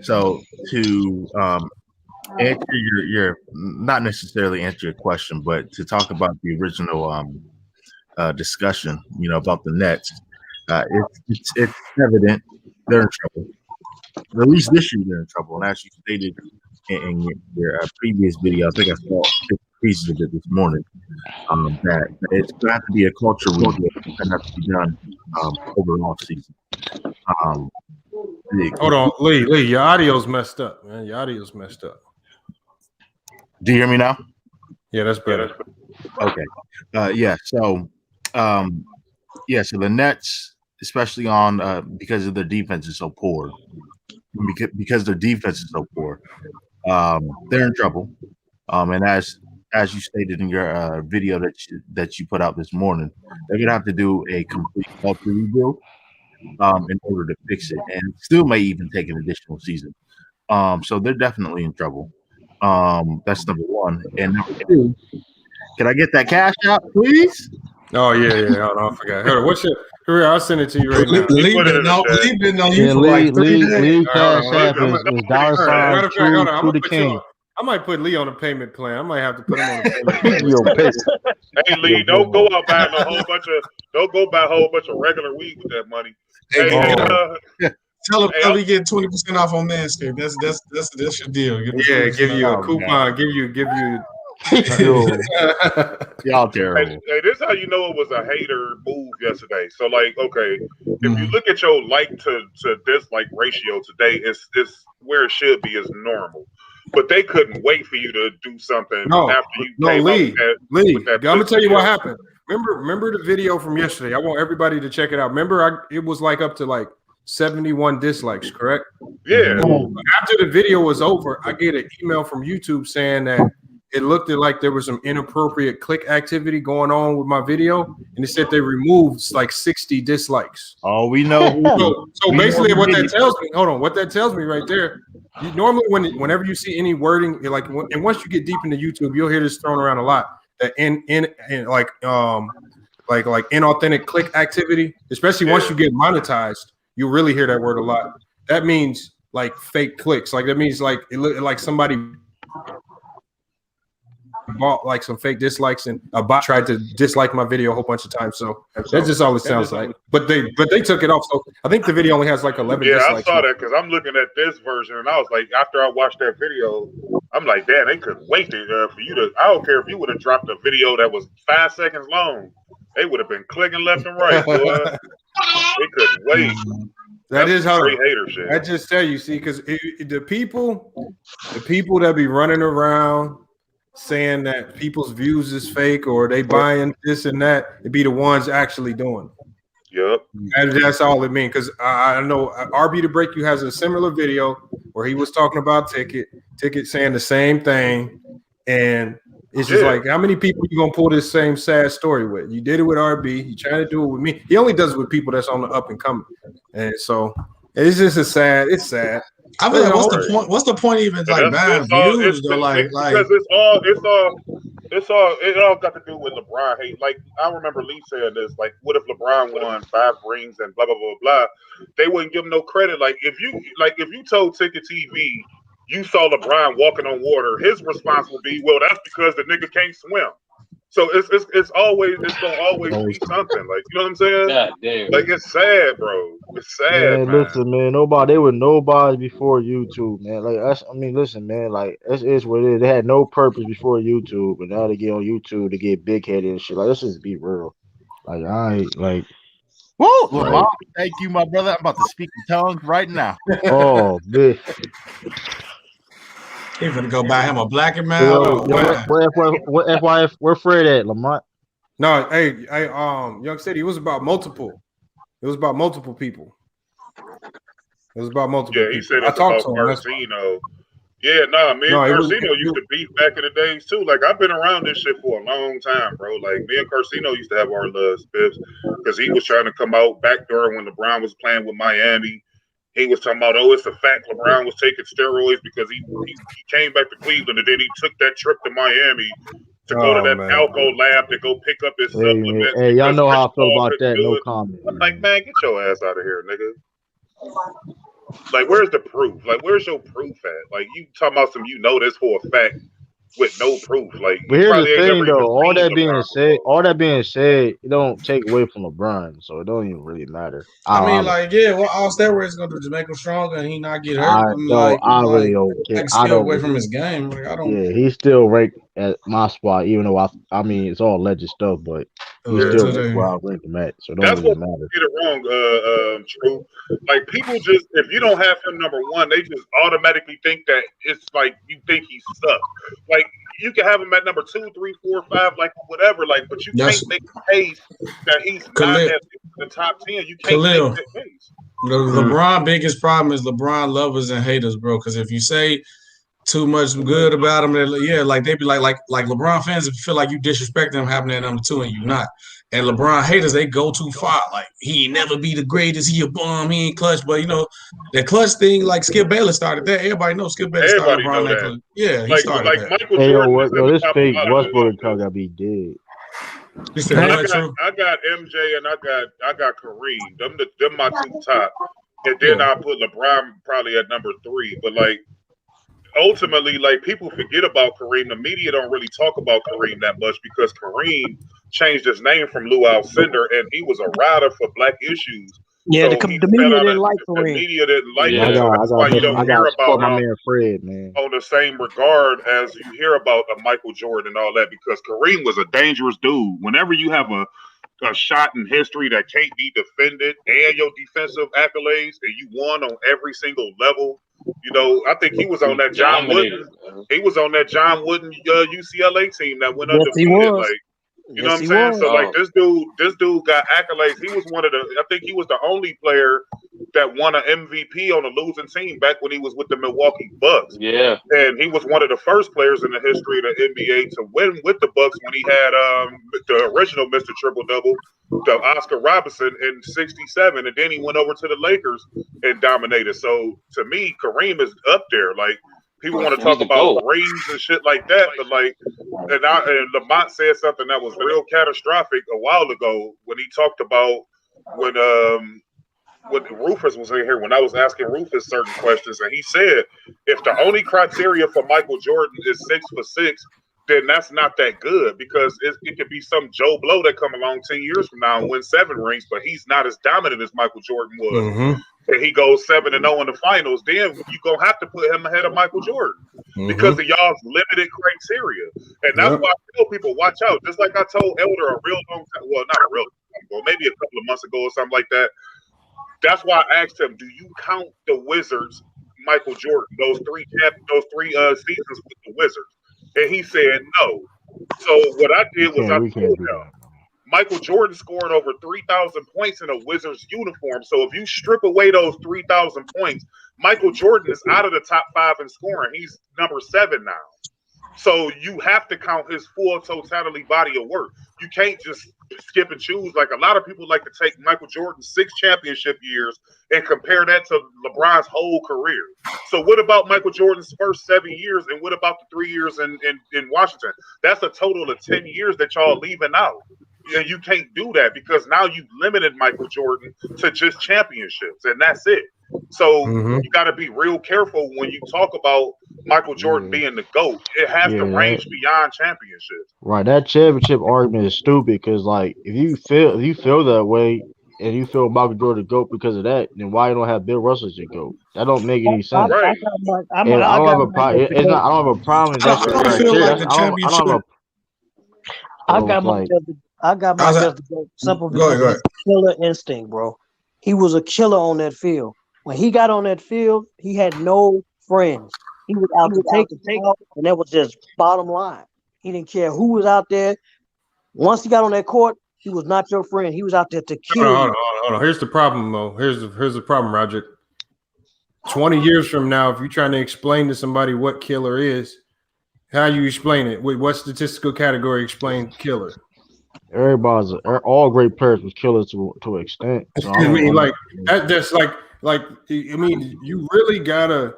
So to answer your not necessarily answer your question, but to talk about the original discussion, you know, about the Nets, it's evident they're in trouble. At least this year they're in trouble, and as you stated in your previous video, I think I saw 6 pieces of it this morning. That it's going to have to be a culture rebuild that's going to have to be done over the off season. Hold on, Lee, your audio's messed up, man. Your audio's messed up. Do you hear me now? Yeah, that's better. Okay. So the Nets, especially on because of their defense is so poor, because their defense is so poor, they're in trouble. And as you stated in your video that you put out this morning, they're gonna have to do a complete culture rebuild in order to fix it, and still may even take an additional season. So they're definitely in trouble. That's number one. And number two, can I get that cash out, please? Oh yeah. Hold on, I forgot. Hold on, what's your career? I'll send it to you right now. Lee been on you for like 3 days. Lee cash app is $ true to the king. I might put Lee on a payment plan. I might have to put him on a payment plan. Hey Lee, don't go out buying a whole bunch of regular weed with that money. Hey, tell him we get 20% off on Manscaped. That's your deal. Give you a coupon. Give you. Y'all terrible. Hey, this is how you know it was a hater move yesterday. So, like, okay, if you look at your like to dislike ratio today, it's where it should be is normal. but they couldn't wait for you to do something after you came Lee. out Lee, with that I'm gonna tell you video. what happened. Remember the video from yesterday? I want everybody to check it out. Remember, it was like up to like 71 dislikes, correct? Yeah. After the video was over, I get an email from YouTube saying that it looked like there was some inappropriate click activity going on with my video, and it said they removed like 60 dislikes. Oh, we know. So basically, what that tells me, what that tells me right there, you normally whenever you see any wording, you're like, and once you get deep into YouTube, you'll hear this thrown around a lot. That in like inauthentic click activity, especially once you get monetized, you really hear that word a lot. That means like fake clicks. Like that means like it looked like somebody bought like some fake dislikes and a bot tried to dislike my video a whole bunch of times. So that's just all it sounds like. But they took it off. So I think the video only has like 11 dislikes. I saw that because I'm looking at this version and I was like, after I watched that video, I'm like, damn, they couldn't wait for you to. I don't care if you would have dropped a video that was 5 seconds long, they would have been clicking left and right, boy. They couldn't wait. That is how hater shit. I just tell you, see, because the people that be running around saying that people's views is fake or they buying this and that, it be the ones actually doing it. Yep. And that's all it means. Because I know RB to Break You has a similar video where he was talking about Ticket saying the same thing. And it's just like, how many people you gonna pull this same sad story with? You did it with RB. You trying to do it with me. He only does it with people that's on the up and coming. And so it's just it's sad. I feel like what's the point? What's the point even like buying views though? Because it all got to do with LeBron hate. Like I remember Lee saying this. Like, what if LeBron won 5 rings and blah blah blah blah? They wouldn't give him no credit. Like if you told Ticket TV you saw LeBron walking on water, his response will be, well, that's because the nigga can't swim. So it's gonna always be something. Like, you know what I'm saying? God damn. Like it's sad, bro. It's sad, man. Listen, man. They were nobody before YouTube, man. Like listen, man. Like it's what it is. They had no purpose before YouTube, but now they get on YouTube to get big headed and shit. Like let's just be real. Like I ain't like. Whoa, Lamar, thank you, my brother. I'm about to speak in tongues right now. Oh, bitch. He's gonna go buy him a black and mild. Where FYF? Where Fred at, Lamont? No, hey, Young City. It was about multiple. It was about multiple people. It was about multiple. Yeah, he said it's about Carcino. Yeah, me and Carcino used to beef back in the days too. Like I've been around this shit for a long time, bro. Like me and Carcino used to have our little spiffs because he was trying to come out back during when LeBron was playing with Miami. He was talking about, it's a fact LeBron was taking steroids because he came back to Cleveland and then he took that trip to Miami to go to that alcohol lab to go pick up his supplements. Hey, y'all know how I feel about that. No comment. I'm like, man, get your ass out of here, nigga. Like, where's the proof? Like, where's your proof at? Like, you talking about this for a fact with no proof. Like, but here's the thing, though. All that being said, it don't take away from LeBron, so it don't even really matter. I mean, what all steroids gonna do to make him stronger and he not get hurt? I really don't care. I don't away from his game. Like, I don't. Yeah, he's still ranked at my spot, even though I mean it's all alleged stuff, but he's still where I rank him at. So it don't really matter. Get it wrong, True. Like people just, if you don't have him number one, they just automatically think that it's like you think he sucks. Like you can have him at number 2, 3, 4, 5, like whatever. Like, but you can't make a case that he's not at the top 10. You can't make that case. LeBron biggest problem is LeBron lovers and haters, bro. Because if you say too much good about him, like they be like LeBron fans feel like you disrespect them having that number 2 and you not. And LeBron haters, they go too far. Like he ain't never be the greatest. He a bum. He ain't clutch. But that clutch thing, like Skip Bayless started that. Everybody knows Skip Bayless started LeBron that clutch. Yeah, he started that. Michael Jordan, this fake Westbrook gotta be dead. I got MJ and I got Kareem. Them my 2 top. And then I put LeBron probably at number 3. But like ultimately, like people forget about Kareem. The media don't really talk about Kareem that much because Kareem changed his name from Lou Alcindor and he was a rider for black issues. Yeah, so the media didn't like Kareem. The media didn't like him. That's why you don't hear about my man Fred, man. On the same regard as you hear about Michael Jordan and all that, because Kareem was a dangerous dude. Whenever you have a shot in history that can't be defended and your defensive accolades and you won on every single level You know, I think he was on that John Wooden. He was on that John Wooden UCLA team that went Yes, he undefeated. was. Like, you know Yes, what I'm he saying? was. So like this dude got accolades. He was one of the. I think he was the only player that won an MVP on a losing team back when he was with the Milwaukee Bucks. Yeah. And he was one of the first players in the history of the NBA to win with the Bucks when he had the original Mr. Triple Double, the Oscar Robertson in '67, and then he went over to the Lakers and dominated. So to me, Kareem is up there. Like people want to talk about rings and shit like that, but like, and Lamont said something that was real catastrophic a while ago when he talked about when Rufus was in here, when I was asking Rufus certain questions, and he said if the only criteria for Michael Jordan is 6'6", then that's not that good because it could be some Joe Blow that come along 10 years from now and win 7 rings, but he's not as dominant as Michael Jordan was. Mm-hmm. And he goes 7-0 in the finals, then you're going to have to put him ahead of Michael Jordan because of y'all's limited criteria. And that's why I tell people, watch out. Just like I told Elder a real long time, well, not a real long time ago, maybe a couple of months ago or something like that. That's why I asked him, do you count the Wizards, Michael Jordan, those three seasons with the Wizards? And he said no. So what I did was I told him, Michael Jordan scored over 3,000 points in a Wizards uniform. So if you strip away those 3,000 points, Michael Jordan is out of the top 5 in scoring. He's number 7 now. So you have to count his full totality body of work. You can't just skip and choose. Like a lot of people like to take Michael Jordan's 6 championship years and compare that to LeBron's whole career. So what about Michael Jordan's first 7 years, and what about the 3 years in Washington? That's a total of 10 years that y'all leaving out. And you can't do that because now you've limited Michael Jordan to just championships, and that's it. So you got to be real careful when you talk about Michael Jordan being the GOAT. It has to range beyond championships. Right, that championship argument is stupid because, like, if you feel that way and you feel Michael Jordan the GOAT because of that, then why you don't have Bill Russell as your GOAT? That don't make any sense. Right. I don't have a problem. I don't have a problem with that criteria. I got my just simple because killer instinct, bro. He was a killer on that field. When he got on that field, he had no friends. He was out to take it, and that was just bottom line. He didn't care who was out there. Once he got on that court, he was not your friend. He was out there to kill you. Hold on. Here's the problem, though. Here's the problem, Roger. 20 years from now, if you're trying to explain to somebody what killer is, how you explain it? What statistical category explain killer? All great players was killers to an extent. So I mean, like that. That's like I mean, you really gotta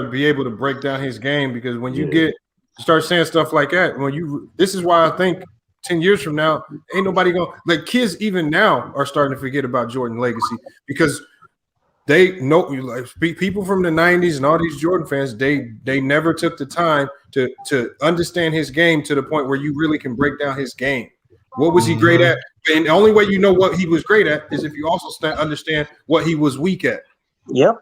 be able to break down his game because when you start saying stuff like that, this is why I think 10 years from now, ain't nobody gonna like kids even now are starting to forget about Jordan legacy because they know like people from the 90s and all these Jordan fans, they never took the time to understand his game to the point where you really can break down his game. What was he great at? And the only way you know what he was great at is if you also understand what he was weak at. Yep.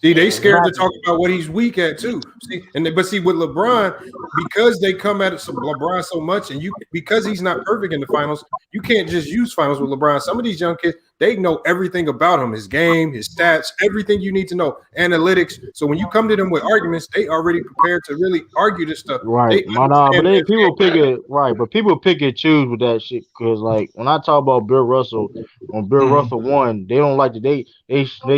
See, they scared to talk about what he's weak at too. See, but with LeBron, because they come at LeBron so much, and because he's not perfect in the finals, you can't just use finals with LeBron. Some of these young kids, they know everything about him, his game, his stats, everything you need to know, analytics. So when you come to them with arguments, they already prepared to really argue this stuff. Right, but people pick and choose with that shit because, like, when I talk about Bill Russell, when Bill Russell won, they don't like to they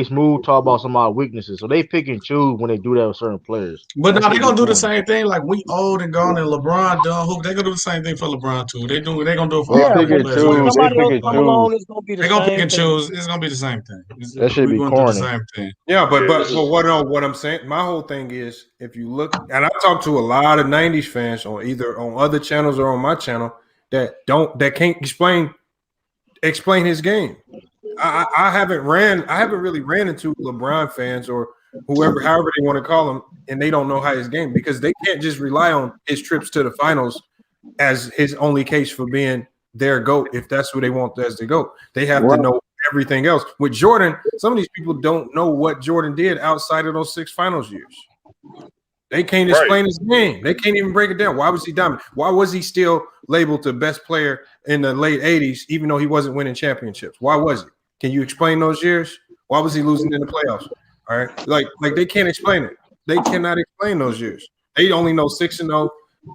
smooth talk about some of our weaknesses, so they pick and choose when they do that with certain players. But now they're gonna do the same thing. Like we old and gone, and LeBron done. Hoop, they gonna do the same thing for LeBron too. They're gonna do it for all the players. Somebody else come along, it's gonna be the same. They're gonna pick and choose. It's gonna be the same thing. That should be corny. The same thing. Yeah, but what I'm saying, my whole thing is, if you look, and I talk to a lot of '90s fans on either on other channels or on my channel that can't explain his game. I haven't really ran into LeBron fans or however they want to call him, and they don't know how his game because they can't just rely on his trips to the finals as his only case for being their GOAT. If that's who they want as the GOAT, they have to know everything else. With Jordan, some of these people don't know what Jordan did outside of those 6 finals years. They can't explain his game. They can't even break it down. Why was he dominant? Why was he still labeled the best player in the late 80s, even though he wasn't winning championships? Why was he? Can you explain those years? Why was he losing in the playoffs? All right, like they can't explain it. They cannot explain those years. They only know 6-0,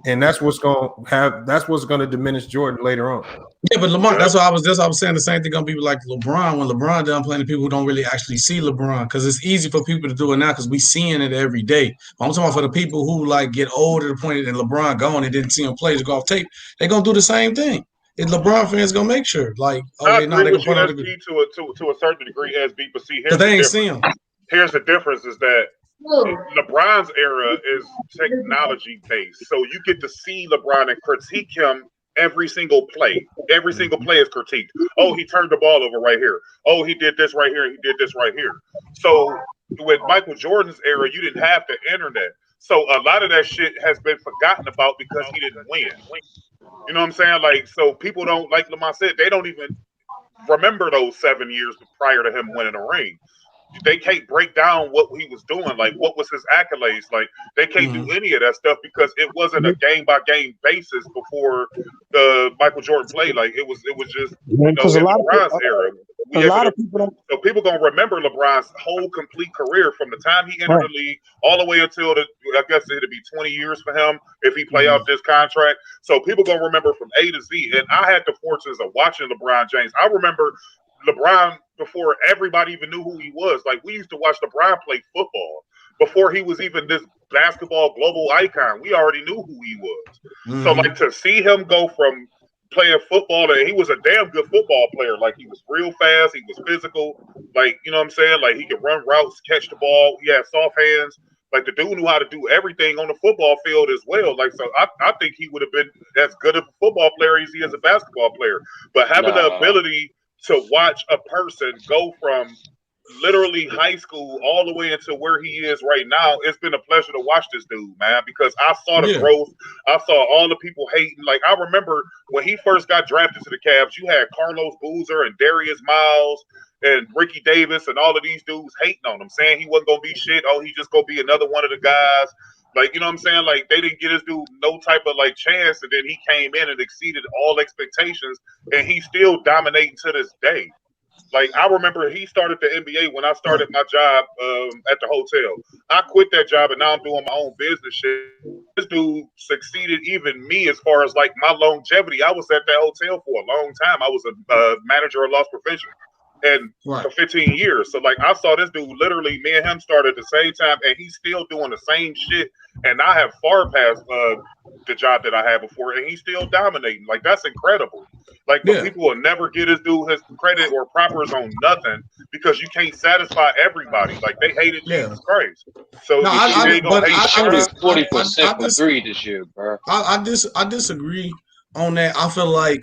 and that's what's going to diminish Jordan later on. Yeah, but Lamar, that's what I was saying. The same thing gonna be like LeBron when LeBron done playing. People who don't really actually see LeBron, because it's easy for people to do it now because we seeing it every day. But I'm talking about for the people who like get old to the point that LeBron gone and didn't see him play to go off tape. They gonna do the same thing. And LeBron fans gonna make sure, like, I okay, no, agree they with gonna you, put on SB, to a certain degree, SB. But see, here's because they the ain't see difference. him. Here's the difference: is that LeBron's era is technology based, so you get to see LeBron and critique him every single play. Every single play is critiqued. Oh, he turned the ball over right here. Oh, he did this right here. He did this right here. So with Michael Jordan's era, you didn't have the internet. So a lot of that shit has been forgotten about because he didn't win. You know what I'm saying? Like, so people don't, like Lamar said, they don't even remember those 7 years prior to him winning a ring. They can't break down what he was doing, like what was his accolades. Like they can't do any of that stuff because it wasn't a game by game basis before the Michael Jordan played. Like it was just in LeBron's era. So people gonna remember LeBron's whole complete career from the time he entered the league all the way until I guess it'll be 20 years for him if he play out this contract. So people gonna remember from A to Z. And I had the fortunes of watching LeBron James. I remember LeBron before everybody even knew who he was. Like we used to watch LeBron play football before he was even this basketball global icon. We already knew who he was. So like to see him go from playing football, and he was a damn good football player. Like he was real fast, he was physical. Like you know what I'm saying? Like he could run routes, catch the ball. He had soft hands. Like the dude knew how to do everything on the football field as well. Like so, I think he would have been as good of a football player as he is a basketball player. But having the ability to watch a person go from literally high school all the way into where he is right now, it's been a pleasure to watch this dude, man, because I saw the growth. I saw all the people hating. Like, I remember when he first got drafted to the Cavs, you had Carlos Boozer and Darius Miles and Ricky Davis and all of these dudes hating on him, saying he wasn't going to be shit. Oh, he just going to be another one of the guys. Like, you know what I'm saying? Like, they didn't get this dude no type of, like, chance, and then he came in and exceeded all expectations, and he's still dominating to this day. Like, I remember he started the NBA when I started my job at the hotel. I quit that job, and now I'm doing my own business shit. This dude succeeded even me as far as, like, my longevity. I was at that hotel for a long time. I was a manager of loss prevention. And for 15 years. So, like, I saw this dude literally, me and him started at the same time, and he's still doing the same shit. And I have far past the job that I had before, and he's still dominating. Like, that's incredible. Like, but people will never give this dude his credit or propers on nothing because you can't satisfy everybody. Like, they hated Jesus Christ. So, No, they gonna hate 40% from three this year, bro. I disagree on that. I feel like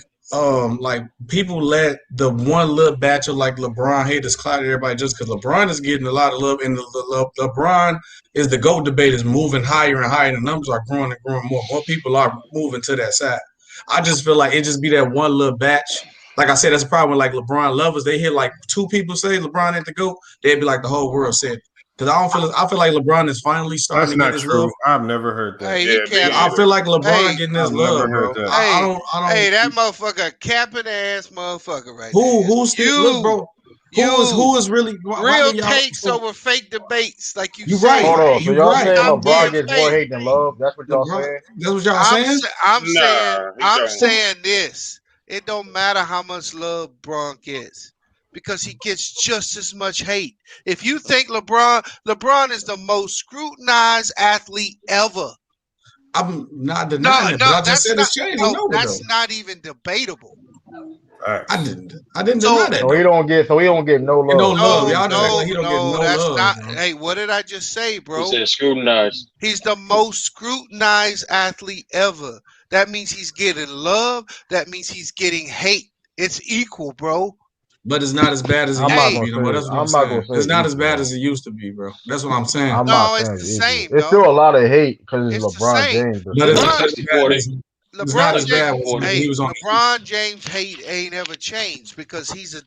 people let the one little batch of like LeBron haters cloud everybody just because LeBron is getting a lot of love, and LeBron is the GOAT debate is moving higher and higher, and the numbers are growing and growing more. More people are moving to that side. I just feel like it just be that one little batch. Like I said, that's a problem with like LeBron lovers. They hear like two people say LeBron ain't the GOAT, they'd be like the whole world said. Because I feel like LeBron is finally starting to get his love. I've never heard that. Hey, I feel like LeBron getting his love, bro. That. I don't. Hey, that motherfucker, capping ass motherfucker, right Who's still look, bro? Who is really real takes over fake debates, like you right? Hold on, so y'all saying I'm LeBron gets more hate than love? That's what y'all saying? That's what y'all saying? I'm saying this. It don't matter how much love LeBron gets, because he gets just as much hate. If you think LeBron is the most scrutinized athlete ever. I'm not denying it, but I just said it's changing. That's not even debatable. I didn't deny that. So he don't get no love. No love. Y'all just like he don't get no that's love. Not. Bro. Hey, what did I just say, bro? He said scrutinized. He's the most scrutinized athlete ever. That means he's getting love. That means he's getting hate. It's equal, bro. But it's not as bad as it used to be. That's what I'm saying. It's not as bad as it used to be, bro. That's what I'm saying. It's the same. It's still a lot of hate because it's LeBron James. But it's not as bad as he was on. LeBron James hate ain't ever changed because he's a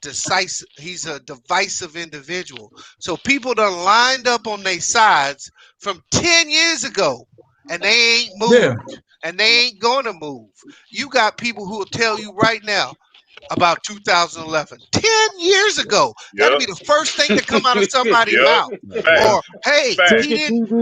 divisive individual. So people done lined up on their sides from 10 years ago, and they ain't moved, and they ain't gonna move. You got people who will tell you right now, about 2011? 10 years ago. That'll be the first thing to come out of somebody's mouth. Or, hey,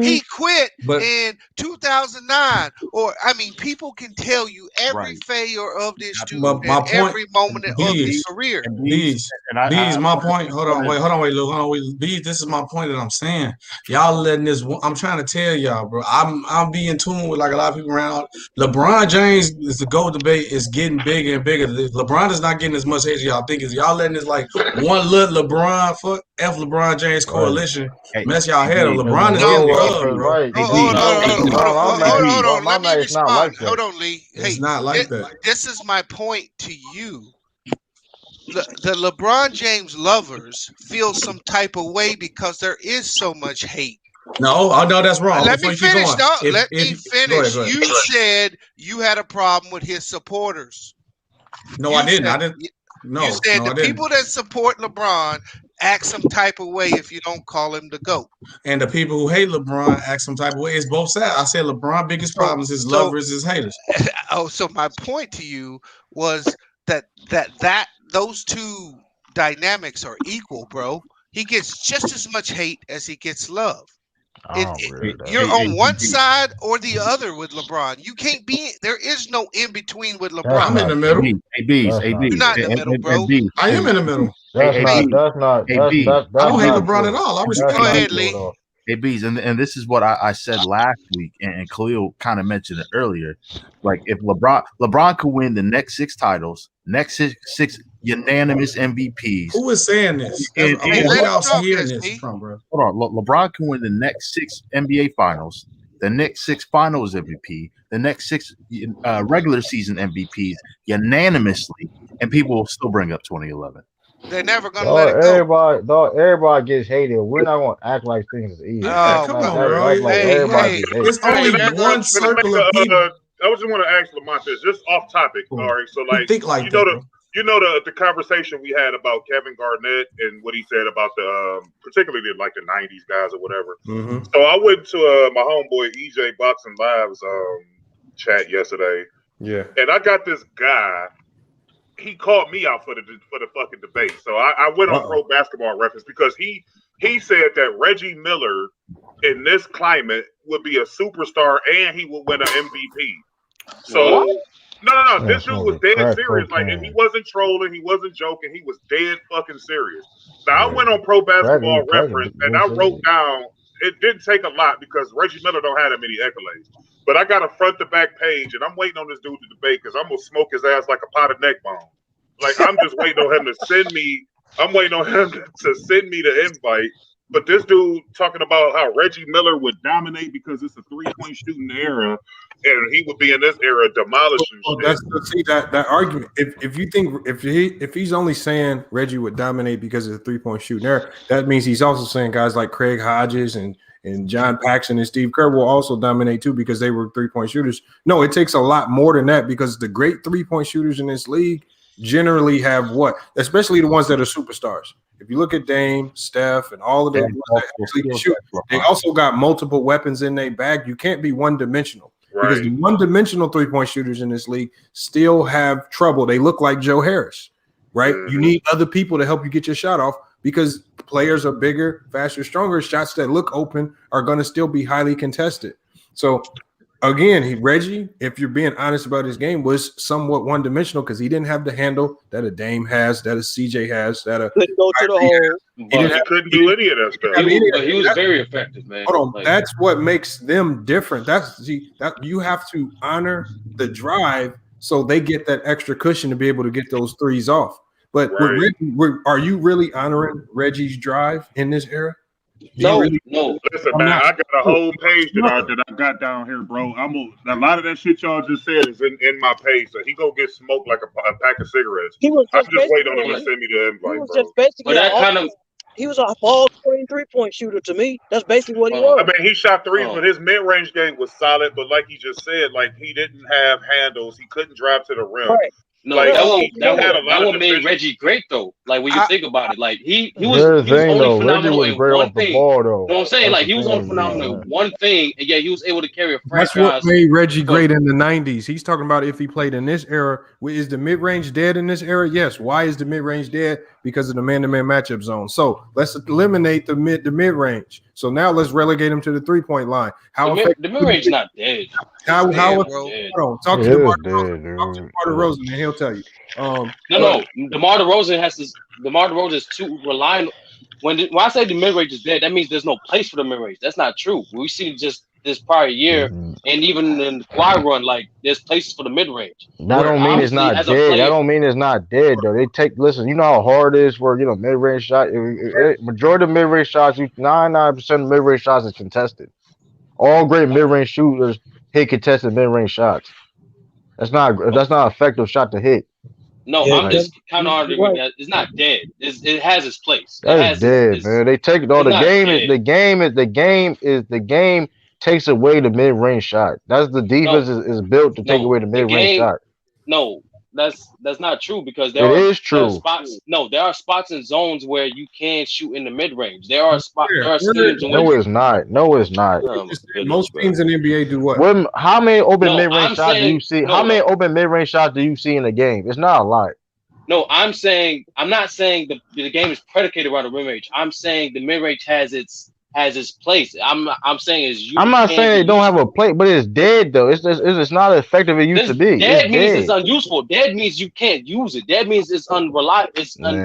he quit in 2009. Or, I mean, people can tell you every failure of this dude at every moment of his career. These, my point. Hold on, wait, Lou. Hold on, wait. These, this is my point that I'm saying. Y'all letting this. I'm trying to tell y'all, bro. I'm being in tune with like a lot of people around. LeBron James is the GOAT debate is getting bigger and bigger. LeBron is not getting as much hate as y'all think. Is y'all letting this like one little LeBron James coalition mess y'all head up? LeBron is getting love, bro. Hold on. Let me respond. Hold on, Lee. It's not like that. This is my point to you. The LeBron James lovers feel some type of way because there is so much hate. No, that's wrong. Let me finish. Let me finish. Go ahead. You said you had a problem with his supporters. No, I didn't. No, you said the people that support LeBron act some type of way if you don't call him the GOAT. And the people who hate LeBron act some type of way. It's both sides. I said LeBron biggest problem is his lovers, his haters. So my point to you was that those two dynamics are equal, bro. He gets just as much hate as he gets love. You're on one side or the other with LeBron. You can't be. There is no in between with LeBron. I'm in the middle. You're not in the middle, bro. I am in the middle. That's not. I don't hate LeBron at all. I respect Go ahead, Lee. Hey, Bees, and this is what I said last week, and Khalil kind of mentioned it earlier. Like, if LeBron could win the next 6 titles, next six unanimous MVPs. Who is saying this? Where y'all hearing this from, bro? Hold on. LeBron can win the next 6 NBA finals, the next 6 finals MVP, the next 6 regular season MVPs unanimously, and people will still bring up 2011. They're never gonna let it go. Everybody gets hated. We're not gonna act like things is easy. Come on, bro. It's only one circle of people. I just want to ask Lamont this, just off topic. All right, so you know the conversation we had about Kevin Garnett and what he said about the particularly like the '90s guys or whatever. Mm-hmm. So I went to my homeboy EJ Boxing Live's chat yesterday. Yeah, and I got this guy. He called me out for the fucking debate. So I went on Pro Basketball Reference because he said that Reggie Miller in this climate would be a superstar and he would win an MVP. So no, this dude was dead serious. Like, and he wasn't trolling, he wasn't joking, he was dead fucking serious. Now I went on Pro Basketball Reference and I wrote down. It didn't take a lot because Reggie Miller don't have that many accolades. But I got a front to back page, and I'm waiting on this dude to debate because I'm gonna smoke his ass like a pot of neck bone. Like, I'm just waiting on him to send me. I'm waiting on him to send me the invite. But this dude talking about how Reggie Miller would dominate because it's a 3-point shooting era, and he would be in this era demolishing. See that argument. If you think if he's only saying Reggie would dominate because of the 3-point shooting era, that means he's also saying guys like Craig Hodges and John Paxson and Steve Kerr will also dominate too because they were 3-point shooters. No, it takes a lot more than that because the great 3-point shooters in this league generally have what, especially the ones that are superstars. If you look at Dame, Steph, and all of them that actually can shoot, they also got multiple weapons in their bag. You can't be one-dimensional because the one-dimensional 3-point shooters in this league still have trouble. They look like Joe Harris, right? You need other people to help you get your shot off because players are bigger, faster, stronger. Shots that look open are going to still be highly contested. So, again, Reggie, if you're being honest about his game, was somewhat one-dimensional because he didn't have the handle that a Dame has, that a CJ has, that a couldn't go to the hole. He couldn't do any of that stuff. He was very effective, man. Hold on, that's what makes them different. That you have to honor the drive so they get that extra cushion to be able to get those threes off. But are you really honoring Reggie's drive in this era? No. Listen, man, I got a whole page that I got down here, bro. A lot of that shit y'all just said is in my page. So he go get smoked like a pack of cigarettes. I'm just waiting on him to send me the invite, bro. He was a ball 23-point shooter to me. That's basically what he was. I mean, he shot threes, but his mid-range game was solid. But like he just said, like he didn't have handles. He couldn't drive to the rim. No, Like that one made Reggie great though. Like when you think about it, like he was Here's the thing, only though. Reggie phenomenal was in great one off the thing. ball, You though. know what I'm saying? That's Like the he was only thing, phenomenal man. in one thing, and yeah, he was able to carry a That's what franchise. made Reggie great in the 90s. He's talking about if he played in this era. Is the mid-range dead in this era? Yes. Why is the mid-range dead? Because of the man-to-man matchup zone. So let's eliminate the mid-range. So now let's relegate him to the three-point line. How The mid-range not dead. How hold on, talk to DeMar DeRozan, and he'll tell you. No, DeMar DeRozan has to. DeMar DeRozan is too relying. When I say the mid range is dead, that means there's no place for the mid range. That's not true. We see just this prior year, and even in the Kawhi run, like there's places for the mid range. That don't mean it's not dead. That don't mean it's not dead though. They listen. You know how hard it is for mid range shot. Majority of mid range shots, 99% of mid range shots is contested. All great mid range shooters hit contested mid range shots. That's not effective shot to hit. No, I'm just kind of arguing that it's not dead. It has its place. That's dead, man. They take it all. The game takes away the mid range shot. That's the defense is built to take away the mid range shot. No, that's not true because It is true. There are spots. No, there are spots and zones where you can shoot in the mid range. There are spots. There are schemes. No, it's not. No, it's not. Most teams in the NBA do what? How many open mid range shots do you see? How many open mid range shots do you see in a game? It's not a lot. No, I'm not saying the game is predicated around the mid range. I'm saying the mid range has its place. I'm saying I'm not saying they don't have a play, but it's dead though. It's not as effective as it used to be. Dead means it's unuseful. Dead means you can't use it. Dead means it's unreliable. It's that's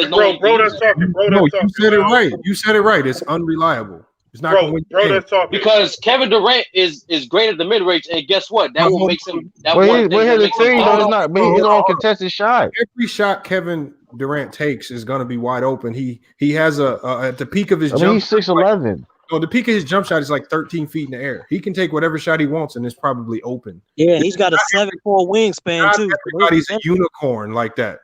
talking. You said it right. You said it right. It's unreliable. It's not that's talking. Because Kevin Durant is great at the mid range, and guess what? That will make him. Here's the thing, though. It's not. He's all contested shot. Every shot Kevin Durant takes is going to be wide open. He has at the peak of his jump. He's 6'11". The peak of his jump shot is like 13 feet in the air. He can take whatever shot he wants, and it's probably open. Yeah, he's got a 7'4" wingspan too. Everybody's a unicorn like that.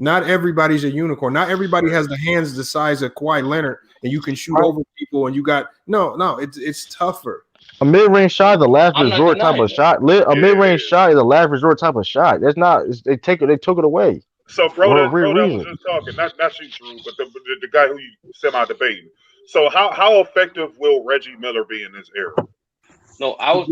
Not everybody's a unicorn. Not everybody has the hands the size of Kawhi Leonard, and you can shoot over people. And you got no. It's tougher. A mid-range shot is a last resort type of shot. A mid-range shot is a last resort type of shot. That's not. They took it away. So Broda was just talking. Not you, Drew, but the guy who you semi-debating. So how effective will Reggie Miller be in this era? No, I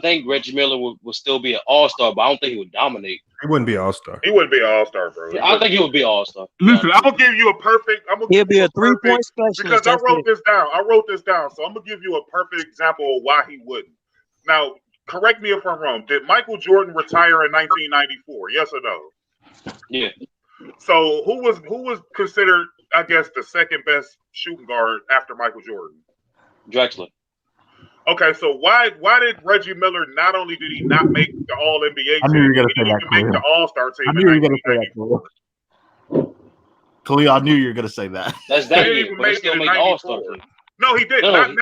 think Reggie Miller will still be an all-star, but I don't think he would dominate. He wouldn't be an all-star. He wouldn't be an all-star, bro. I think he would be an all-star. Listen, I'm gonna give you a perfect. He'll be a 3-point specialist because I wrote this down. So I'm gonna give you a perfect example of why he wouldn't. Now, correct me if I'm wrong. Did Michael Jordan retire in 1994? Yes or no? Yeah. So who was considered, I guess, the second best shooting guard after Michael Jordan? Drexler. Okay, so why did Reggie Miller not only did he not make the All NBA team, I knew you were gonna he didn't even make the All Star team? I knew you were gonna say that, Khalil. I knew you were gonna say that. That's that year, but he still made the All Star team. No, he did. No,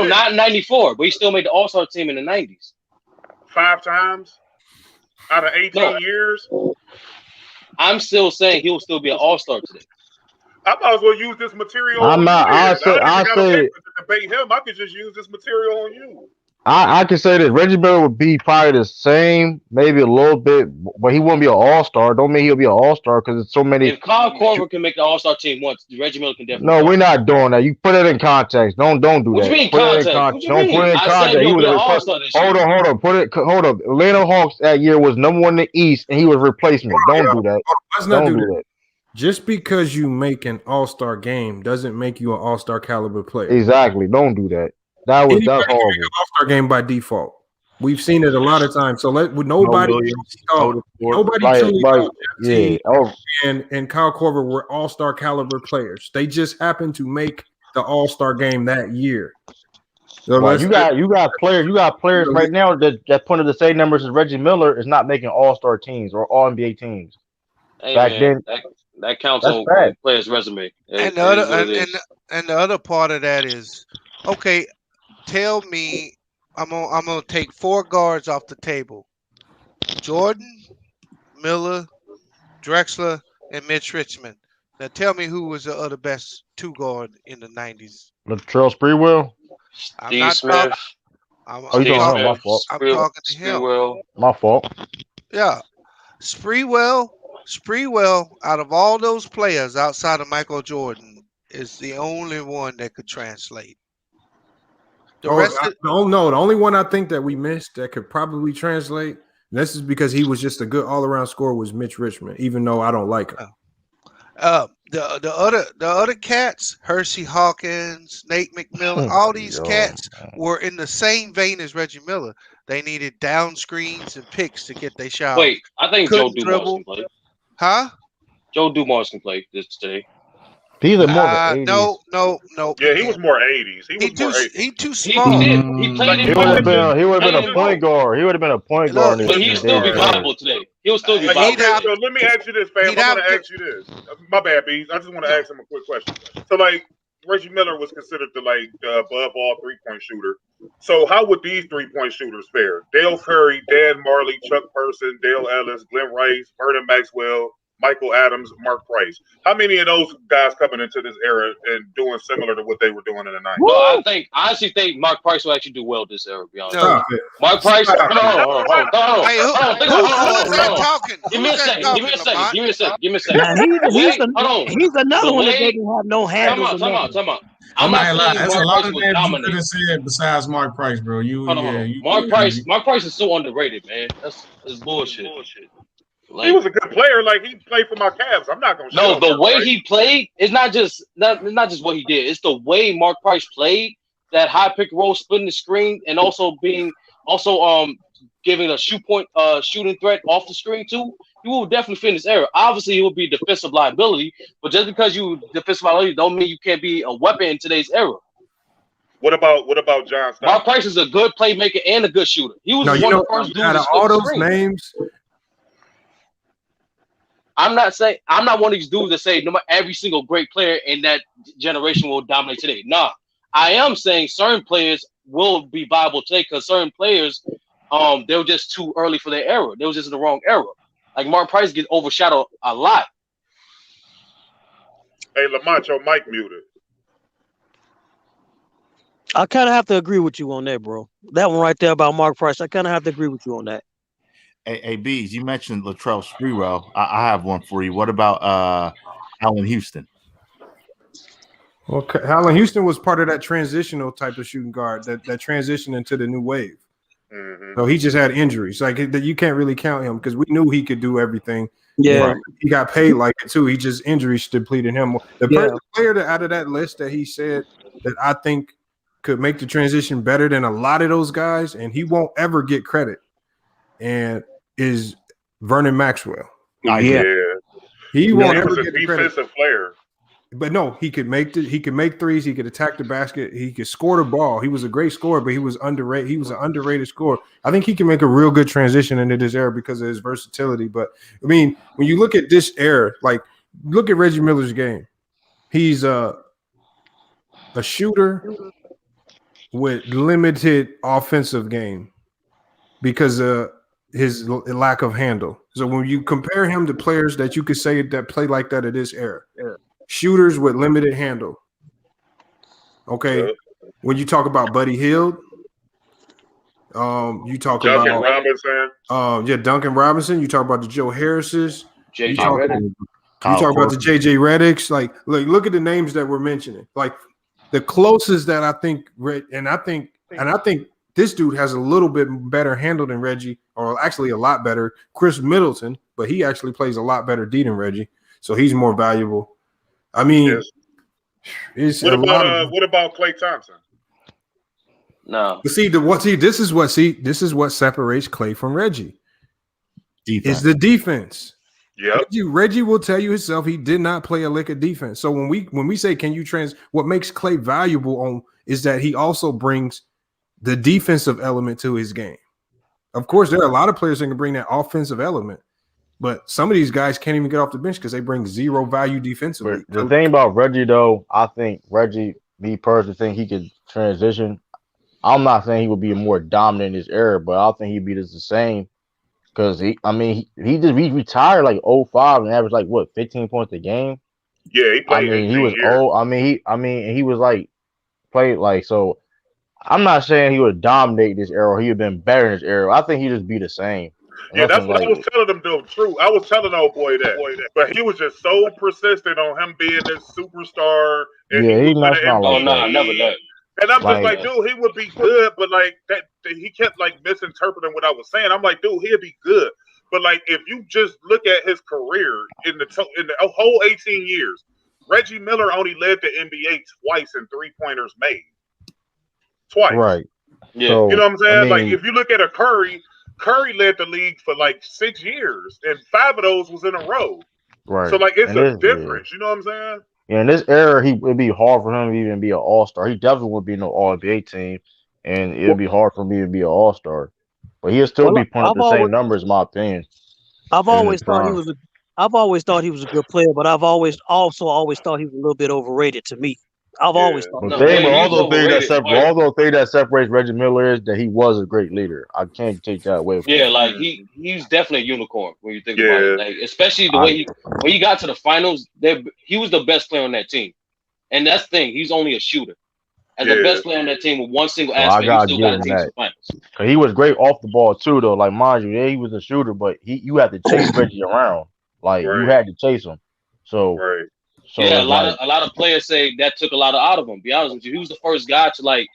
not in '94, but he still made the All Star team in the '90s. 5 times out of 18 years. I'm still saying he'll still be an All Star today. I might as well use this material. I'm not. I say. To debate him. I could just use this material on you. I can say that Reggie Miller would be probably the same, maybe a little bit, but he won't be an all-star. Don't mean he'll be an all-star because it's so many. If Kyle Korver can make the all-star team once, Reggie Miller can definitely. No, we're not doing that. You put it in context. Don't do that. What you mean context? Don't put it in context. He was hold on. Hold up. Atlanta Hawks that year was number 1 in the East, and he was replacement. Don't do that. Let's not do that. Just because you make an all-star game doesn't make you an all-star caliber player. Exactly. Don't do that. That's horrible. All-star game by default. We've seen it a lot of times. So nobody and Kyle Korver were all-star caliber players. They just happened to make the all-star game that year. So you got players right now that put the same numbers as Reggie Miller is not making all-star teams or all NBA teams. Hey, back man, then. That counts on players' resume. And the other part of that is, okay, tell me, I'm gonna take 4 guards off the table: Jordan, Miller, Drexler, and Mitch Richmond. Now tell me who was the other best 2 guard in the 90s? Latrell Sprewell. Steve Smith. I'm talking to him. My fault. Yeah. Sprewell, out of all those players outside of Michael Jordan, is the only one that could translate. The only one I think that we missed that could probably translate. This is because he was just a good all-around scorer. Was Mitch Richmond, even though I don't like him. The other cats, Hersey Hawkins, Nate McMillan, all these cats were in the same vein as Reggie Miller. They needed down screens and picks to get their shot. Wait, I think Joe Dumars can play. Huh? Joe Dumars can play this today. He's a more of an 80s. No. Yeah, he was more 80s. He too small. He played. He would have been a point guard. He would have been a point guard. But he'd still be viable today. He'll still be viable. Okay, so let me ask you this, fam. I'm going to ask you this. My bad, Bees. I just want to ask him a quick question. So, like, Reggie Miller was considered the above all 3-point shooter. So, how would these 3-point shooters fare? Dale Curry, Dan Marley, Chuck Person, Dale Ellis, Glenn Rice, Vernon Maxwell, Michael Adams, Mark Price. How many of those guys coming into this era and doing similar to what they were doing in the 90s? No, I honestly think Mark Price will actually do well this era, to be honest. Mark Price, Hey, who's that talking? Give me a second. He's another one that doesn't have no handles. Time out. I'm not lying. There's a lot of names you could have said besides Mark Price, bro. Mark Price is so underrated, man. That's bullshit. Like, he was a good player. Like, he played for my Cavs. I'm not gonna. No, the way he played is not just what he did. It's the way Mark Price played, that high pick and roll, splitting the screen, and also giving a shooting threat off the screen too. He will definitely fit in this era. Obviously, he will be a defensive liability, but just because you defensive liability don't mean you can't be a weapon in today's era. What about John Stockton? Mark Price is a good playmaker and a good shooter. He was one of the first dudes out of all those names. I'm not one of these dudes that say every single great player in that generation will dominate today. Nah, I am saying certain players will be viable today because certain players, they were just too early for their era. They was just in the wrong era. Like Mark Price gets overshadowed a lot. Hey, Lamont, your mic muted. I kind of have to agree with you on that, bro. That one right there about Mark Price, I kind of have to agree with you on that. Hey, Bees, you mentioned Latrell Sprewell. I have one for you. What about Allen Houston? Well, Allen Houston was part of that transitional type of shooting guard that transitioned into the new wave. Mm-hmm. So he just had injuries. Like you can't really count him because we knew he could do everything. Yeah, he got paid like it too. He just injuries depleted him. The player out of that list that he said that I think could make the transition better than a lot of those guys, and he won't ever get credit, and is Vernon Maxwell. He won't ever get the credit. Defensive player. But no, he could make threes. He could attack the basket. He could score the ball. He was a great scorer, but he was underrated. He was an underrated scorer. I think he can make a real good transition into this era because of his versatility. But I mean, when you look at this era, like look at Reggie Miller's game. He's a shooter with limited offensive game because of his lack of handle. So when you compare him to players that you could say that play like that at this era. Shooters with limited handle. Okay. When you talk about Buddy Hield, you talk Duncan about Robinson. Duncan Robinson. You talk about the Joe Harrises. You talk about the JJ Redicks. Like, look at the names that we're mentioning. Like the closest that I think, and I think this dude has a little bit better handle than Reggie, or actually a lot better. Chris Middleton, but he actually plays a lot better D than Reggie, so he's more valuable. I mean, it's what about Klay Thompson? No. But this is what separates Klay from Reggie. Defense. It's the defense. Yeah. Reggie will tell you himself he did not play a lick of defense. So when we say what makes Klay valuable is that he also brings the defensive element to his game. Of course, there are a lot of players that can bring that offensive element. But some of these guys can't even get off the bench because they bring zero value defensively. But the thing about Reggie, though, I think Reggie, me personally, think he could transition. I'm not saying he would be more dominant in his era, but I think he'd be just the same. Because he retired like 05 and averaged like 15 points a game. Yeah, he played. He was old. He was like played like so. I'm not saying he would dominate this era. He would have been better in this era. I think he'd just be the same. Yeah, that's what I was like telling him. Though, true. I was telling old boy that, but he was just so persistent on him being this superstar, and he yeah, would he win that's an not like that. Never MVP. that. And I'm just Like like, dude, he would be good, but like that, he kept like misinterpreting what I was saying. I'm like, dude, he'd be good, but like if you just look at his career in the whole 18 years, Reggie Miller only led the NBA twice in 3-pointers made. Twice. right. Yeah. So You know what I'm I saying? Like mean, if you look at a Curry led the league for like 6 years, and 5 of those was in a row. So right. like it's And a this difference. You know what I'm saying? yeah, in this era, it'd be hard for him to even be an all-star. He definitely would be no all-NBA team, and it'd be hard for me to be an all-star. But he'll still Well, be putting up the same numbers, in my opinion. I've In his always thought he prime. was a I've always thought he was a good player, but I've always thought he was a little bit overrated to me. I've always thought But that. all those things that separates Reggie Miller is that he was a great leader. I can't take that away from Yeah, him. like he's definitely a unicorn when you think about it. Like especially the I- way when he got to the finals, he was the best player on that team. And that's the thing, he's only a shooter. As the best player on that team with one single I aspect, he gotta still give got to him take to that. the finals. Cause he was great off the ball too, though. Like mind you, yeah, he was a shooter, but you had to chase Reggie around. Like you had to chase him. So Yeah, a it's lot of players say that took a lot out of him. Be honest with you, he was the first guy to like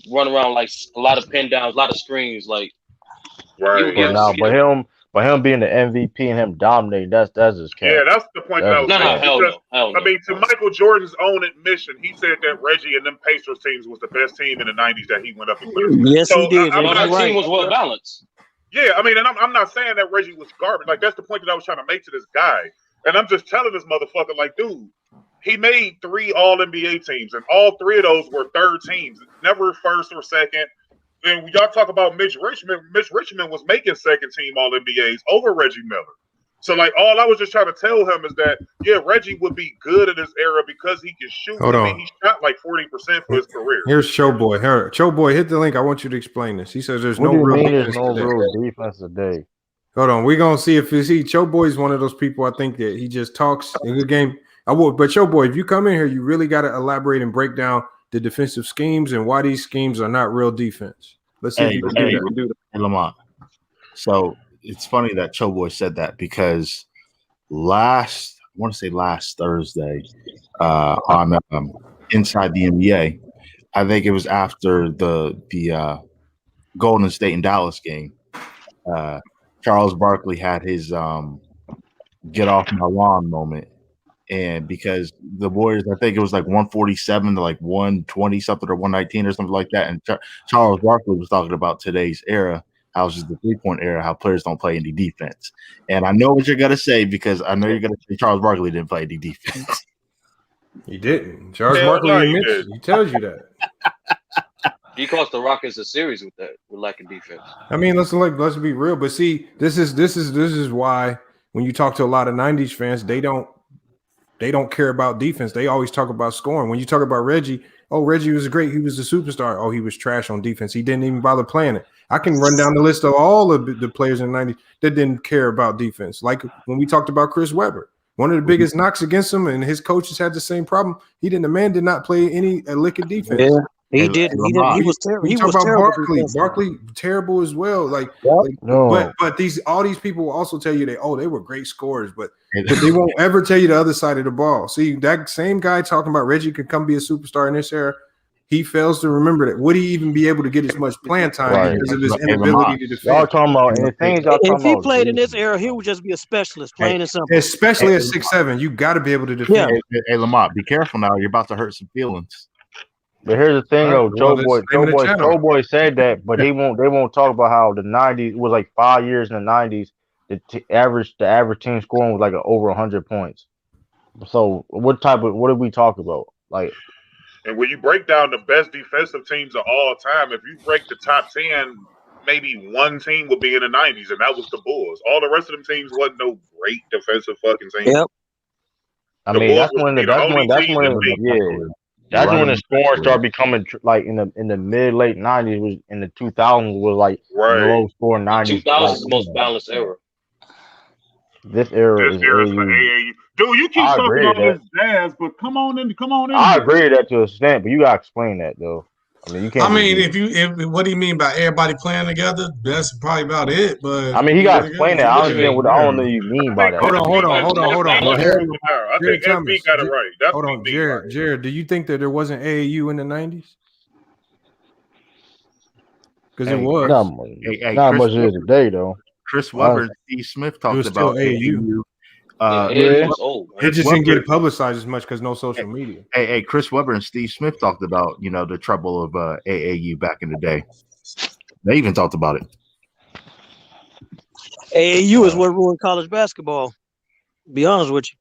run around like a lot of pin downs, a lot of screens. Like but him being the MVP and him dominating, that's just cap. Yeah, that's the point that I was making. Because, I mean, to Michael Jordan's own admission, he said that Reggie and them Pacers teams was the best team in the '90s that he went up against. Yes, so he did. I'm But not, our team was well balanced. Yeah, I mean, and I'm not saying that Reggie was garbage. Like that's the point that I was trying to make to this guy. And I'm just telling this motherfucker, like, dude, he made 3 All NBA teams, and all 3 of those were third teams, never first or second. And when y'all talk about Mitch Richmond was making second team All NBAs over Reggie Miller. So like all I was just trying to tell him is that Reggie would be good in this era because he can shoot. Hold on. He shot like 40% for his career. Here's Showboy. Showboy, hit the link. I want you to explain this. He says there's what no do you real mean defense there's no today. real defense today? Hold on, we're gonna see if you see Showboy is one of those people. I think that he just talks in the game. I would, but Showboy, if you come in here, you really got to elaborate and break down the defensive schemes and why these schemes are not real defense. Let's see if you can do that. Hey, Lamont. So it's funny that Showboy said that because I want to say last Thursday on Inside the NBA, I think it was after the Golden State and Dallas game. Charles Barkley had his get off my lawn moment. And because the Warriors, I think it was like 147 to like 120 something or 119 or something like that. And Charles Barkley was talking about today's era, how it's just the 3-point era, how players don't play any defense. And I know what you're going to say because I know you're going to say Charles Barkley didn't play any defense. He didn't. Charles Barkley admits he tells you that. He cost the Rockets a series with lacking defense. I mean, let's be real. But see, this is why when you talk to a lot of '90s fans, they don't care about defense. They always talk about scoring. When you talk about Reggie, Reggie was great. He was a superstar. Oh, he was trash on defense. He didn't even bother playing it. I can run down the list of all of the players in the '90s that didn't care about defense. Like when we talked about Chris Webber, one of the biggest knocks against him, and his coaches had the same problem. The man did not play a lick of defense. Yeah. He did. He was terrible. He was terrible. Barkley, terrible as well. No. But all these people will also tell you they were great scorers, but they won't ever tell you the other side of the ball. See, that same guy talking about Reggie could come be a superstar in this era. He fails to remember that. Would he even be able to get as much playing time because of his inability to defend? Y'all talking about and the things y'all talking If he about. played in this era, he would just be a specialist, plain and simple. Especially at 6'7", you got to be able to defend. Hey, Lamont, be careful now. You're about to hurt some feelings. But here's the thing, though. Joe Boy said that, but they won't talk about how the '90s was like 5 years in the '90s. The average team scoring was like over 100 points. So what did we talk about? Like, and when you break down the best defensive teams of all time, if you break the top 10, maybe one team would be in the '90s, and that was the Bulls. All the rest of them teams wasn't no great defensive fucking team. Yep. I mean, that's when the scoring started becoming like in the mid late '90s. Was in the 2000s was like low score '90s. 2000s is the most balanced era. This era is AAU. Dude, you keep talking about this Jazz, but come on in. I agree with that to an extent, but you gotta explain that though. I mean, you can't. If what do you mean by everybody playing together? That's probably about it. But I mean, he got to explain that. I understand what I don't know you mean by that. Hold on. I think FB got it right. That's hold on, Jared. Do you think that there wasn't AAU in the 90s? Because it was. Not much is today, though. Chris Webber and Steve Smith talked about AAU. It just didn't get publicized as much because no social media. Hey, Chris Webber and Steve Smith talked about the trouble of AAU back in the day. They even talked about it. AAU is what ruined college basketball. Be honest with you.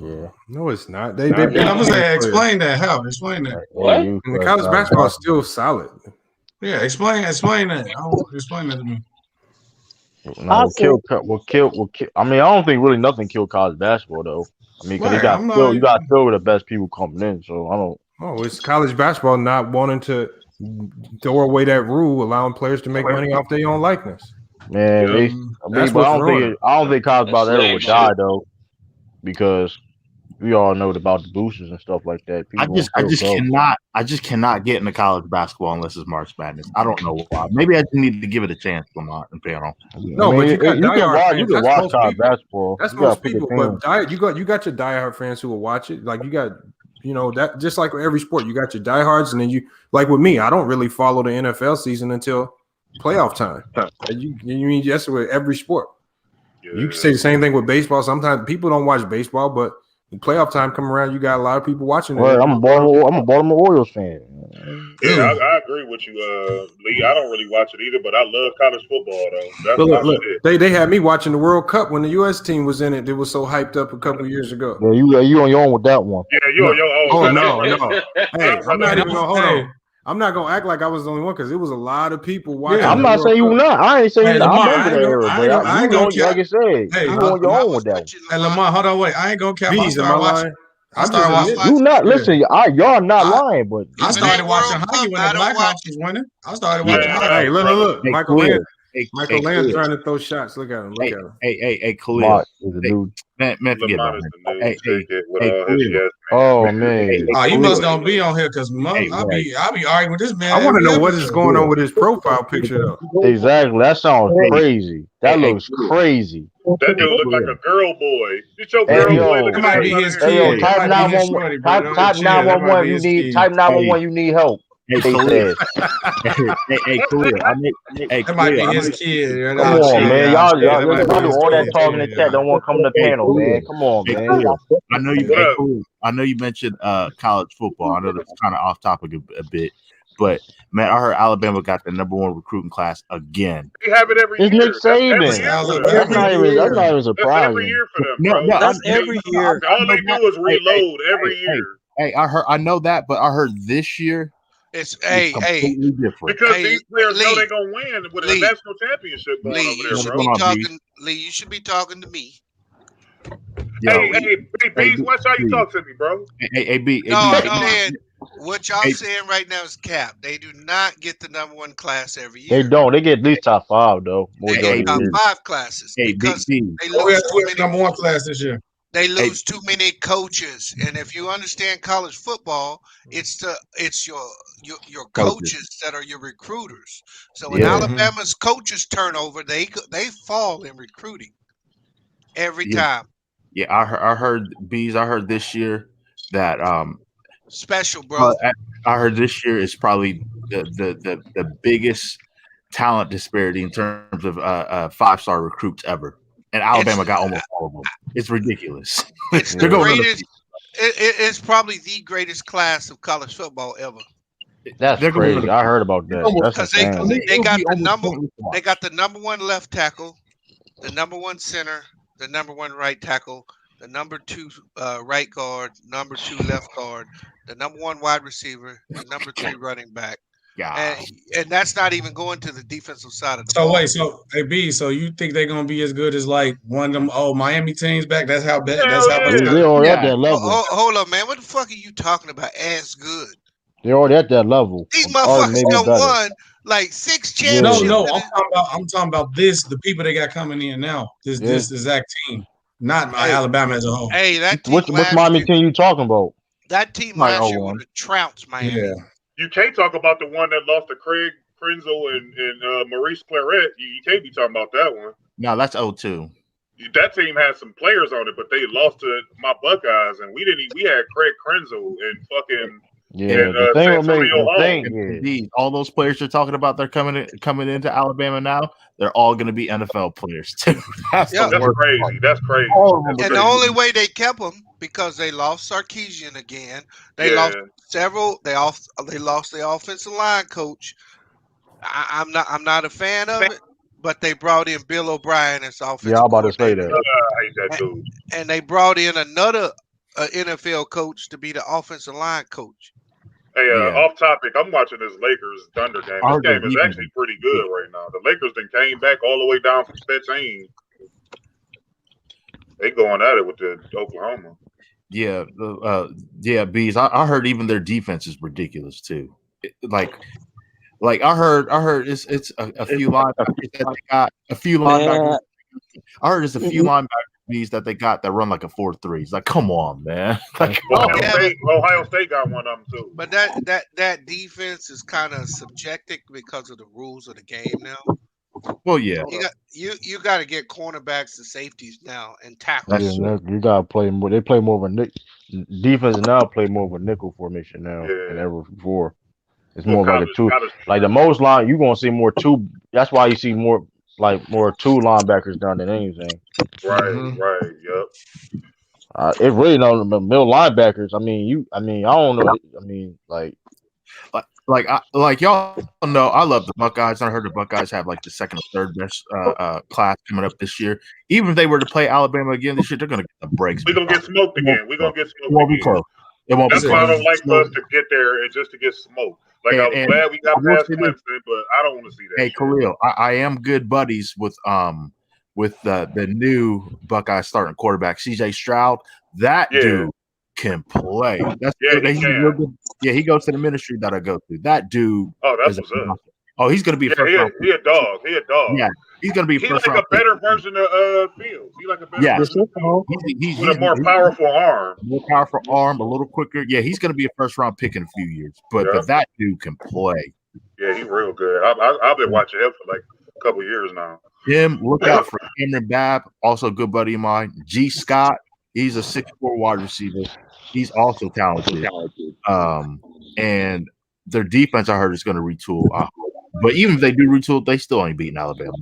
Yeah. No, it's not. I'm gonna say explain that. How? Explain that. What? And the college basketball is still solid. Yeah, explain that. Explain that to me. No, what killed. I mean, I don't think really nothing killed college basketball though. I mean, because you got still the best people coming in. So I don't. Oh, it's college basketball not wanting to throw away that rule, allowing players to make money off their own likeness. Man, but I don't think college basketball ever would die though, because we all know about the boosters and stuff like that. I just cannot get into college basketball unless it's March Madness. I don't know why. Maybe I just need to give it a chance, Lamont and Panel. No, but you can watch college basketball. That's most people. But you got your diehard fans who will watch it. Like you got, that just like with every sport, you got your diehards, and then you like with me. I don't really follow the NFL season until playoff time. You mean yes with every sport. Yeah. You can say the same thing with baseball. Sometimes people don't watch baseball, but when playoff time come around, you got a lot of people watching it. I'm a Baltimore Orioles fan. Yeah, I agree with you, Lee. I don't really watch it either, but I love college football though. Look, they had me watching the World Cup when the U.S. team was in it. It was so hyped up a couple of years ago. Yeah, you on your own with that one. Yeah, you on your own. No. Hey, I'm not even gonna hold on. I'm not gonna act like I was the only one because it was a lot of people watching. Yeah, I'm not saying you not. I ain't saying you not. I remember that era, but like I said, you on your own with that one. Hey, Lamont, hold on, wait. I ain't gonna cap. I started watching. You not listen. Y'all not lying, but I started watching hockey when the Blackhawks was winning. I started watching hockey. Hey, look. Michael Land's trying to throw shots. Look at him. Hey, Khalil. Man, forget about it. Oh man. You must don't be on here because I'll be arguing with this man. I want to know what is going on with his profile picture though. Exactly. That sounds crazy. That looks crazy. That dude look like a girl boy. Get your girl boy. That might be his kid. Type 911. Type 911. You need. Type 911. You need help. Hey, Khalil. That might be his kid. Come on, man. Y'all do all that talking in the chat. Don't want to come to the panel, man. Come on, man. I know you mentioned college football. I know that's kind of off topic a bit, but man, I heard Alabama got the #1 recruiting class again. They have it every year. It's Nick Saban. That's not even surprising. Every year for them, bro. That's every year. All they do is reload every year. Hey, I know that, but I heard this year. It's completely different. Because these players know they're gonna win with a national championship going over there, bro. Lee, you should be talking to me. Hey, Bees, watch how you talk to me, bro. Hey, B. Man, what y'all saying right now is cap. They do not get the #1 class every year. They don't. They get at least top 5 though. They get top 5 classes because they lose #1 class this year. They lose too many coaches, and if you understand college football, it's your coaches that are your recruiters. So when Alabama's coaches turnover, they fall in recruiting every time. Yeah, I heard Bees. I heard this year that special, bro. I heard this year is probably the biggest talent disparity in terms of 5-star recruits ever. And Alabama got almost all of them. It's ridiculous. It's the greatest. It's probably the greatest class of college football ever. That's crazy. I heard about that. Because they got the #1 left tackle, the #1 center, the #1 right tackle, the #2 right guard, #2 left guard, the #1 wide receiver, the #3 running back. And that's not even going to the defensive side of the ball. So you think they're gonna be as good as like one of them Miami teams back? That's how bad. They're already at that level. Hold on, man. What the fuck are you talking about? As good? They're already at that level. These motherfuckers done won like 6 championships. No. I'm talking about this. The people they got coming in now. This exact team, not Alabama as a whole. Hey, that team. Which Miami team you talking about? That team last year would have trounced Miami. you can't talk about the one that lost to Craig Krenzel and Maurice Claret. You can't be talking about that one. No, that's 0-2. That team had some players on it, but they lost to my Buckeyes, and we had Craig Krenzel and fucking the thing will make the thing. All those players you're talking about, they're coming into Alabama now. They're all going to be NFL players too. That's crazy. That's crazy. And the only way they kept them because they lost Sarkisian again. They lost several. They lost their offensive line coach. I'm not a fan of it. But they brought in Bill O'Brien as offensive I'm about to say that. I hate that dude. And they brought in another NFL coach to be the offensive line coach. Hey, off topic, I'm watching this Lakers Thunder game. This game is actually pretty good right now. The Lakers then came back all the way down from 15. They going at it with the Oklahoma. Yeah, Bees. I heard even their defense is ridiculous too. Like I heard it's a few linebackers that they got. A few linebackers. I heard it's a few linebackers that they got that run like a 4-3. It's like, come on, man. Like, Ohio State got one of them too. But that defense is kind of subjective because of the rules of the game now. Well, yeah. You got to get cornerbacks and safeties now and tackles. You got to play more. They play more of a defense now. Play more of a nickel formation now than ever before. It's more like a two. Like the most line, you're gonna see more two. That's why you see more two linebackers down than anything. Right. Yep. It really don't the middle linebackers. I don't know. Like y'all know, I love the Buckeyes. I heard the Buckeyes have like the second or third best class coming up this year. Even if they were to play Alabama again this year, they're gonna get the breaks. We're gonna get smoked again. It won't be close. That's why I don't like us to get there and just to get smoked. Like I'm glad we got past Clemson, but I don't want to see that. Hey, Khalil, I am good buddies with the new Buckeye starting quarterback, CJ Stroud. That dude can play. He goes to the ministry that I go to. That dude. Oh, that's what's up. Oh, he's gonna be a first round. He a dog. Yeah, he's gonna be. He's like a better version of Fields. He's like a better version. He's with a more powerful arm. More powerful arm, a little quicker. Yeah, he's gonna be a first round pick in a few years. But that dude can play. Yeah, he's real good. I've been watching him for like a couple years now. Look out for Cameron Babb, also a good buddy of mine. G. Scott, he's a 6'4" wide receiver. He's also talented. And their defense, I heard, is going to retool. But even if they do retool, they still ain't beating Alabama.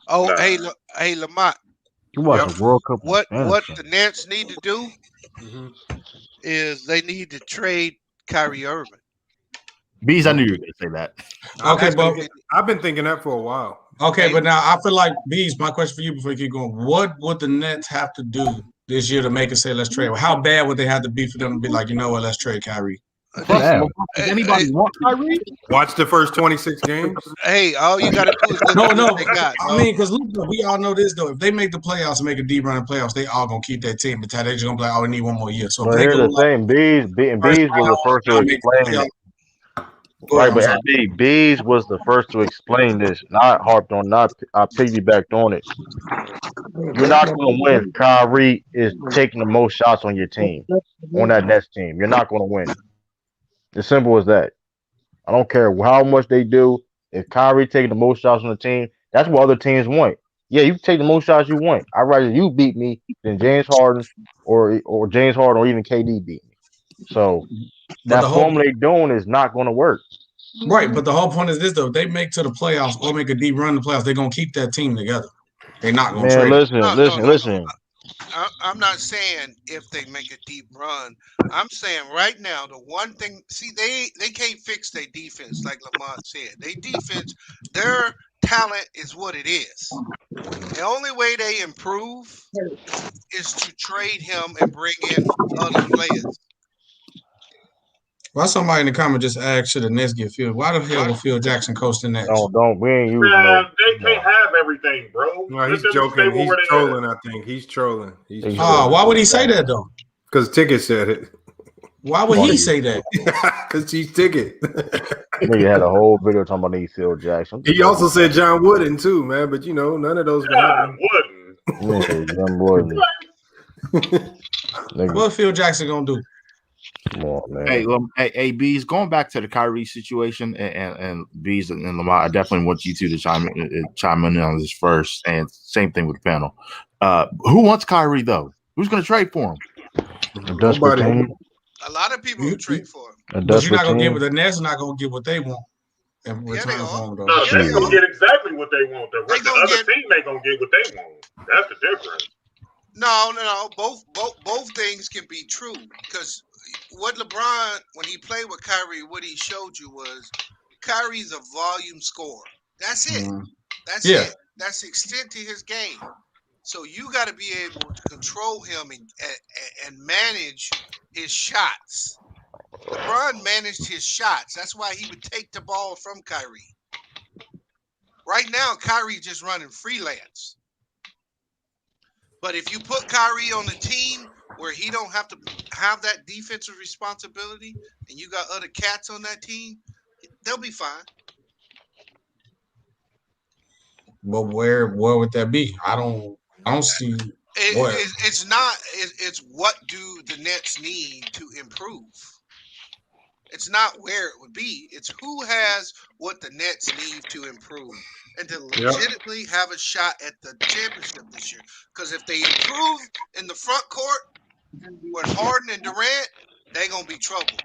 Oh, hey, Lamont. You watch the World Cup. What the Nets need to do is they need to trade Kyrie Irving. Bees, I knew you were going to say that. Okay, but I've been thinking that for a while. Okay, but now I feel like, Bees, my question for you before you keep going, what would the Nets have to do this year to make it say let's trade? How bad would they have to be for them to be like, you know what, let's trade Kyrie? Does anybody want Kyrie? Watch the first 26 games. Hey, all you got to do is look at what they got. I mean, because we all know this, though. If they make the playoffs and make a deep run in playoffs, they all going to keep that team. They're just going to be like, oh, we need one more year. So here's the thing. Bees was the first to explain it. Right, but Bees was the first to explain this. Not harped on, I piggybacked on it. You're not going to win. Kyrie is taking the most shots on your team, on that Nets team. You're not going to win. As simple as that. I don't care how much they do. If Kyrie taking the most shots on the team, that's what other teams want. Yeah, you take the most shots you want. I'd rather you beat me than James Harden or James Harden or even KD beat me. So that formula they're doing is not going to work. Right, but the whole point is this, though. If they make to the playoffs or make a deep run in the playoffs, they're going to keep that team together. They're not going to trade. Listen. I'm not saying if they make a deep run. I'm saying right now, the one thing, see, they can't fix their defense, like Lamont said. Their talent is what it is. The only way they improve is to trade him and bring in other players. Why somebody in the comment just asked, should the Nets get Phil? Why the hell will Phil Jackson coach the Nets? We ain't using they can't have everything, bro. No, he's joking. He's trolling, I think. He's trolling. Why would he say that, though? Because Ticket said it. Why would he say that? Because he's Ticket. Nigga had a whole video talking about Phil Jackson. He also said John Wooden, too, man. But, none of those John Wooden. John Wooden. What Phil Jackson going to do? Come on, man. Hey, Bees, going back to the Kyrie situation, and Bees and Lamar, I definitely want you two to chime in on this first, and same thing with the panel. Who wants Kyrie though? Who's going to trade for him? Nobody. A lot of people would trade for him. But you're not gonna get the Nets are not gonna get what they want in return for him though. No, the Nets gonna get exactly what they want. The other team ain't gonna get what they want. That's the difference. No. Both things can be true because what LeBron, when he played with Kyrie, what he showed you was Kyrie's a volume scorer. That's it. That's it. That's the extent to his game. So you got to be able to control him and manage his shots. LeBron managed his shots. That's why he would take the ball from Kyrie. Right now, Kyrie's just running freelance. But if you put Kyrie on a team where he don't have to have that defensive responsibility and you got other cats on that team, they'll be fine. But where would that be? I don't see It's what do the Nets need to improve? It's not where it would be. It's who has what the Nets need to improve and to legitimately have a shot at the championship this year. Because if they improve in the front court with Harden and Durant, they're going to be trouble.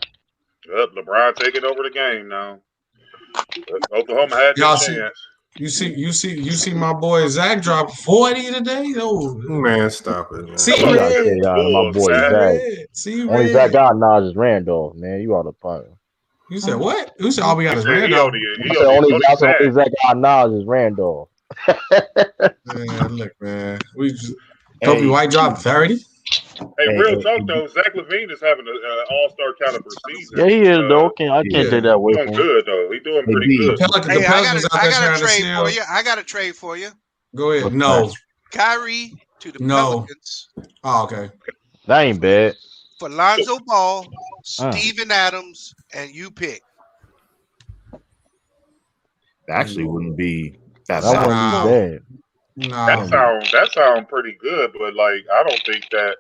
Yep, LeBron taking over the game now. Oklahoma had their chance. You see my boy Zach drop 40 today? Oh man, stop it, man. See my boy Zach. Only Zach got Nas is Randolph, man. You ought to find him. You said what? Who said all we got is Randolph? Only Zach got Nas is Randolph. Man, look, man. Kobe White dropped 30. Hey, real talk though, Zach LaVine is having an all-star caliber season. Yeah, he is though. I can't take that away from him. Good though. He's doing pretty good. Hey, I got a trade for you. I got a trade for you. Go ahead. No. Kyrie to the Pelicans. Oh, okay. That ain't bad. For Lonzo Ball, Steven Adams, and you pick. Actually, wouldn't be that wouldn't be bad. No. That sound pretty good, but like I don't think that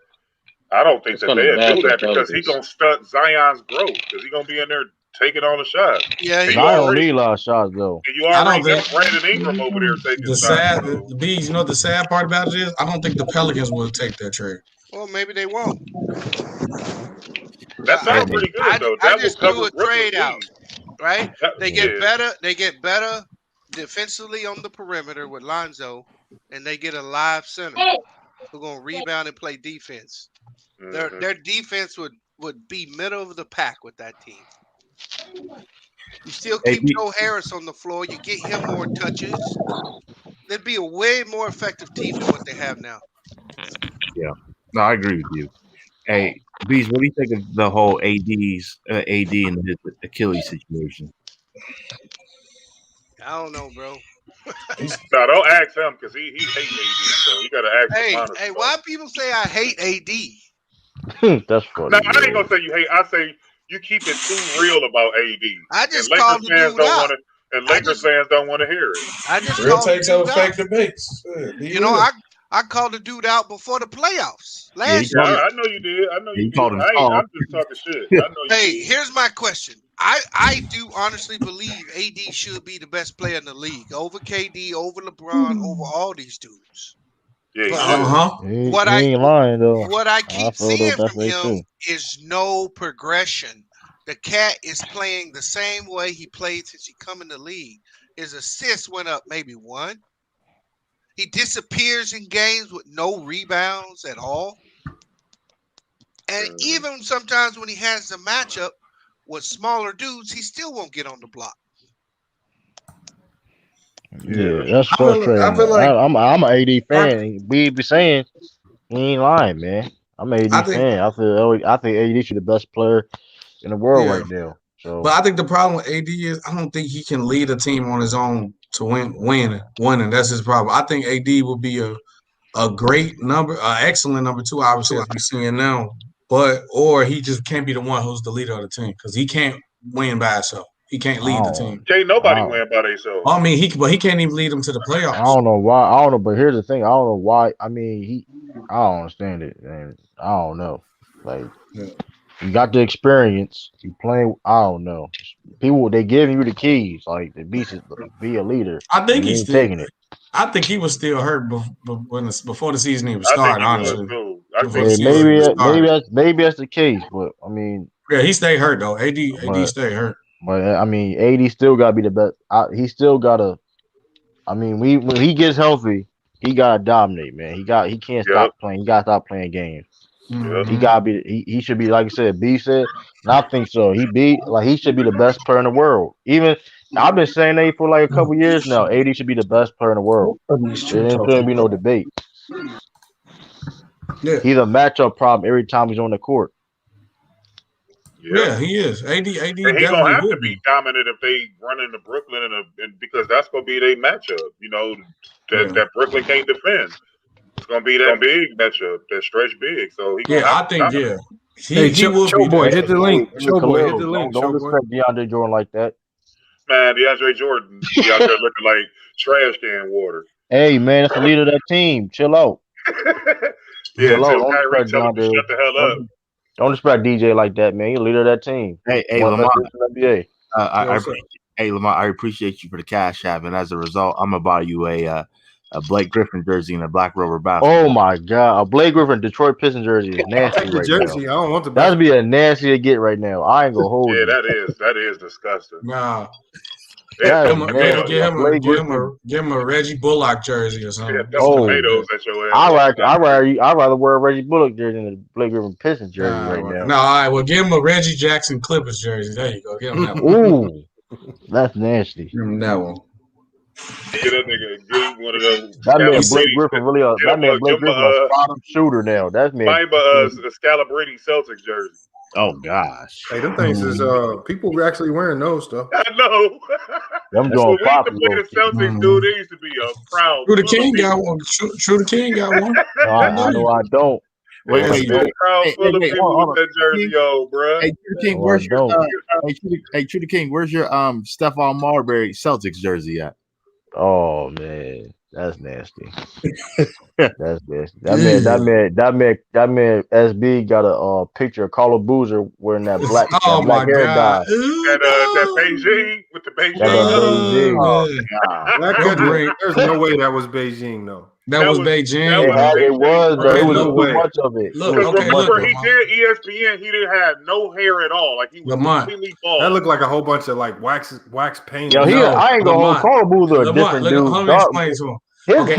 they'll do that because he's gonna stunt Zion's growth because he's gonna be in there taking all the shots. Yeah, Zion need a lot of shots though. And you already got Brandon Ingram over there taking the Bees. You know what the sad part about it is? I don't think the Pelicans will take that trade. Well, maybe they won't. That sounds pretty good though. That I just threw a trade out, right? They get better. They get better defensively on the perimeter with Lonzo, and they get a live center who's gonna rebound and play defense. Mm-hmm. Their defense would be middle of the pack with that team. You still keep Joe Harris on the floor. You get him more touches. They'd be a way more effective team than what they have now. Yeah, no, I agree with you. Hey, Bees, what do you think of the whole AD and the Achilles situation? I don't know, bro. No, don't ask him because he hates AD, so you gotta ask him. Hey, why people say I hate AD? That's funny. No, I ain't gonna say you hate. I say you keep it too real about AD. I just called the dude out. And Lakers fans don't want to hear it. I just real takes over fake debates. You know, I called the dude out before the playoffs last year. I know you did. I know you did. I'm just talking shit. I know you did. Here's my question. I do honestly believe AD should be the best player in the league over KD, over LeBron, over all these dudes. Yeah, What I ain't lying though. What I keep seeing from him is no progression. The cat is playing the same way he played since he come in the league. His assists went up maybe one. He disappears in games with no rebounds at all. And even sometimes when he has the matchup with smaller dudes, he still won't get on the block. Yeah, that's frustrating. I feel like I'm an AD fan. We be saying he ain't lying, man. I'm an AD fan. I think AD should be the best player in the world right now. So, but I think the problem with AD is I don't think he can lead a team on his own to win, and that's his problem. I think AD will be a great excellent number two, obviously, as we're seeing now. Or he just can't be the one who's the leader of the team because he can't win by himself. He can't lead the team. Can't nobody win by themselves. I mean, he can't even lead them to the playoffs. I don't know why. I don't know, but here's the thing. I don't know why. I mean, I don't understand it, and I don't know. Like, You got the experience. You playing. I don't know. People they giving you the keys, like the be a leader. I think You he's ain't still. taking it. I think he was still hurt before the season even I think started. he was Honestly, too. before the season even started. Maybe that's the case, but I mean, Yeah, he stayed hurt though. AD stayed hurt. But I mean, AD still gotta be the best. He still gotta. I mean, when he gets healthy, he gotta dominate, man. He can't stop playing. He gotta stop playing games. He gotta be. He should be, like I said. B said, and I think so. He should be the best player in the world. Even I've been saying that for like a couple years now. AD should be the best player in the world. There shouldn't be no debate. Yeah. He's a matchup problem every time he's on the court. Yeah, he is. AD and he definitely gonna have to would be dominant if they run into Brooklyn and because that's gonna be their matchup. You know that Brooklyn can't defend. It's gonna be that big matchup, that stretch big. So he gonna have to dominate. He will be. Boy, hit the link. Khalil, Hit the link. Don't respect DeAndre Jordan like that. Man, DeAndre Jordan be out there looking like trash can water. Hey, man, that's the leader of that team. Chill out. Yeah, Chill out. until Don't Kyrie respect tell him to DeAndre. shut the hell up. Don't respect DJ like that, man. He's the leader of that team. Hey, One of the Lamar. best players in the NBA. Hey, Lamar, I appreciate you for the cash app, and as a result, I'm gonna buy you a Blake Griffin jersey and a black rubber basketball. Oh my God, a Blake Griffin Detroit Pistons jersey is nasty right jersey. now. I don't want the That'd be a nasty to get right now. I ain't gonna hold you. That is disgusting. Nah. That's Give nasty. him a Reggie Bullock jersey or something. Tomatoes at your ass. I'd rather wear a Reggie Bullock jersey than a Blake Griffin Pistons jersey right now. No, all right. Well, give him a Reggie Jackson Clippers jersey. There you go. Give him that one. Ooh, that's nasty. Give him that one. Get that nigga, get one of those. That man Blake Griffin really a bottom shooter now. That's man. Mine, but the Scalabrine Celtics jersey. Oh gosh. Hey, them things is people actually wearing those stuff. I know. Them so doing we used to play the Celtics, dude. They used to be a proud. True the King got one. True the King got one. No, I know I don't. Wait, crowd full of people with that jersey, bro. Hey, True the King, where's your True the King, where's your Stephon Marbury Celtics jersey at? Oh man, that's nasty. That's nasty. That man SB got a picture of Carlo Boozer wearing that black hair dye. That Beijing with the Beijing. There's no way that was Beijing though. That was Beijing. It was, but it was too much of it. Remember, he did ESPN. He didn't have no hair at all. Like he was completely bald. That looked like a whole bunch of like wax paint. Yo, I ain't gonna hold Carl Boozer a different dude. Let me explain to him.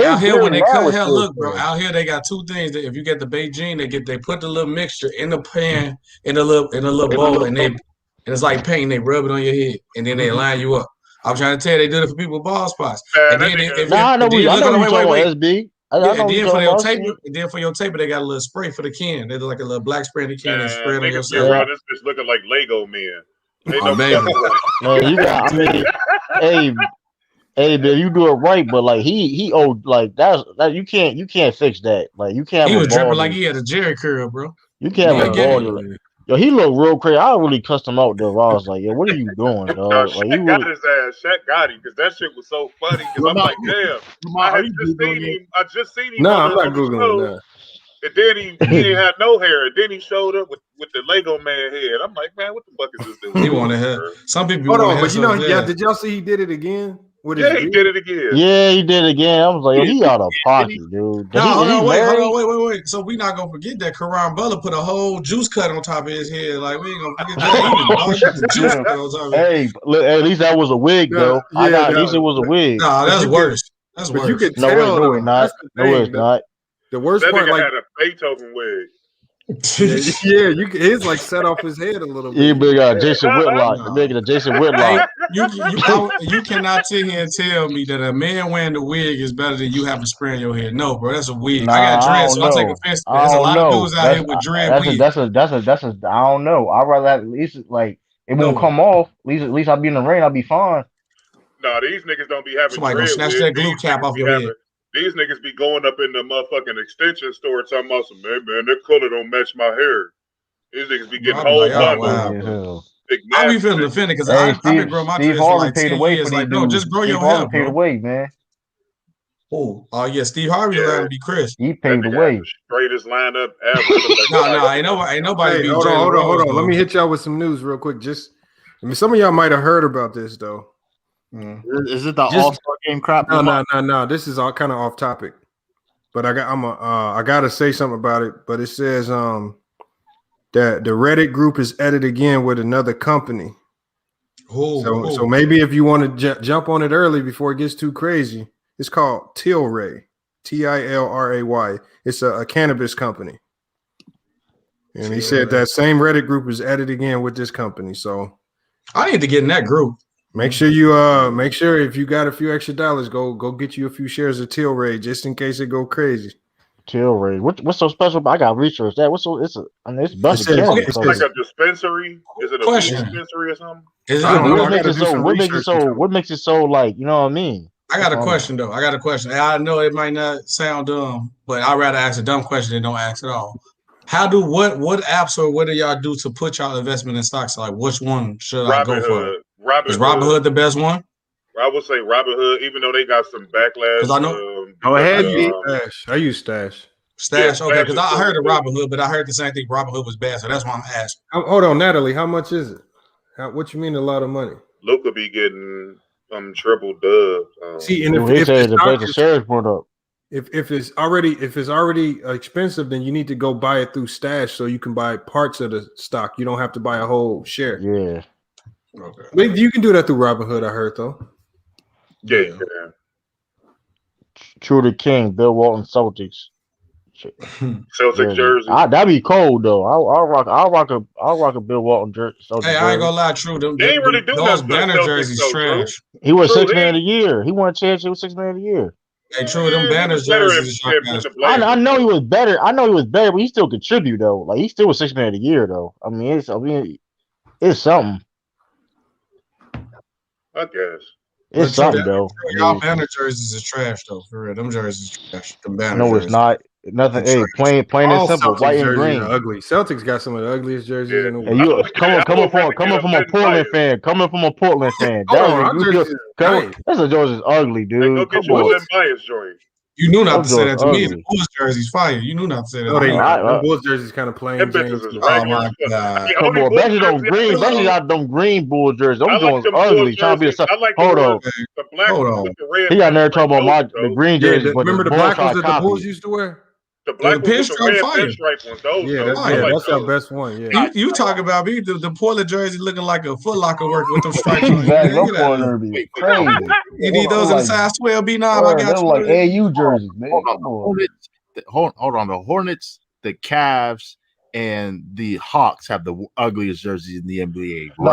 Out here when they cut hair, look, bro. Out here they got two things. That if you get the Beijing, they put the little mixture in the pan in a little bowl, and it's like paint. They rub it on your head, and then they line you up. I'm trying to tell you, they do it for people with bald spots. And then for your taper, they got a little spray for the can. They do like a little black spray in the can and spray it on yourself. This is looking like Lego men. Hey, man, you do it right, but like he owed like that you can't fix that. Like you can't. He was dripping like he had a Jerry curl, bro. You can't have a ball. Yo, he looked real crazy. I really cussed him out though. I was like, yo, what are you doing, dog? Like, Shaq got his ass. Shaq got him because that shit was so funny. Because I'm like, damn, I just seen him. No, I'm not googling that. And then he didn't have no hair. And then he showed up with the Lego man head. I'm like, man, what the fuck is this dude? He wanted hair. Some people. Hold on, but did y'all see he did it again? He did it again. Yeah, he did it again. I was like, he out of pocket, dude. Hold on, wait. So we not gonna forget that Karan Butler put a whole juice cut on top of his head. Like we ain't gonna forget that. Hey, at least that was a wig, though. At least it was a wig. Nah, that's worse. That's worse. You can tell. No, it's not. No, it's not. The worst that part, nigga like had a Beethoven wig. His like set off his head a little bit. Yeah, but Jason Whitlock, the nigga, Jason Whitlock. You cannot sit here and tell me that a man wearing the wig is better than you having spray in your head. No, bro, that's a wig. I got dread, so I take offense. There's a lot of dudes out here with dread wigs. That's a. I don't know. I'd rather have, at least like it won't come off. At least I'll be in the rain. I'll be fine. No, these niggas don't be having. Somebody gonna snatch that glue cap off your head. These niggas be going up in the motherfucking extension store talking about some, man, that color don't match my hair. These niggas be getting whole bundles. I be feeling offended because I've been growing my dreads for like 10 years. Like, no, just grow your hair, paid away, man. Oh, yeah, Steve Harvey's allowed to be Chris. He That paved the nigga way. had the straightest lineup ever. No, ain't nobody Hey, beat hold Jalen on. Rose. Let me hit y'all with some news real quick. Some of y'all might have heard about this though. Is it the All-Star game crap? No. This is all kind of off topic, but I gotta say something about it. But it says that the Reddit group is added again with another company. So maybe if you want to jump on it early before it gets too crazy, it's called Tilray, Tilray. It's a cannabis company, and he said that same Reddit group is added again with this company. So I need to get in that group. Make sure if you got a few extra dollars, go get you a few shares of Tilray just in case it go crazy. Tilray. What's so special about? I got research that. It's busted cannabis. It's like a dispensary. Is it a dispensary or something? What makes it so like, you know what I mean? I got a question though. I know it might not sound dumb, but I'd rather ask a dumb question than don't ask at all. What apps or what do y'all do to put y'all investment in stocks? Like which one should I go for? Is Robinhood the best one? I would say Robinhood, even though they got some backlash. Because I know. Go ahead, Stash. I use Stash. Stash, okay. Because I heard of Robinhood, but I heard the same thing. Robinhood was bad, so that's why I'm asking. Hold on, Natalie. How much is it? What you mean a lot of money? Luka be getting triple dubs. See, and if the shares went up. If it's already expensive, then you need to go buy it through Stash so you can buy parts of the stock. You don't have to buy a whole share. Yeah. Okay. But you can do that through Robinhood, I heard though. Yeah. True to King, Bill Walton Celtics. Celtics jersey. That'd be cold though. I'll rock a Bill Walton jersey. Hey, I ain't gonna lie, True. They ain't really do those nothing. banner jerseys trash. He was 6 man of the year. He won a championship. He was 6 man of the year. Hey, True, them banner jerseys. I know he was better. But he still contribute though. Like he still was 6 man of the year though. It's something. I guess. It's something though. Y'all banner jerseys is trash though. For real, them jerseys trash. Them banner no, jerseys. it's not. Nothing. Hey, plain and simple. Celtics White and green. Ugly. Celtics got some of the ugliest jerseys in the world. And you coming from a Portland fan. That's a George is ugly, dude. Come on. You knew not to say that to me. The Bulls jersey's fire. You knew not to say that. No, they not. The Bulls jersey's kind of plain. Oh my god! Come on, especially them green. Especially got them green Bulls jerseys. Them joints ugly. Trying to be hold on. He got there talking about the green jerseys. Remember the black ones that the Bulls used to wear? The black pinstripe fire. That's our best one. Yeah, you talk about me. The Portland jersey looking like a Foot Locker work with them stripes. Crazy. You need those in size 12 B9. I got you. Like AU jerseys, man. Hold on. The Hornets, the Cavs, and the Hawks have the ugliest jerseys in the NBA. The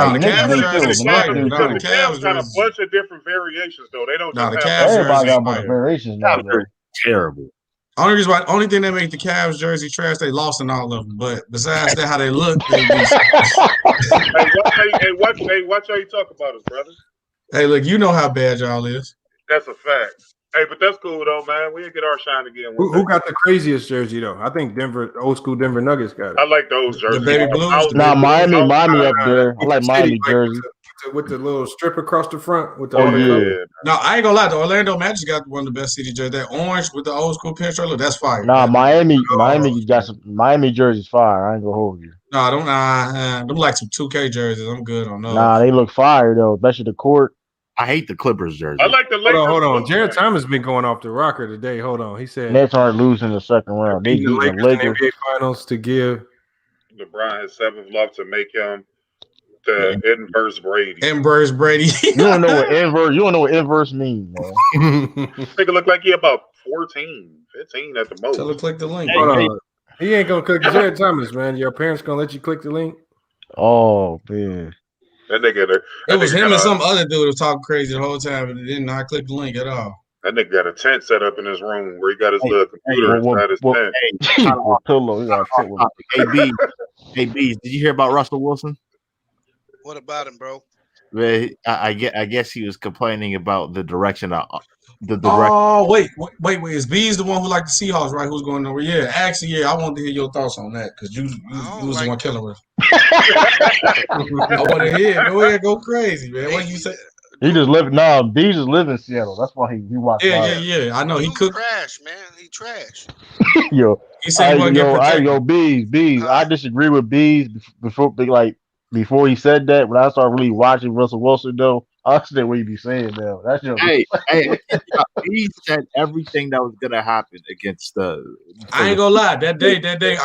Cavs got a bunch of different variations though. They don't. The Cavs everybody got a bunch of variations now. Terrible. Only thing that make the Cavs jersey trash, they lost in all of them. But besides that, how they look, they watch how you talk about us, brother. Hey, look, you know how bad y'all is. That's a fact. Hey, but that's cool though, man. We'll get our shine again. Who got the craziest jersey though? I think old school Denver Nuggets got it. I like those jerseys. The baby blues. Miami up there. I like Miami jersey. With the little strip across the front. With the No, I ain't gonna lie. The Orlando Magic got one of the best city jerseys. That orange with the old school pinstripe, look, that's fire. Miami got some Miami jerseys fire. I ain't gonna hold you. Them like some 2K jerseys. I'm good on those. They look fire though, especially the court. I hate the Clippers jersey. I like the Lakers. Hold on. Jared Thomas been going off the rocker today. Hold on. He said Nets aren't losing the second round. They beat the Lakers. NBA Finals to give LeBron his 7th love to make him the inverse Brady. Inverse Brady. You don't know what inverse means, man. Think it look like he about 14, 15 at the most. Tell him click the link. He ain't gonna click Jared Thomas, man. Your parents gonna let you click the link? Oh man. That nigga it was him and some other dude was talking crazy the whole time, and did not click the link at all. That nigga got a tent set up in his room where he got his little computer inside his tent. AB, did you hear about Russell Wilson? What about him, bro? Man, I guess he was complaining about the direction. Oh, wait. Is B's the one who liked the Seahawks, right? Who's going over? Yeah, actually, I wanted to hear your thoughts on that because you was the one killing us. I want to hear. Go ahead, go crazy, man. What you say? He just live no. B just live in Seattle. That's why he watched live. Yeah. I know he cooked. Trash, man. He trash. Yo, He said he wasn't getting protected. Bees. I disagree with Bees before he said that. When I started really watching Russell Wilson, though, I understand what he be saying now. That's just Hey, he said everything that was gonna happen against the. I ain't gonna lie. That day, I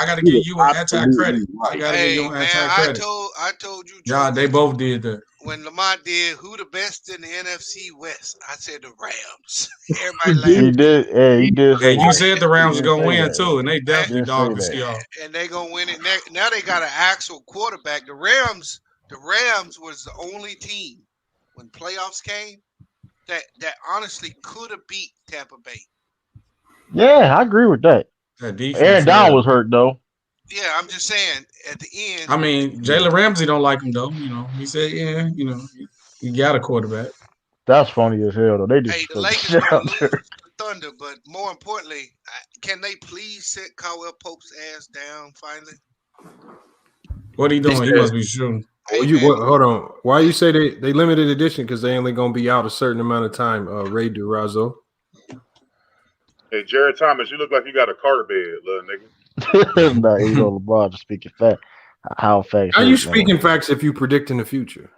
gotta give you an anti-credit. I gotta give you an anti-credit. I told you. Yeah, they both did that. When Lamont did, who the best in the NFC West? I said the Rams. Everybody laughed. He did. Hey, he did. And you said the Rams were gonna win too, and they definitely dogged the that. Seahawks. And they gonna win it next. Now they got an actual quarterback. The Rams was the only team when playoffs came that honestly could have beat Tampa Bay. Yeah, I agree with that. Aaron Donald was hurt though. Yeah, I'm just saying at the end. I mean, Jalen Ramsey don't like him though. You know, he said, yeah, you know, he got a quarterback. That's funny as hell though. They just the Lakers gonna lose to the Thunder, but more importantly, can they please sit Caldwell Pope's ass down finally? What he doing? He must be shooting. Hold on. Why you say they limited edition? Because they only gonna be out a certain amount of time. Ray Durazo. Hey, Jared Thomas, you look like you got a car bed, little nigga. Nah, you know LeBron just speaking fact. How facts? How you speaking facts if you predicting the future?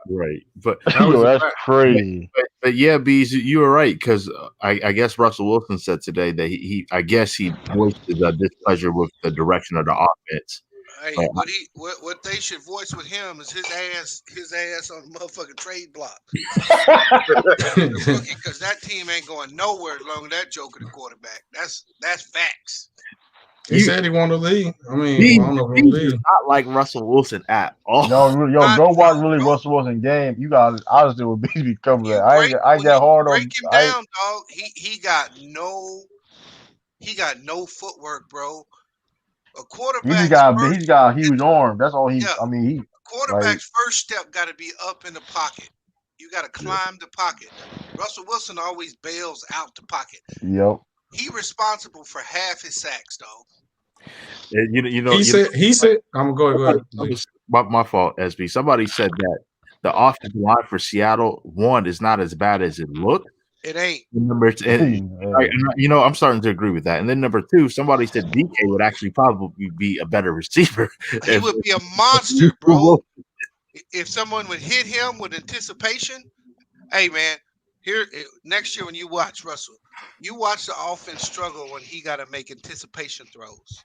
Right, but that's crazy. But yeah, Bees, you were right because I guess Russell Wilson said today that he voiced his displeasure with the direction of the offense. Hey, what they should voice with him is his ass on the motherfucking trade block. Because that team ain't going nowhere as long as that joker the quarterback. That's facts. He said he wanted to leave. I mean, I don't know if he'll leave. Not like Russell Wilson at all. Yo, go watch really Russell Wilson game. You got honestly would be covering that. I got hard on. Break him down, dog. He got no footwork, bro. A quarterback. He's got a huge arm. That's all he. Yeah. I mean, quarterback's first step got to be up in the pocket. You got to climb the pocket. Russell Wilson always bails out the pocket. Yep. He responsible for half his sacks, though. He said. I'm going to go ahead. My fault, SB. Somebody said that the offensive line for Seattle is not as bad as it looked. It ain't. I'm starting to agree with that. And then number two, somebody said DK would actually probably be a better receiver. He would be a monster, bro. If someone would hit him with anticipation, hey man, here next year when you watch Russell, you watch the offense struggle when he got to make anticipation throws.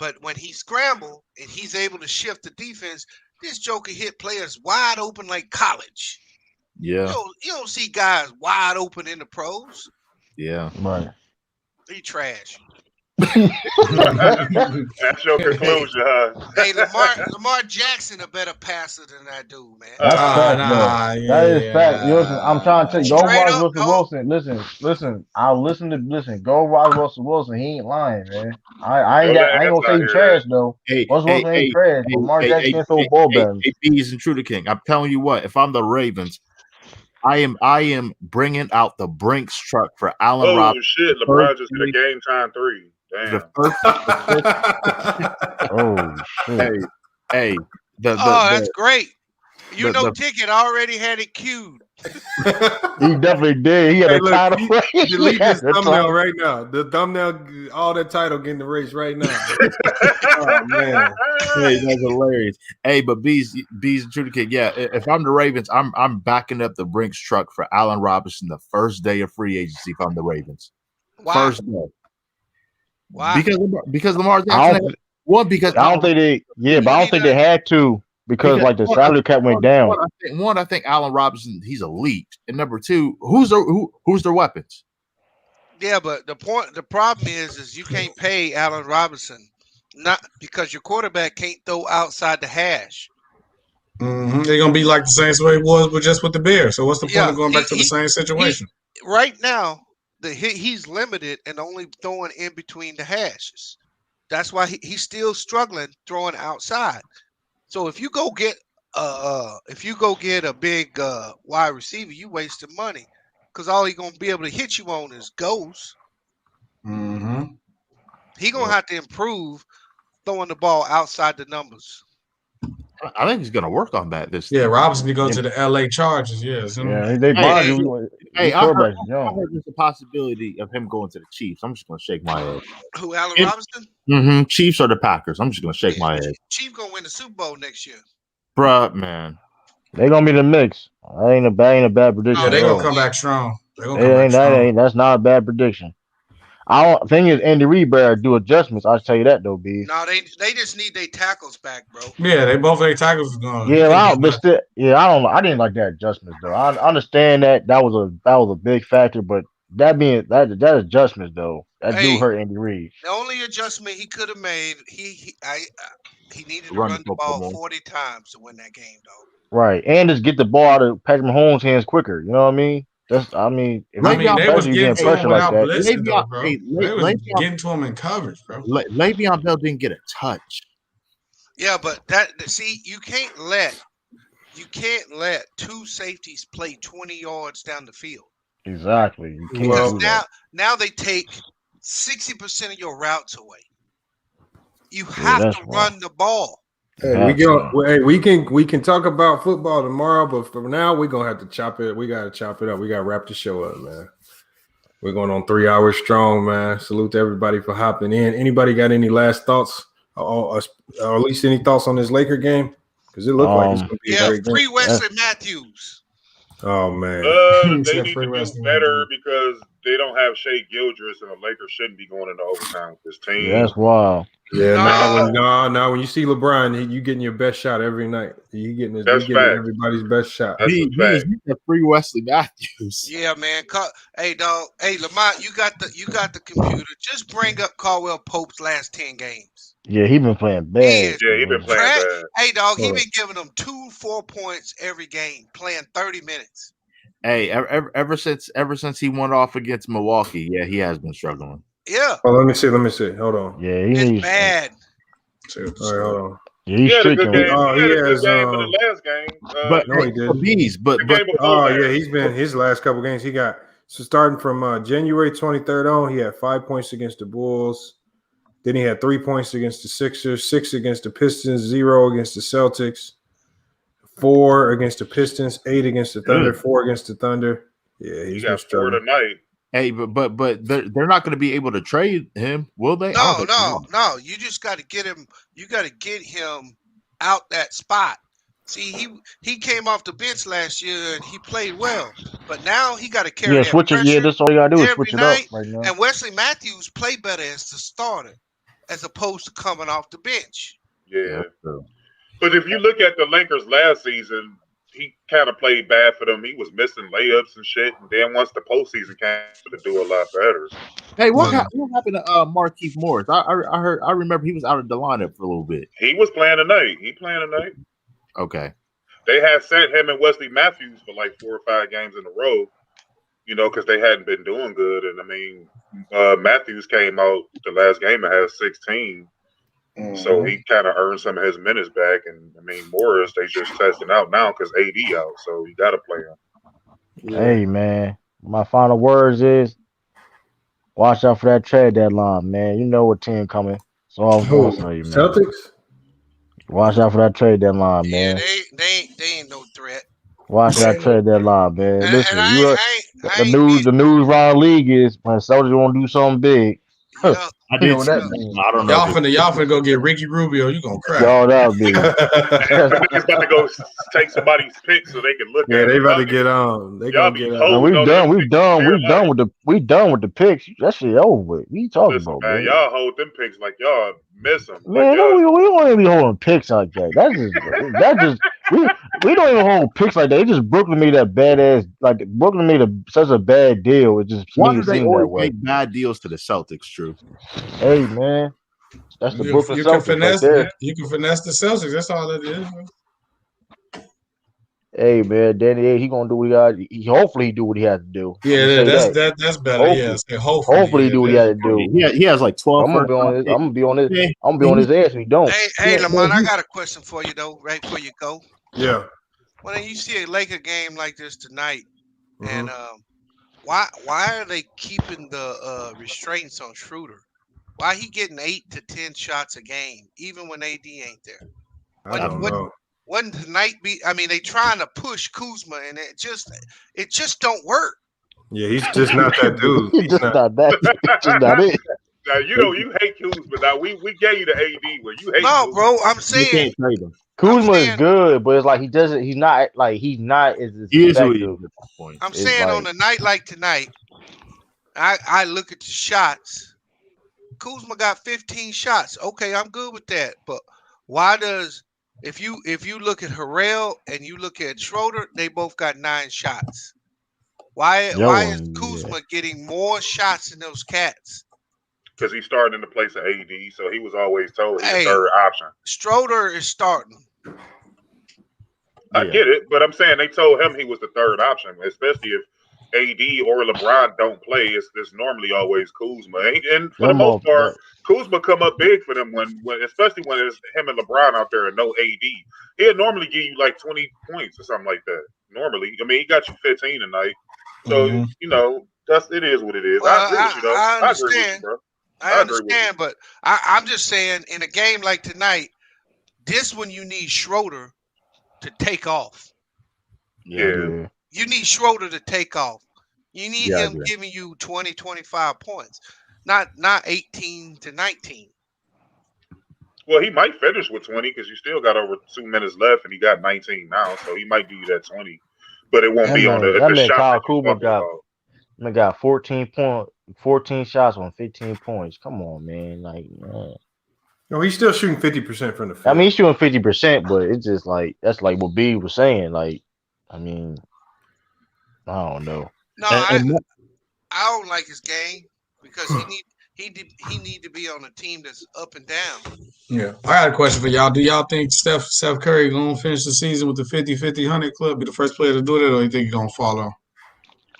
But when he scramble and he's able to shift the defense, this joker hit players wide open like college. Yeah. You don't see guys wide open in the pros. Yeah. Right. He trash. That's your conclusion, huh? Hey, Lamar Jackson a better passer than that dude, man. That's fact, that is fact. Listen, I'm trying to tell you, go watch Russell Wilson. Listen. Go watch Russell Wilson. He ain't lying, man. I ain't gonna say he's trash though. Russell Wilson ain't trash. Lamar Jackson can't throw ball better. He's Intruder King. I'm telling you what. If I'm the Ravens, I am bringing out the Brinks truck for Allen Robinson. Oh shit! LeBron just hit a game time 3. Damn. Oh shit! Hey, that's great. Ticket already had it queued. He definitely did. He had a title. Delete this thumbnail right now. The thumbnail, all that title getting erased right now. Oh man, hey, that's hilarious. Hey, but B's Intruder Kid. Yeah, if I'm the Ravens, I'm backing up the Brinks truck for Allen Robinson the first day of free agency. If I'm the Ravens, first day. Why? Because Lamar Jackson. Because I don't think they. Yeah, but I don't think they had to because like the salary cap went down. I think Allen Robinson, he's elite, and number two, who's their weapons? Yeah, but the problem is you can't pay Allen Robinson not because your quarterback can't throw outside the hash. Mm-hmm. They're gonna be like the same way it was, but just with the Bears. So what's the point of going back to the same situation? Right now, he's limited and only throwing in between the hashes. That's why he's still struggling throwing outside. So if you go get a big wide receiver, you wasting money because all he's gonna be able to hit you on is goals. Mm-hmm. He gonna have to improve throwing the ball outside the numbers. I think he's gonna work on that this Yeah, season. Robinson to go to the LA Chargers. Yes. Yeah, they mind you. Hey, These I quarterbacks heard young. there's a possibility of him going to the Chiefs. I'm just gonna shake my head. Who, Allen Robinson? Mm-hmm. Chiefs or the Packers. I'm just gonna shake my head. Chief gonna win the Super Bowl next year. Bruh, man. They gonna be the mix. That ain't a bad prediction. Yeah, they at gonna all. come back strong. They gonna come back That strong. that's not a bad prediction. I don't thing is Andy Reid better do adjustments. I'll tell you that though, B. No, they just need their tackles back, bro. Yeah, they both their tackles is going. Yeah, I don't know. I didn't like that adjustments though. I understand that was a big factor, but that adjustments though, that do hurt Andy Reid. The only adjustment he could have made, he needed to run the ball 40 times to win that game, though. Right, and just get the ball out of Patrick Mahomes' hands quicker. You know what I mean? If they was getting to him without blitzing, though, bro. They was getting to him in coverage, bro. Le'Veon Bell didn't get a touch. Yeah, but you can't let two safeties play 20 yards down the field. Exactly. You can't Because do that. now they take 60% of your routes away. You have to run the ball. Hey, we can talk about football tomorrow, but for now we're gonna have to chop it. We gotta chop it up. We gotta wrap the show up, man. We're going on 3 hours strong, man. Salute to everybody for hopping in. Anybody got any last thoughts, or at least any thoughts on this Laker game? Because it looked like it's gonna be a great game. Free Wesley Matthews. Oh man, they need to do better because they don't have Shea Gildress, and the Lakers shouldn't be going into overtime with this team. Yeah, that's wild. Yeah, now when you see LeBron, you getting your best shot every night. You getting everybody's best shot. He's a free Wesley Matthews. Yeah, man. Hey, dog. Hey, Lamont, you got the computer. Just bring up Caldwell Pope's last 10 games. Yeah, he been playing bad. He been playing bad. Hey, dog, he been giving them 2-4 points every game, playing 30 minutes. Hey, ever since he went off against Milwaukee, yeah, he has been struggling. Yeah. Oh, let me see. Hold on. Yeah, it's bad. All right, hold on. Yeah, he's streaking. He had a good game in the last game. He did. His last couple games. He got starting from January 23rd on. He had 5 points against the Bulls. Then he had 3 points against the Sixers, 6 against the Pistons, 0 against the Celtics, 4 against the Pistons, 8 against the Thunder, 4 against the Thunder. Yeah, he got 4 tonight. Hey, but they're not going to be able to trade him, will they? No. You just got to get him. You got to get him out that spot. See, he came off the bench last year and he played well, but now he got to carry. Yeah, switch it. Yeah, that's all you got to do is switch it up right now. And Wesley Matthews played better as the starter, as opposed to coming off the bench. Yeah, but if you look at the Lakers last season, he kind of played bad for them. He was missing layups and shit. And then once the postseason came, to do a lot better. Hey, what happened to Markieff Morris? I remember he was out of the lineup for a little bit. He was playing tonight. Okay. They had sent him and Wesley Matthews for like 4 or 5 games in a row, because they hadn't been doing good. And I mean, Matthews came out the last game and had 16. So he kind of earned some of his minutes back, and I mean Morris, they just testing out now because AD out, so you got to play him. Hey man, my final words is, watch out for that trade deadline, man. You know what team coming. So I'm going to tell you, man. Celtics. Watch out for that trade deadline, man. They ain't no threat. Watch that trade deadline, man. Listen, the news around the league is when Celtics want to do something big. I don't know. Y'all finna go get Ricky Rubio. You gonna cry? Y'all that'll be. Niggas about to go take somebody's pick so they can look at it. Yeah, they about to get on. They gonna get on. We've done with the picks. That shit over with. What you talking about, man? Y'all hold them picks like y'all miss them. Man, we don't even be holding picks like that. That's just we don't even hold picks like that. They just Brooklyn made that badass. Like Brooklyn made such a bad deal. It just why made do it they seem always that way. make bad deals to the Celtics? True. Hey man, that's the Brooklyn Celtics finesse, right there. You can finesse the Celtics. That's all it is. Hey man, Danny, he gonna do what he got. Hopefully he do what he has to do. Yeah, that's better. Hopefully he do what he has to do. He has like 12. I'm gonna be on his ass if he don't. Hey, Lamont, I got a question for you though, right before you go. Yeah. When you see a Laker game like this tonight, and why are they keeping the restraints on Schroeder? Why he getting 8 to 10 shots a game, even when AD ain't there? I don't know. Wouldn't tonight be? I mean, they trying to push Kuzma, and it just don't work. Yeah, he's just not that dude. He's just not that. Just not it. Now you hate Kuzma. Now we gave you the AD where you hate No, Kuzma. bro, I'm You saying can't trade him. Kuzma is good, but it's like he doesn't. He's not like he's not as He is who he effective. is at this point. I'm It's saying on like a night like tonight, I look at the shots. Kuzma got 15 shots. Okay, I'm good with that. But why does if you look at Harrell and you look at Schroeder, they both got 9 shots. Why is Kuzma getting more shots than those cats? Because he's starting in the place of AD, so he was always told he's the third option. Schroeder is starting. I get it, but I'm saying they told him he was the third option, especially if AD or LeBron don't play. It's normally always Kuzma, and for the most part, Kuzma come up big for them when especially when it's him and LeBron out there and no AD. He'll normally give you like 20 points or something like that. Normally, I mean, he got you 15 tonight, so you know it is what it is. Well, I agree with you though. I I agree with understand. you, bro. I understand, but I'm just saying in a game like tonight, this one you need Schroeder to take off. Yeah. You need Schroeder to take off. You need Yeah, I him agree. giving you 20, 25 points, not 18 to 19. Well, he might finish with 20 because you still got over 2 minutes left, and he got 19 now, so he might give you that 20. But it won't be on the shot Kyle that you're Kuzma talking about. got 14 shots on 15 points. Come on, man. Like, man. No, he's still shooting 50% from the field. I mean, he's shooting 50%, but it's just like that's like what B was saying. Like, I mean, I don't know. No, I don't like his game because he need to be on a team that's up and down. Yeah. I got a question for y'all. Do y'all think Steph Curry gonna finish the season with the 50-50-100 club, be the first player to do it, or you think he's gonna fall off?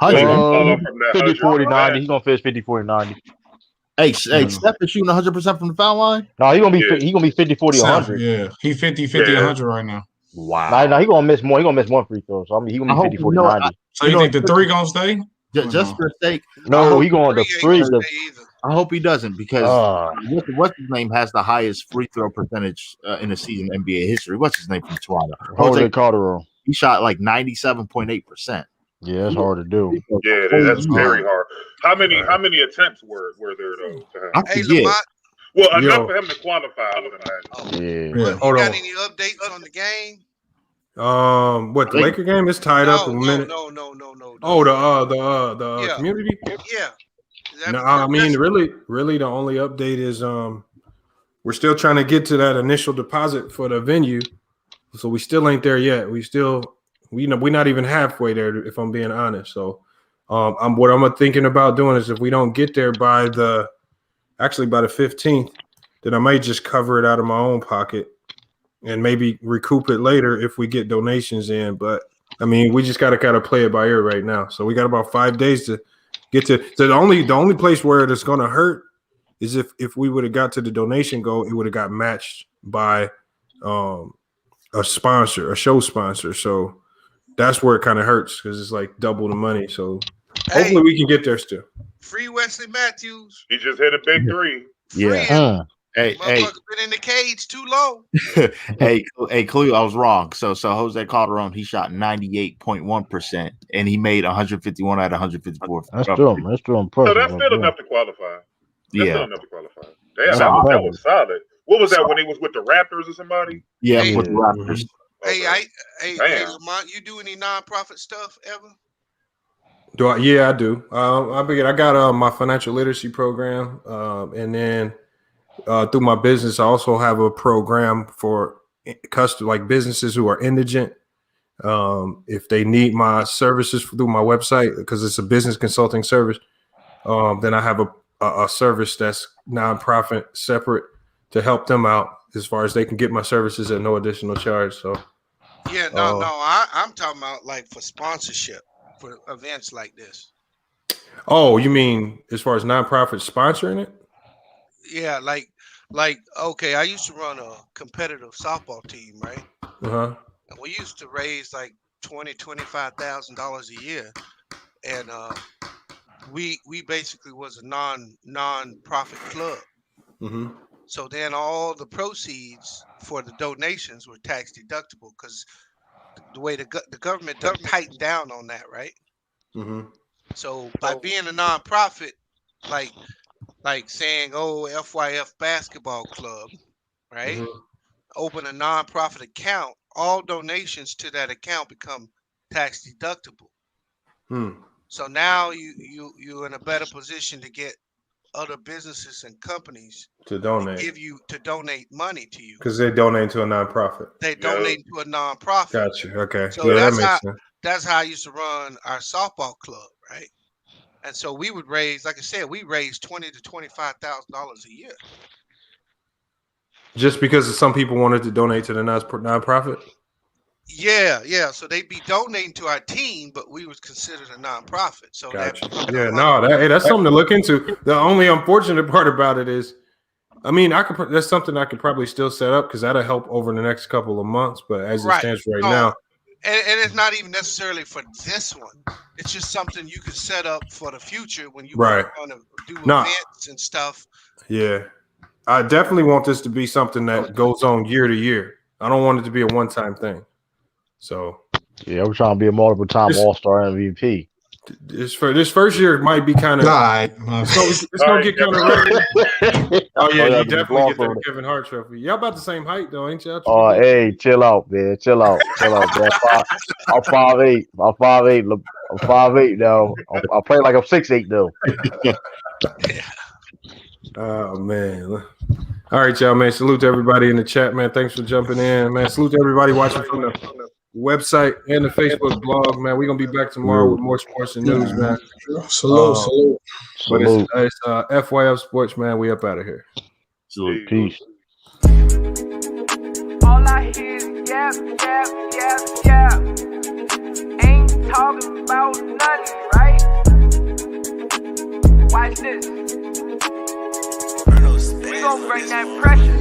50, 40, 90. He's gonna finish 50, 40, 90. Hey, Steph is shooting 100% from the foul line. No, he's gonna be 50, 40, 100. Yeah, he 50-50-100 right now. Wow. No, he's gonna miss more. He's gonna miss one free throw. So I mean, he's gonna be 50, 40, 90. So you think the three gonna stay? Just for sake. No, he going to free. I hope he doesn't because what's his name has the highest free throw percentage in the season in NBA history. What's his name from Toronto? Jose Calderon. He shot like 97.8%. Yeah, that's hard to do. Yeah, that's very hard. How many attempts were there though? To him? I forget. Well, enough for him to qualify, I would imagine. Yeah. Hold got on. any updates on the game? What the Laker game is tied up a minute? No. Oh, the community. Yeah. No, I mean, really, the only update is we're still trying to get to that initial deposit for the venue, so we still ain't there yet. We're not even halfway there, if I'm being honest. So, what I'm thinking about doing is if we don't get there by the 15th, then I might just cover it out of my own pocket and maybe recoup it later if we get donations in. But I mean, we just got to kind of play it by ear right now. So we got about 5 days to get to. So the only place where it's going to hurt is if we would have got to the donation goal, it would have got matched by a sponsor, a show sponsor. So that's where it kind of hurts because it's like double the money. So hopefully we can get there still. Free Wesley Matthews. He just hit a big three. Yeah. Hey, been in the cage too long. hey, Clue, I was wrong. So Jose Calderon, he shot 98.1%, and he made 151 out of 154. That's still impressive. So that's still enough to qualify. That's still enough to qualify. Damn, that was solid. What was that when he was with the Raptors or somebody? Yeah, with the Raptors. Hey, Lamont, you do any nonprofit stuff ever? Yeah, I do. I got my financial literacy program, and then through my business, I also have a program for businesses who are indigent. If they need my services through my website, because it's a business consulting service, then I have a service that's nonprofit separate to help them out as far as they can get my services at no additional charge. So yeah, I'm talking about like for sponsorship for events like this. Oh, you mean as far as nonprofit sponsoring it? Yeah, like okay, I used to run a competitive softball team, right? Uh-huh. And we used to raise like $25,000 a year, and we basically was a non-profit club. Mm-hmm. So then all the proceeds for the donations were tax deductible because the way the government tightened down on that, right? Mm-hmm. So by being a nonprofit, like saying, oh, FYF basketball club, right? Mm-hmm. Open a nonprofit account, all donations to that account become tax deductible. So now you're in a better position to get other businesses and companies To donate. to donate money to you. Because they donate to a nonprofit. They donate to a nonprofit. Gotcha. Okay. So Yeah, that makes sense. That's how I used to run our softball club, right? And so we would raise, like I said, we raised $20,000 to $25,000 a year. Just because some people wanted to donate to the nonprofit? Yeah. So they'd be donating to our team, but we was considered a nonprofit. So gotcha. That's something to look into. The only unfortunate part about it is, I mean, that's something I could probably still set up because that'll help over the next couple of months. But as it stands now, and it's not even necessarily for this one. It's just something you could set up for the future when you want to do events and stuff. Yeah, I definitely want this to be something that goes on year to year. I don't want it to be a one-time thing. So yeah, we're trying to be a multiple-time All-Star MVP. This first year might be kind of it's gonna get kind of ready. Oh yeah, you definitely get that Kevin Hart trophy. Y'all about the same height though, ain't y'all? Oh, hey, chill out, man. Chill out, man. I'm 5'8". I'm 5'8 now. I play like I'm 6'8 though. Oh man. All right, y'all, man. Salute to everybody in the chat, man. Thanks for jumping in, man. Salute to everybody watching from the website and the Facebook blog, man. We're gonna be back tomorrow with more sports and news, man. Salute. But it's FYF Sports, man. We up out of here. Peace. All I hear is yap. Ain't talking about nothing, right? Watch this. We gon' bring that pressure.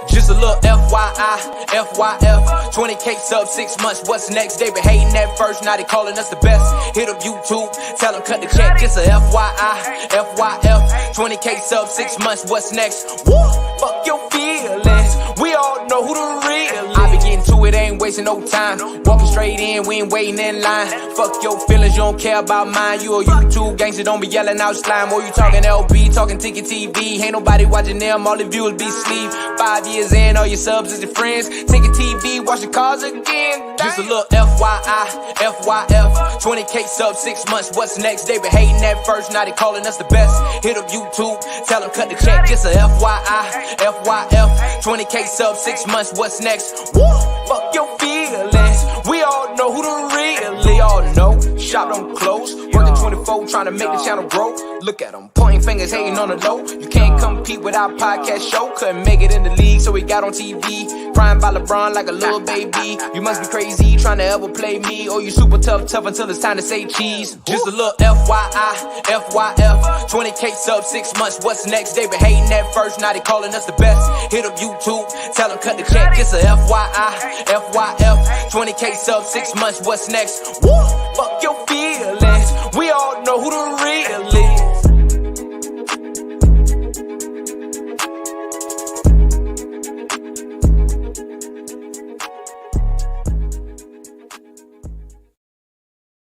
Just a little FYI, FYF, 20K sub 6 months, what's next? They been hating at first, now they calling us the best. Hit up YouTube, tell them cut the check. Just a FYI, FYF, 20K sub 6 months, what's next? Woo! Fuck your feelings, we all know who the real is. I be getting to it, ain't wasting no time. Walking straight in, we ain't waiting in line. Fuck your feelings, you don't care about mine. You a YouTube gangster, don't be yelling out slime. Or you talking LB, talking Ticket TV. Ain't nobody watching them, all the viewers be sleep. 5 years in, all your subs is your friends. Ticket TV, watch the cars again. Just a little FYI, FYF, 20K sub 6 months, what's next? They been hating at first, now they calling us the best. Hit up YouTube, tell them cut the check. Just a FYI, FYF, 20K sub 6 months, what's next? Woo! Fuck your feelings, we all know who the real, all know. Shop don't close, working 24, trying to make the channel grow. Look at them, pointing fingers, hating on the low. You can't compete with our podcast show. Couldn't make it in the league, so we got on TV. Crying by LeBron like a little baby. You must be crazy, trying to ever play me. Or you super tough until it's time to say cheese. Just a little FYI, FYF, 20K sub 6 months, what's next? They been hating at first, now they calling us the best. Hit up YouTube, tell them cut the check. Just a FYI, FYF, 20K sub 6 months, what's next? Woo! Fuck your feelings, we all know who the real